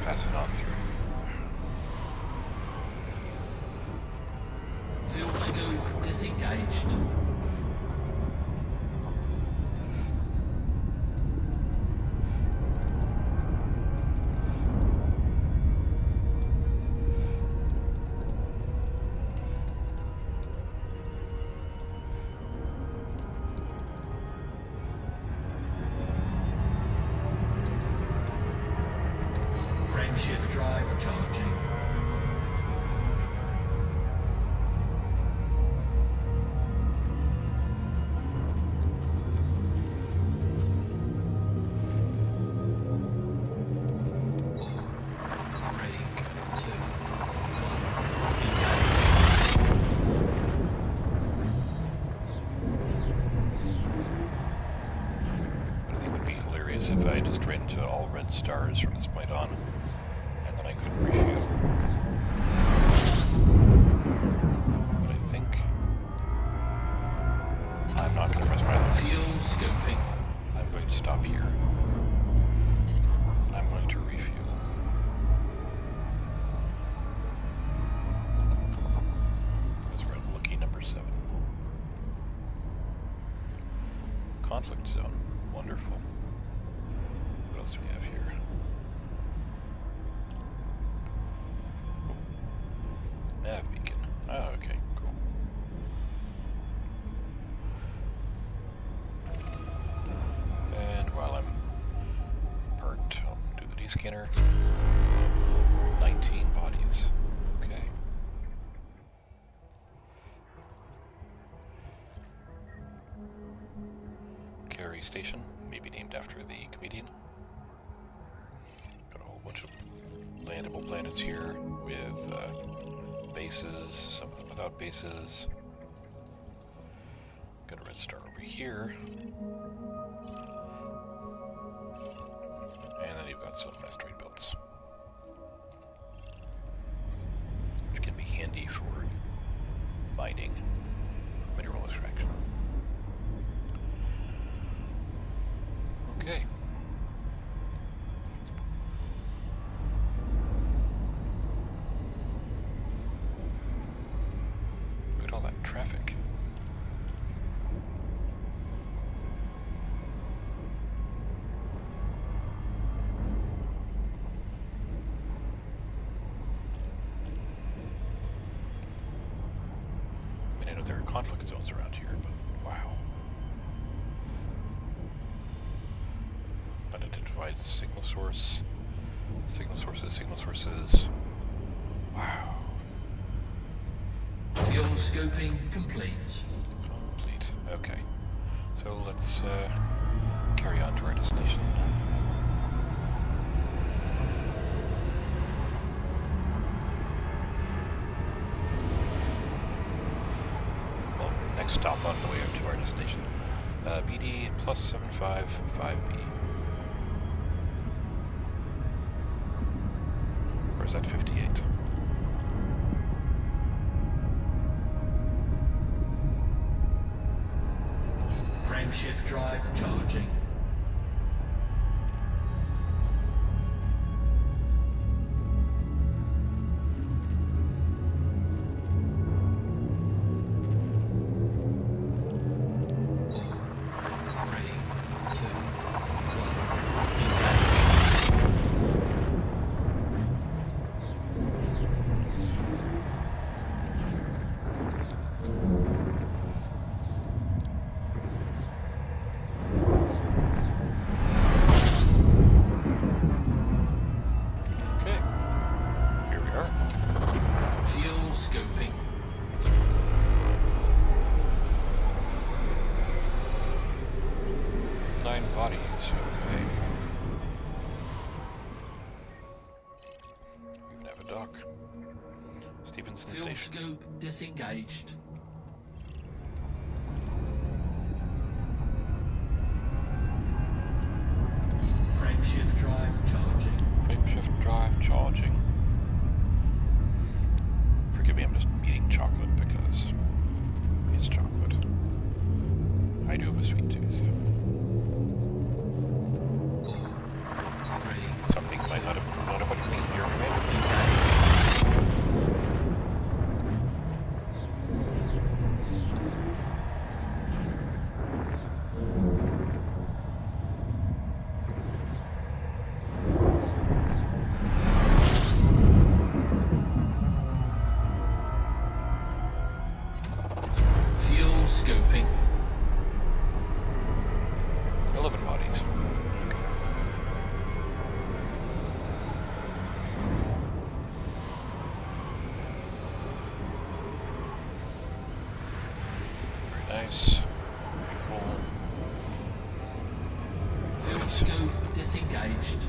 S1: Passing on through.
S2: Fuel scoop disengaged. Frameshift drive charging.
S1: If I just ran into all red stars from this point on, and then I couldn't refuel. But I think I'm not going to press my luck.
S2: Fuel scoping.
S1: I'm going to stop here. I'm going to refuel. Because we're at lucky number 7. Conflict zone. Wonderful. What else do we have here? Nav beacon. Oh, okay, cool. And while I'm burnt, I'll do the D-scanner. 19 bodies. Okay. Carry station, maybe named after the comedian. Got a whole bunch of landable planets here with bases, some of them without bases. Got a red star over here. And then you've got some asteroid belts, which can be handy for mining, mineral extraction. Okay. Look at all that traffic. there are conflict zones around here, but wow. Unidentified signal source. Signal sources. Wow.
S2: Fuel scoping complete.
S1: Complete. Okay. So let's carry on to our destination. Well, next stop on the way to our destination. BD plus 755B. Or is that 58?
S2: Frameshift drive charging. Scoping.
S1: 9 bodies, okay. We even have a dock. Stevenson
S2: Fuel
S1: Station.
S2: scope disengaged. Frameshift drive charging.
S1: Frameshift drive charging. Forgive me, I'm just eating chocolate because it's chocolate. I do have a sweet tooth. Something might not have known about you can hear
S2: Fuel scoping.
S1: 11 bodies. Okay. Very nice. Cool.
S2: Fuel scope disengaged.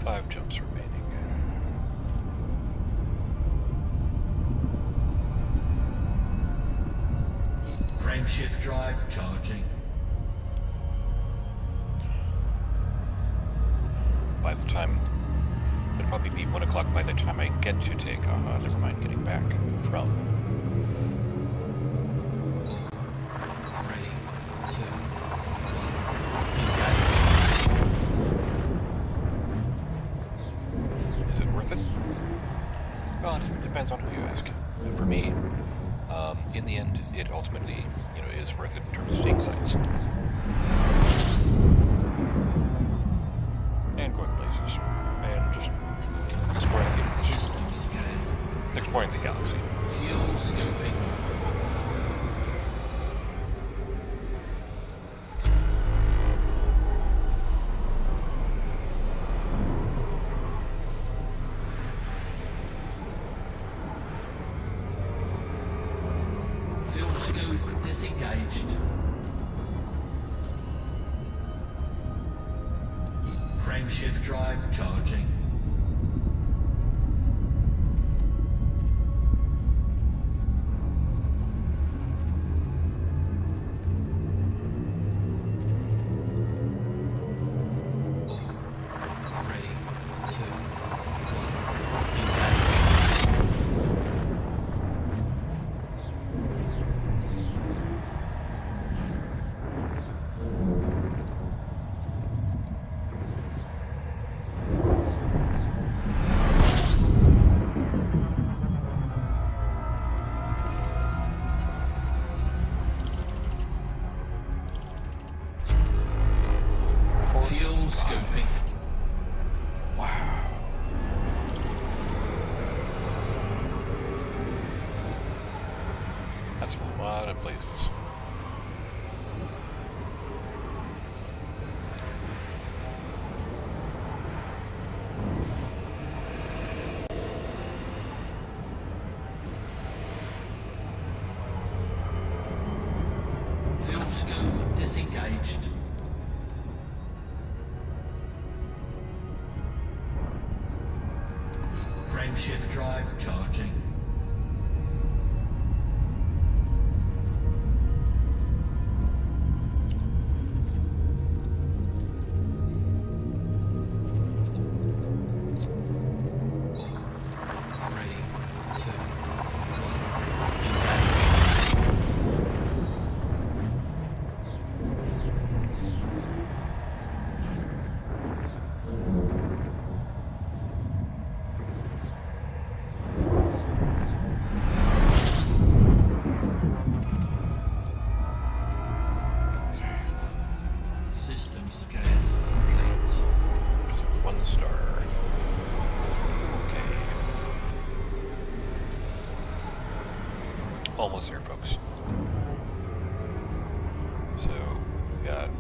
S1: 5 jumps remaining.
S2: Frameshift drive charging.
S1: By the time, it'll probably be 1 o'clock by the time I get to take off. Never mind getting back from.
S2: 3, 2, 1, engage.
S1: Is it worth it? Well, it depends on who you ask. For me, in the end, it ultimately, is worth it in terms of seeing sights. And going places. And just
S2: System scan.
S1: exploring the galaxy.
S2: Fuel scoping. Fuel scope disengaged. Frameshift drive charging.
S1: That's a lot of places.
S2: Fuel scope disengaged. Frameshift drive charging. System scan complete.
S1: Just the 1 star. Okay. Almost there, folks. So, we got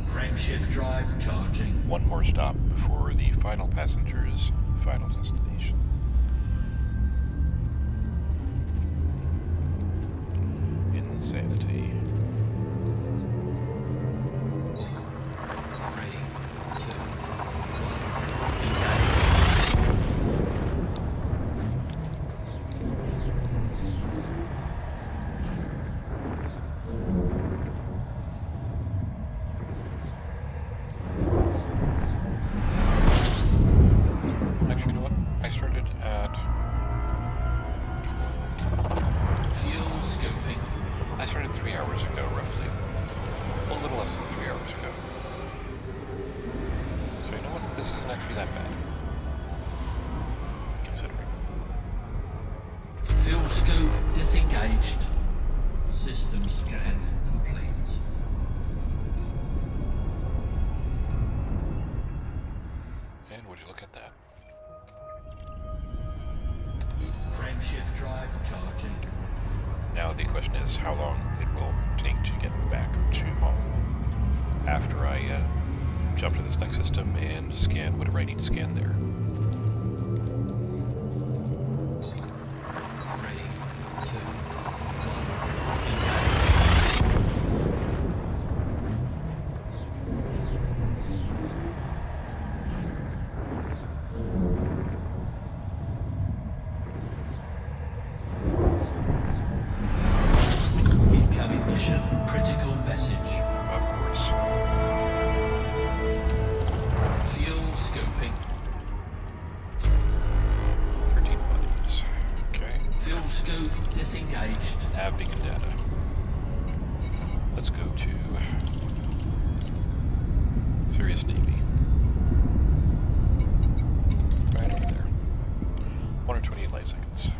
S2: Frameshift drive charging.
S1: 1 more stop before the final passenger's final destination. Insanity.
S2: 3, 2,
S1: 1. Actually, you know what? I started at...
S2: fuel scoping.
S1: I started 3 hours ago, roughly. A little less than 3 hours ago. So you know what? This isn't actually that bad. Considering.
S2: Fuel scope disengaged. System scan complete.
S1: And would you look at that?
S2: Frameshift drive charging.
S1: Now the question is how long it will take to get back to home after I jump to this next system and scan whatever I need to scan there.
S2: 3, 2, 1. Incoming mission. Critical message.
S1: Of course.
S2: Fuel scoping.
S1: 13 bodies. Okay.
S2: Fuel scope disengaged.
S1: Nav beacon data. Let's go to Serious Navy. Right over there. 128 light seconds.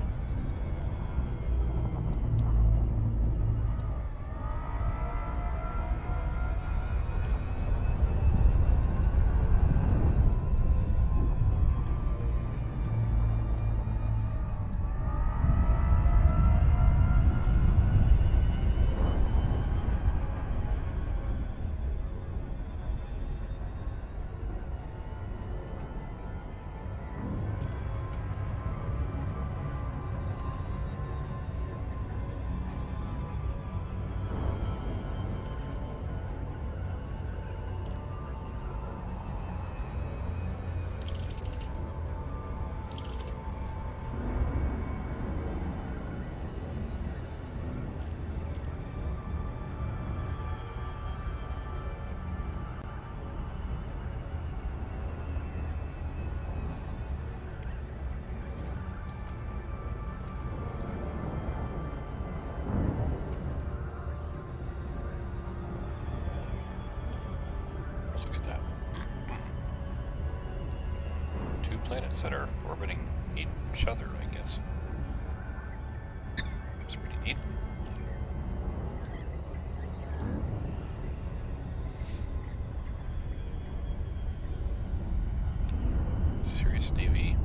S1: Planets that are orbiting each other, I guess. It's pretty neat. Serious Navy.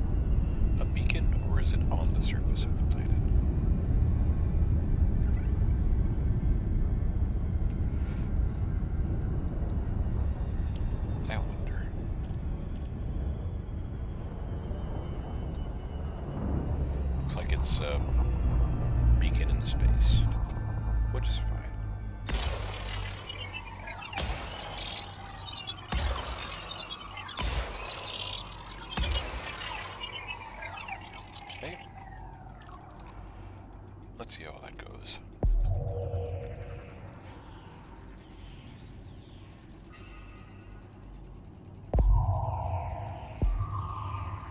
S1: A beacon or is it on the surface of the planet? I wonder. Looks like it's a beacon in space, which is fine. Okay. Let's see how that goes.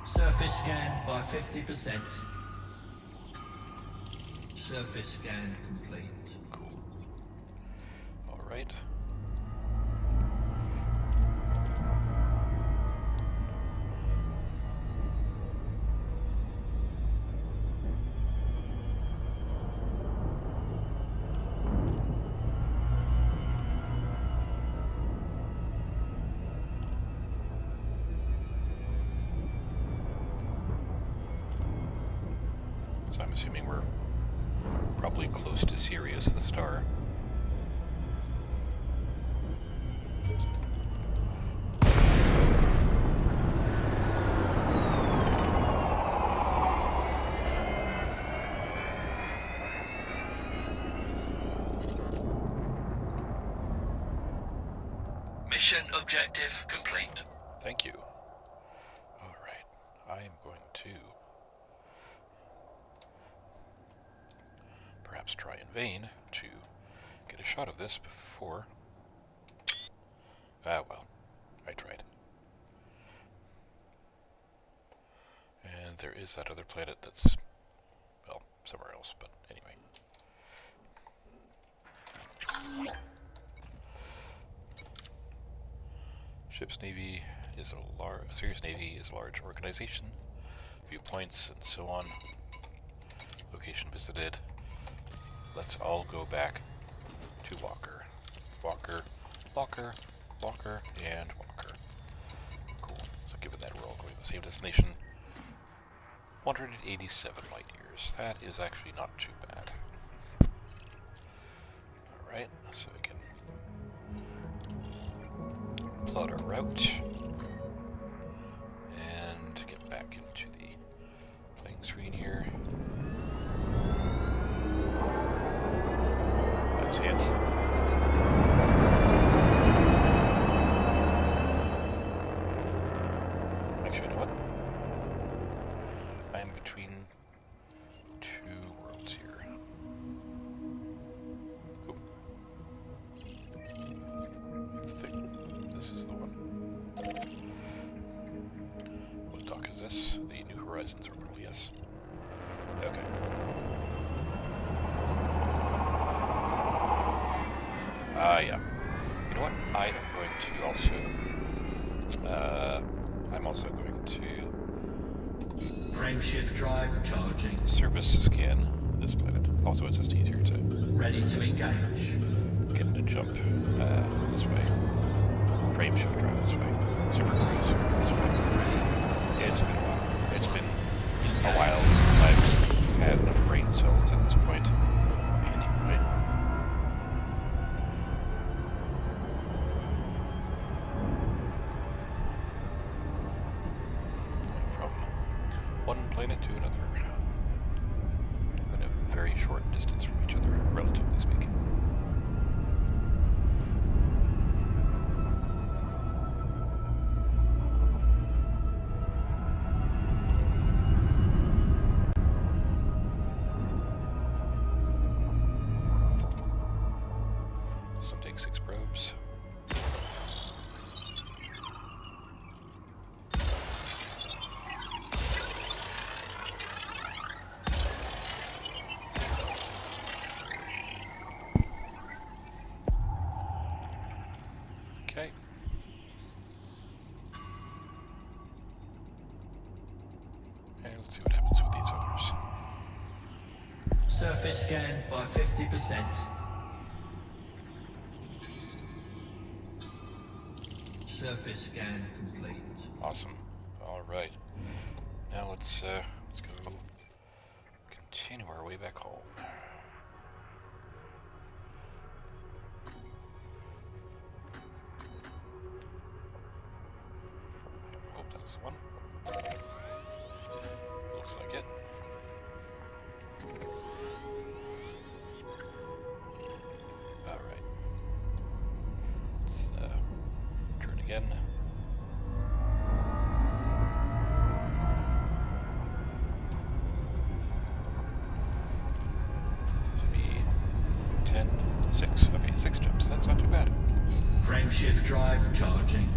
S2: Surface scan by 50%. Surface scan complete.
S1: Cool. All right. So I'm assuming we're probably close to Sirius, the star.
S2: Mission objective complete.
S1: Thank you. All right. I am going to perhaps try in vain to get a shot of this before... Ah, well. I tried. And there is that other planet that's, well, somewhere else, but anyway. Ship's Navy is a Sirius Navy is a large organization. Viewpoints and so on. Location visited. Let's all go back to Walker. Walker, Walker, Walker, and Walker. Cool. So given that we're all going to the same destination, 187 light years. That is actually not too bad. Alright, so we can plot our route and get back into the playing screen here. That's handy. Actually, you know what? I am between two worlds here. Oop. I think this is the one. What dock is this? The New Horizons orbital, yes. Okay. Yeah. You know what? I am going to also... I'm also going to...
S2: Frameshift drive charging.
S1: Surface scan this planet. Also, it's just easier to
S2: Ready to engage.
S1: get in a jump this way. Frame shift drive this way. Super cruise this way. It's been a while. It's been a while since I've had enough brain cells at this point. Anyway. From one planet to another. In a very short distance from each other, relatively speaking. So take 6 probes. Okay. And let's see what happens with these others.
S2: Surface scan by 50%. Surface scan complete.
S1: Awesome. All right. Now let's go continue our way back home. I hope that's the one. Looks like it. Alright. Let's turn again. Okay, 6 jumps. That's not too bad.
S2: Frameshift drive charging.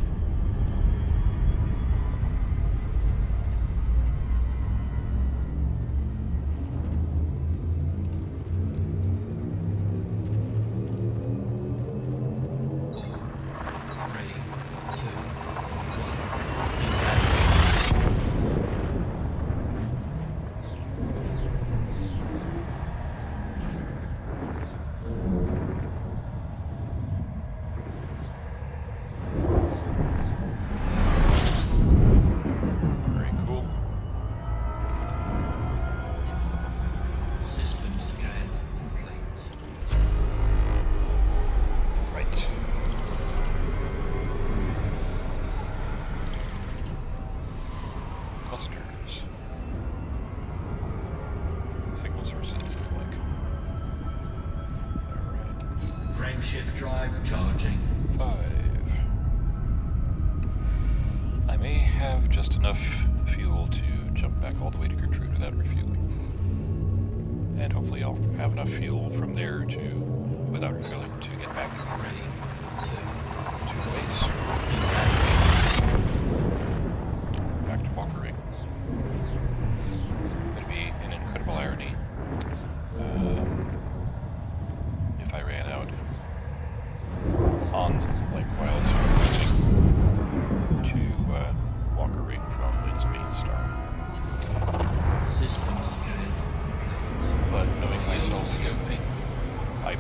S2: Frameshift drive charging.
S1: 5. I may have just enough fuel to jump back all the way to Gertrude without refueling. And hopefully I'll have enough fuel from there to, without refueling, to get back to base. Back to Walker Ring. It'd be an incredible irony if I ran out on, like, while it's to Walker Ring from its main star.
S2: System scan complete.
S1: But knowing myself,
S2: Scoping.
S1: I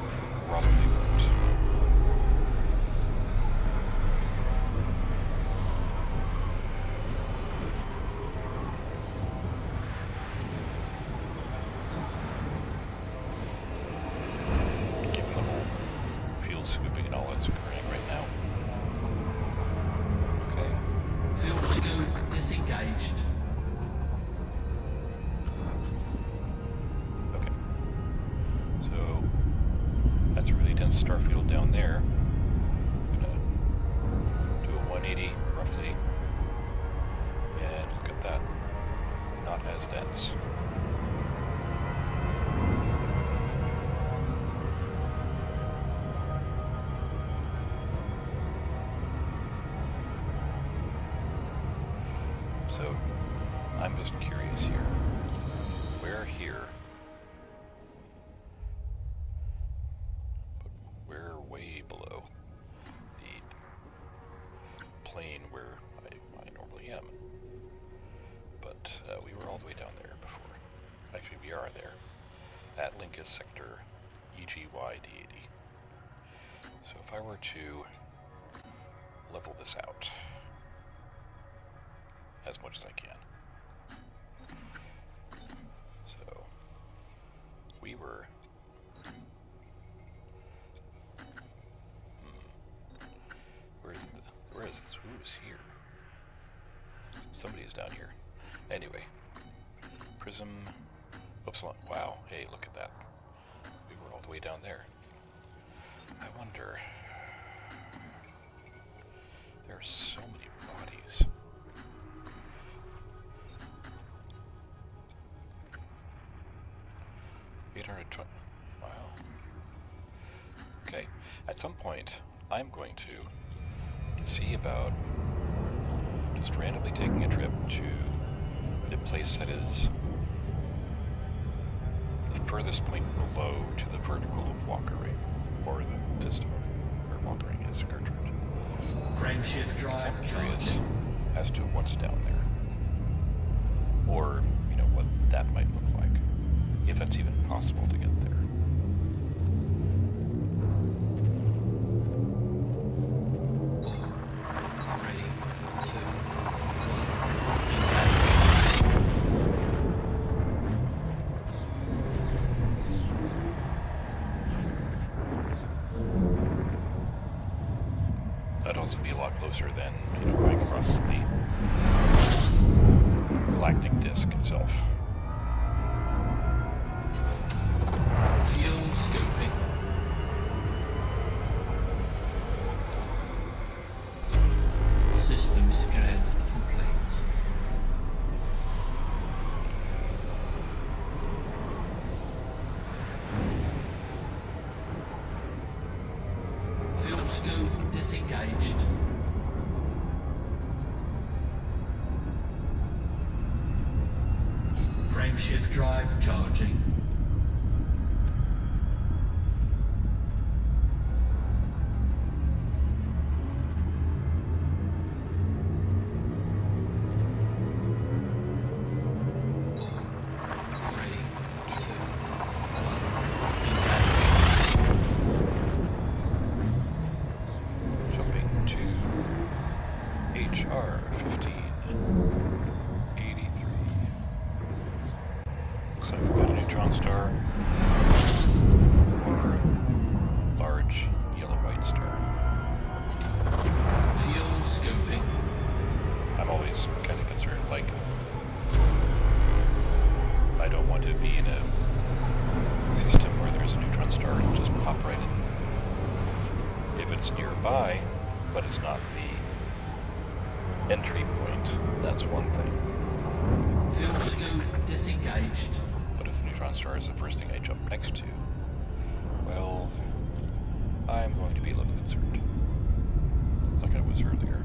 S1: probably won't. Given the whole field scooping and all that's occurring right now. Okay.
S2: Fuel scoop disengaged.
S1: Okay. So that's a really dense starfield down there. I'm gonna do a 180 roughly. And look at that. Not as dense. So, I'm just curious here. Where here? But we're way below the plane where I normally am. But we were all the way down there before. Actually, we are there. At Linkus Sector EGY-D80. So if I were to level this out as much as I can. So we were who's here? Somebody's down here. Anyway. Prism Upsilon. Wow, hey, look at that. We were all the way down there. I wonder. There are so many bodies. Wow. Okay. At some point, I'm going to see about just randomly taking a trip to the place that is the furthest point below to the vertical of Walker Ring, or the system of where Walker Ring is, Gertrude.
S2: Frameshift drive
S1: I'm curious
S2: charging.
S1: as to what's down there. Or, you know, what that might look like. If that's even possible to get there. also be a lot closer than, you know, going across the galactic disk itself.
S2: Fuel scoping. System scan complete. Fuel scope disengaged. Frameshift drive charging.
S1: HR 1583. Looks like we've got a neutron star or a large yellow-white star.
S2: Fuel scoping.
S1: I'm always kind of concerned, like, I don't want to be in a system where there's a neutron star and just pop right in. If it's nearby, but it's not the entry point, that's one thing.
S2: Fuel scope disengaged.
S1: But if the neutron star is the first thing I jump next to, well, I'm going to be a little concerned. Like I was earlier.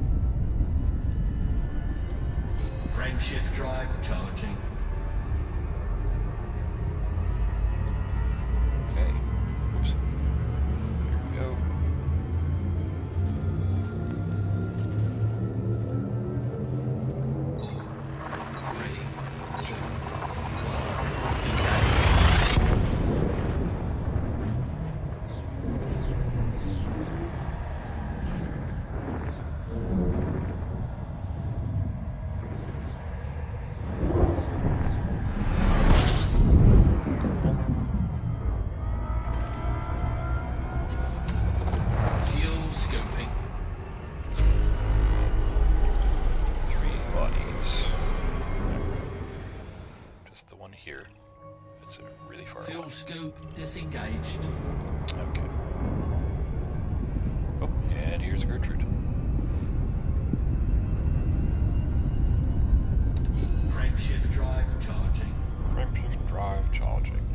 S2: Frameshift drive charging.
S1: Okay. Oops. Here we go. Here. It's really far
S2: Fuel
S1: away.
S2: scope disengaged.
S1: Okay. Oh, and here's Gertrude.
S2: Frameshift drive charging.
S1: Frameshift drive charging.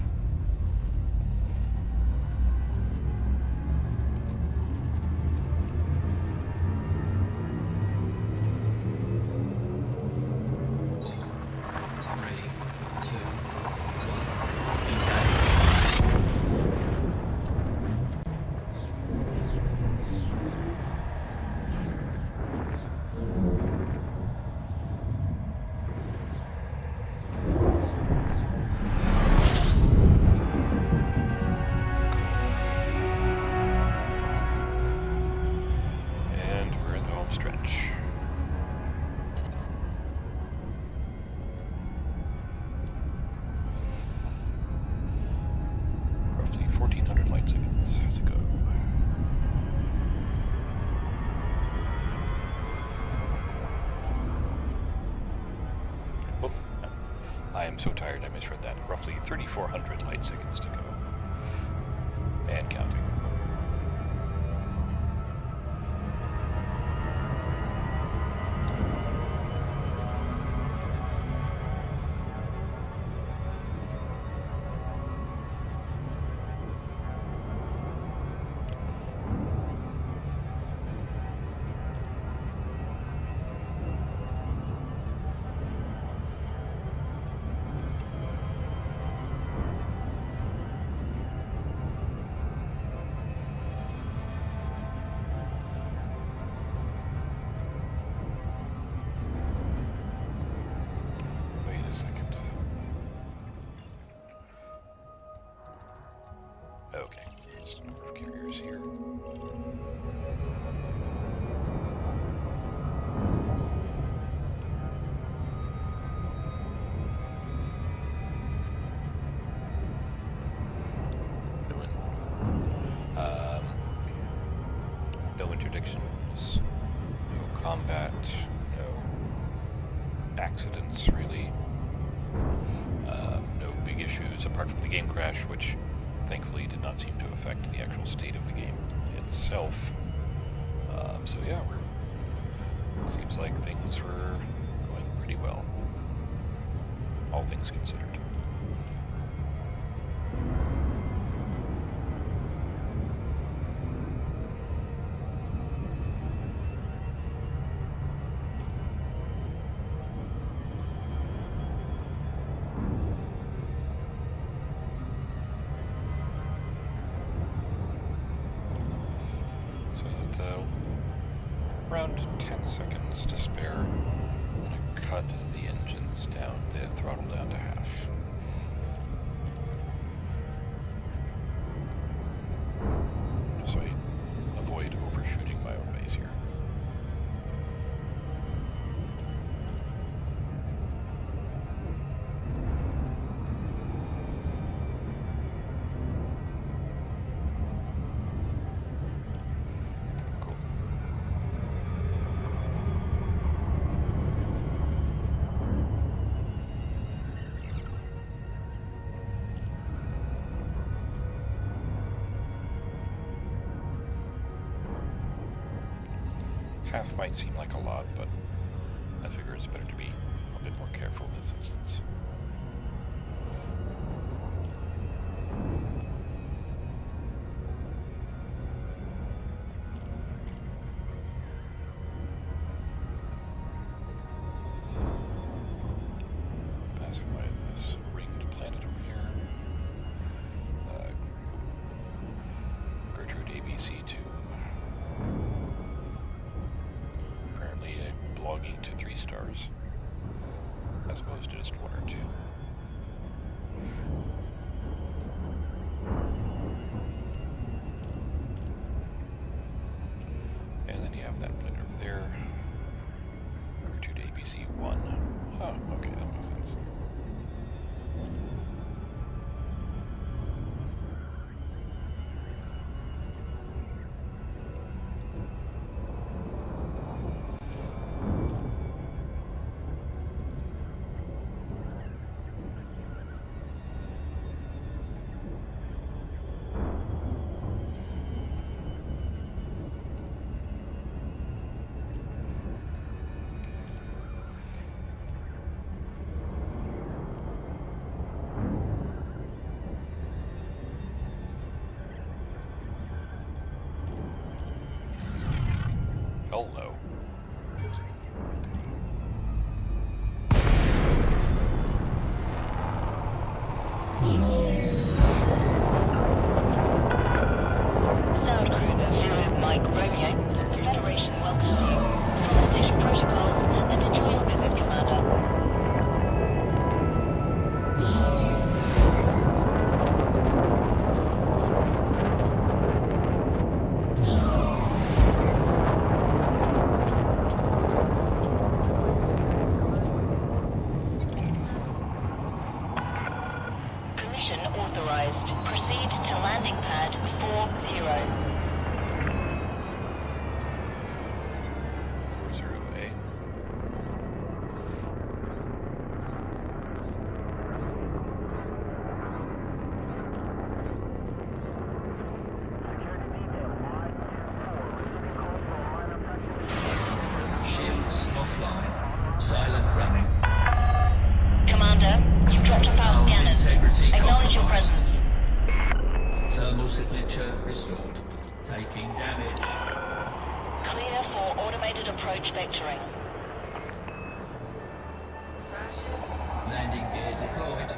S1: Stretch. Roughly 1400 light seconds to go. Oh, I am so tired I misread that. Roughly 3400 light seconds to go. And counting. Second. Okay, that's the number of carriers here. No interdictions. big issues apart from the game crash, which thankfully did not seem to affect the actual state of the game itself. So yeah, seems like things were going pretty well, all things considered. Around 10 seconds to spare. I'm going to cut the engines down, the throttle down to half. Just so I avoid overshooting my own base here. Half might seem like a lot, but I figure it's better to be a bit more careful in this instance. Passing by this ringed planet over here. Gertrude ABC2. Belonging to 3 stars, as opposed to just 1 or 2. And then you have that planet over there, Gertrude ABC1. Oh, okay, that makes sense. Hello.
S3: Sound Cruiser 0 Mike Romeo. The Federation welcomes you. Follow station protocols and enjoy your visit, Commander. Authorized. Proceed to landing pad 40.
S1: 40A.
S2: Shields offline. Silent running.
S3: Commander, you've dropped a foul
S2: Hull
S3: cannon.
S2: integrity
S3: Acknowledge your
S2: compromised.
S3: presence.
S2: Thermal signature restored. Taking damage.
S3: Clear for automated approach vectoring.
S2: Landing gear deployed.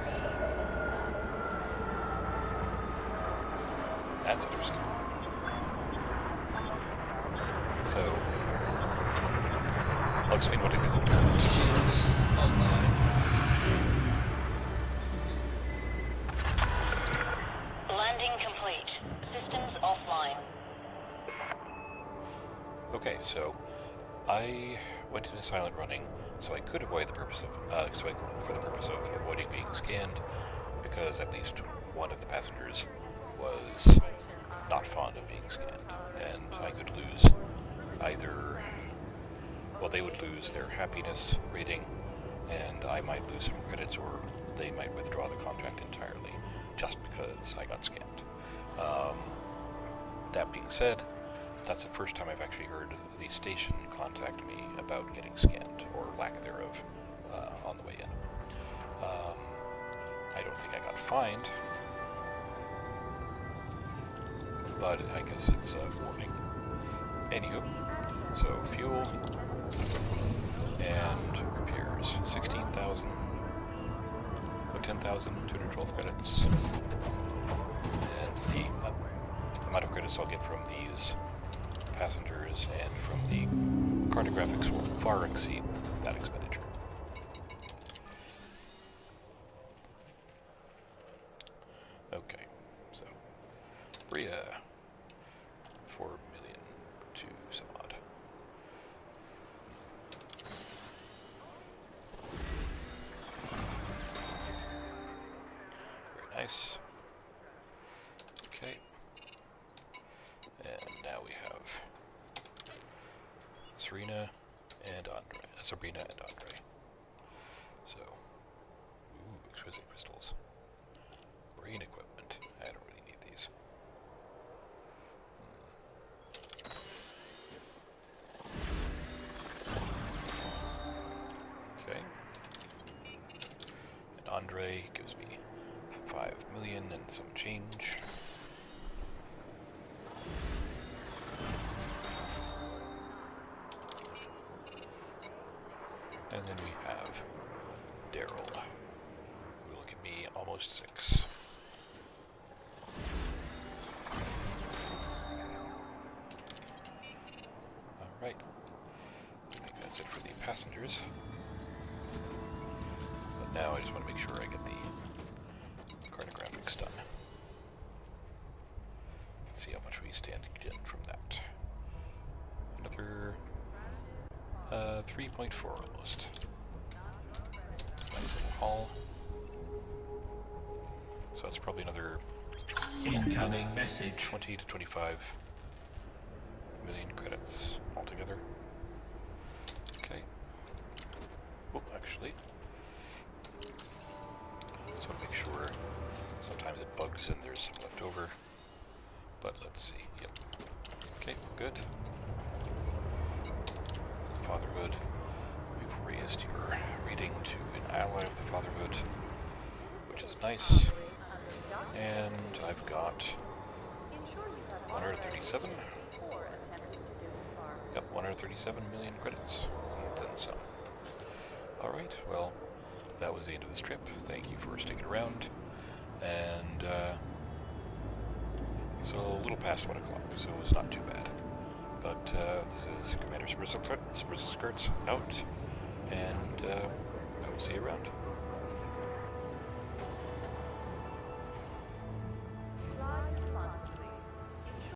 S1: That's interesting. So, I'll explain what it is.
S2: Shields online.
S3: Landing complete. Systems offline.
S1: Okay, so I went into silent running, so I could avoid the purpose of, for the purpose of avoiding being scanned, because at least one of the passengers was not fond of being scanned, and I could lose either, well, they would lose their happiness rating, and I might lose some credits, or they might withdraw the contract entirely just because I got scammed. That being said, that's the first time I've actually heard the station contact me about getting scammed, or lack thereof, on the way in. I don't think I got fined, but I guess it's a warning. Anywho, so fuel and repairs, 16,000, 10,212 credits, and the amount of credits I'll get from these passengers and from the cartographics will far exceed that expenditure. Okay, so Bria, 4 million to some odd. Very nice. Okay. And now we have Sabrina and Andre. So, ooh, exquisite crystals. Brain equipment. I don't really need these. Okay. And Andre gives me 5 million and some change. And then we have Daryl, who will give me almost 6. Alright, I think that's it for the passengers. But now I just want to make sure I get the cartographics done. Let's see how much we stand to get from that. Another 3.4 almost. It's a nice little haul. So that's probably another
S2: Incoming message.
S1: 20 to 25 million credits altogether. Okay. Oh, actually. So make sure. Sometimes it bugs and there's some left over. But let's see. Yep. Okay, we're good. Fatherhood. We've raised your rating to an ally of the Fatherhood, which is nice. And I've got 137. Yep, 137 million credits, and then some. Alright, well, that was the end of this trip. Thank you for sticking around. And, so a little past 1 o'clock, so it was not too bad. But this is Commander Sprizzle Skirts out, and I will see you around.